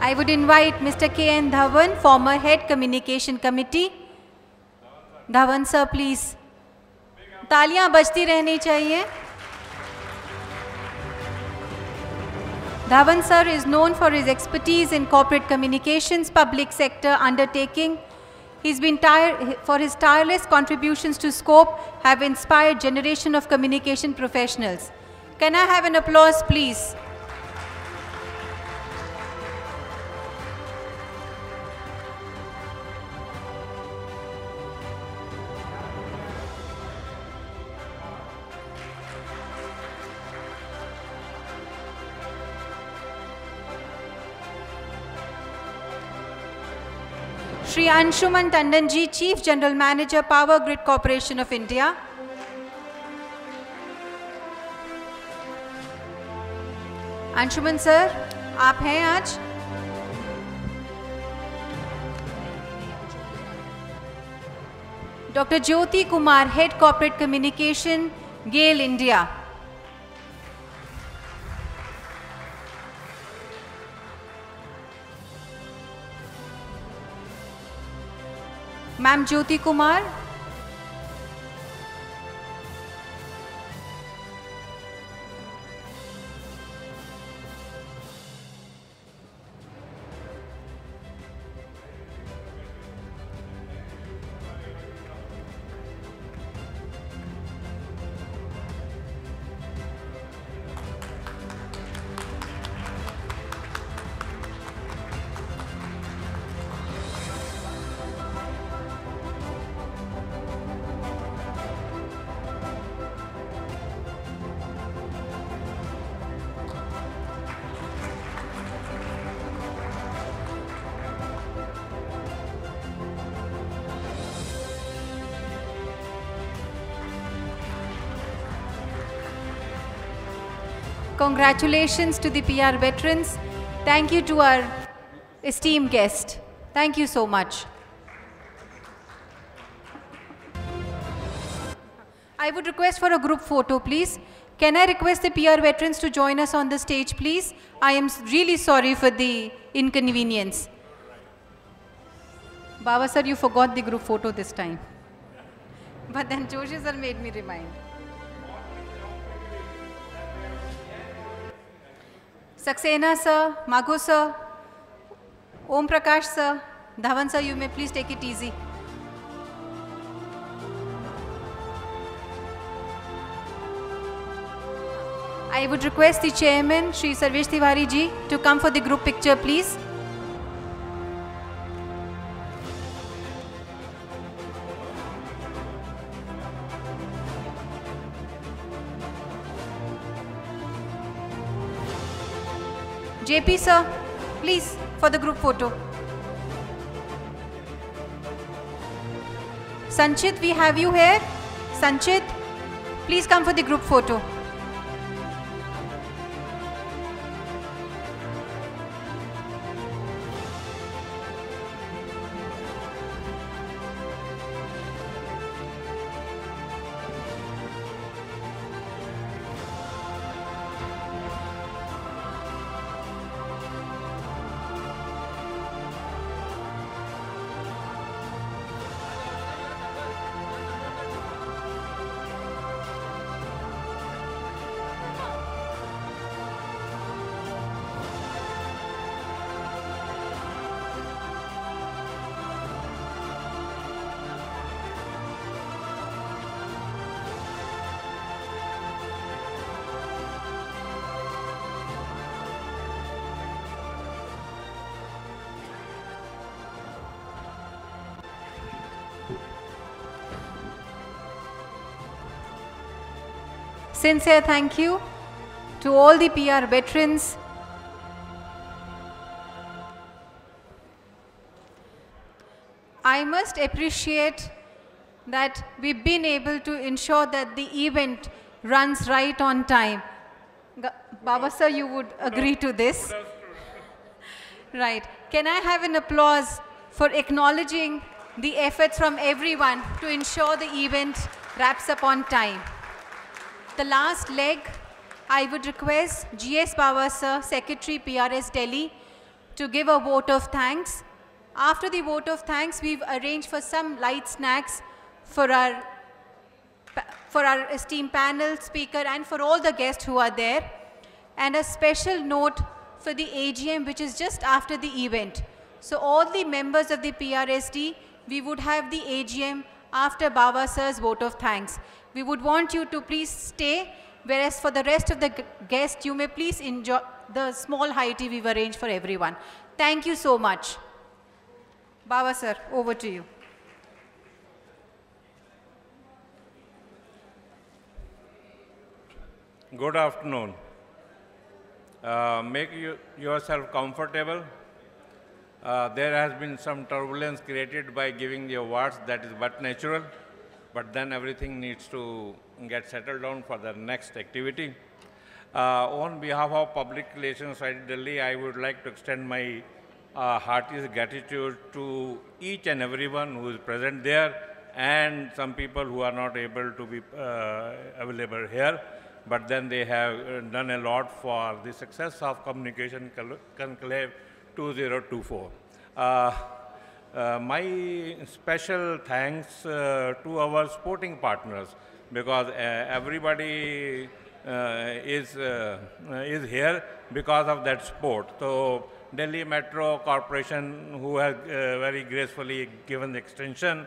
I would invite Mr. K.N. Dhawan, former Head Communication Committee. Dhawan sir, please. तालियां बजती रहनी चाहिए. Dhawan sir is known for his expertise in corporate communications, public sector undertaking. He's been for his tireless contributions to SCOPE have inspired generation of communication professionals. Can I have an applause, please? Shri Anshuman Tandon ji, Chief General Manager, Power Grid Corporation of India. Anshuman sir, आप हैं आज? Dr. Jyoti Kumar, Head Corporate Communication, GAIL India. Ma'am Jyoti Kumar. Congratulations to the PR veterans. Thank you to our esteemed guest. Thank you so much. I would request for a group photo, please. Can I request the PR veterans to join us on the stage, please? I am really sorry for the inconvenience. Baba sir, you forgot the group photo this time. But then Joshi sir made me remind. Saxena sir, Magho sir, Om Prakash sir, Dhawan sir, you may please take it easy. I would request the chairman, Shri Sarvesh Tiwari ji, to come for the group picture, please. JP sir, please, for the group photo. Sanchit, we have you here. Sanchit, please come for the group photo. Sincere thank you to all the PR veterans. I must appreciate that we've been able to ensure that the event runs right on time. Baba sir, you would agree to this? Right. Can I have an applause for acknowledging the efforts from everyone to ensure the event wraps up on time? The last leg, I would request GS Baba sir, Secretary PRS Delhi, to give a vote of thanks. After the vote of thanks, we've arranged for some light snacks for our esteemed panel speaker and for all the guests who are there. And a special note for the AGM, which is just after the event. So all the members of the PRSD, we would have the AGM after Baba sir's vote of thanks. We would want you to please stay, whereas for the rest of the guests, you may please enjoy the small high tea we've arranged for everyone. Thank you so much. Baba sir, over to you. Good afternoon. Make yourself comfortable. There has been some turbulence created by giving the awards, that is but natural, but then everything needs to get settled down for the next activity. On behalf of Public Relations IIT Delhi, I would like to extend my heartiest gratitude to each and everyone who is present there and some people who are not able to be available here, but then they have done a lot for the success of Communication Conclave 2024. My special thanks to our sporting partners, because everybody is here because of that sport. So Delhi Metro Corporation, who has very gracefully given the extension,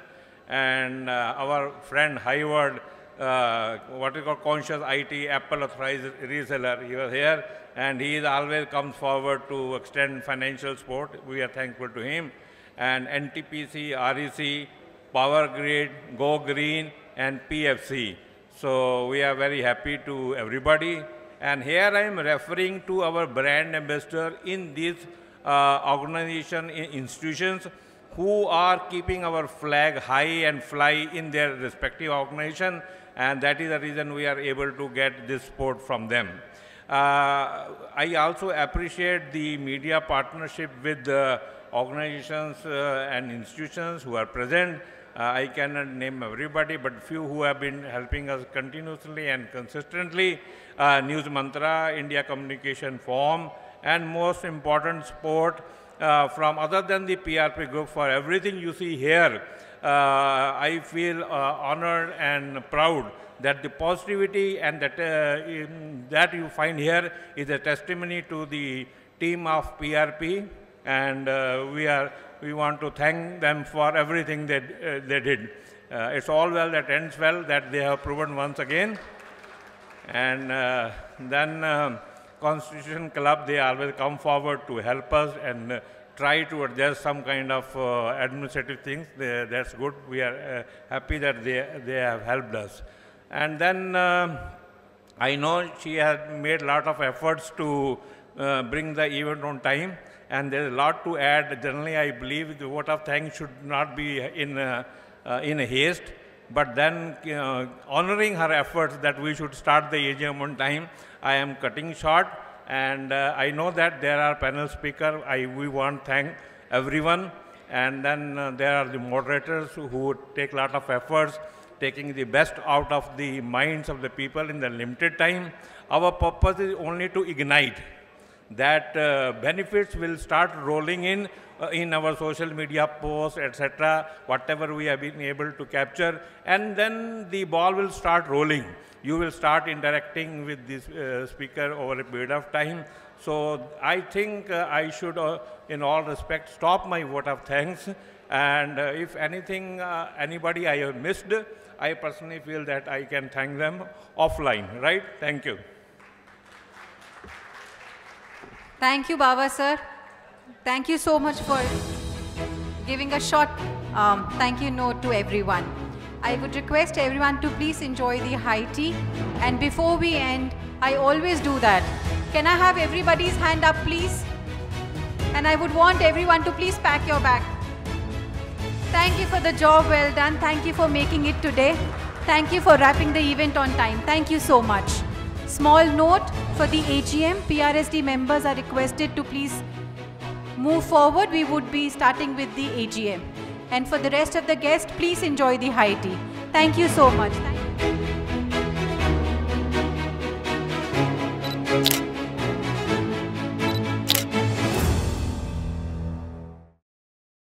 and our friend Highward, what we call Conscious IT, Apple authorized reseller, he was here, and he always comes forward to extend financial support. We are thankful to him. And NTPC, REC, Power Grid, Go Green, and PFC. So we are very happy to everybody. And here I am referring to our brand ambassador in these organization, institutions, who are keeping our flag high and fly in their respective organization, and that is the reason we are able to get this support from them. I also appreciate the media partnership with the organizations and institutions who are present. I cannot name everybody, but few who have been helping us continuously and consistently. News Mantra, India Communication Forum, and most important support from other than the PRP group for everything you see here. I feel honored and proud that the positivity and that you find here is a testimony to the team of PRP, and we want to thank them for everything that they did. It's all well that ends well, that they have proven once again. And then Constitution Club, they always come forward to help us and try to adjust some kind of administrative things. That's good. We are happy that they have helped us. And then I know she has made a lot of efforts to bring the event on time, and there's a lot to add. Generally, I believe the vote of thanks should not be in a haste, but then honoring her efforts that we should start the AGM on time, I am cutting short. And I know that there are panel speakers. We want to thank everyone. And then there are the moderators who take a lot of efforts, taking the best out of the minds of the people in the limited time. Our purpose is only to ignite. That benefits will start rolling in our social media posts, etc., whatever we have been able to capture, and then the ball will start rolling. You will start interacting with this speaker over a period of time. So I think I should, in all respect, stop my vote of thanks. And if anything, anybody I have missed, I personally feel that I can thank them offline, right? Thank you. Thank you, Baba sir. Thank you so much for giving a short thank you note to everyone. I would request everyone to please enjoy the high tea. And before we end, I always do that. Can I have everybody's hand up, please? And I would want everyone to please pack your bag. Thank you for the job well done. Thank you for making it today. Thank you for wrapping the event on time. Thank you so much. Small note for the AGM, PRSD members are requested to please move forward. We would be starting with the AGM. And for the rest of the guests, please enjoy the high tea. Thank you so much.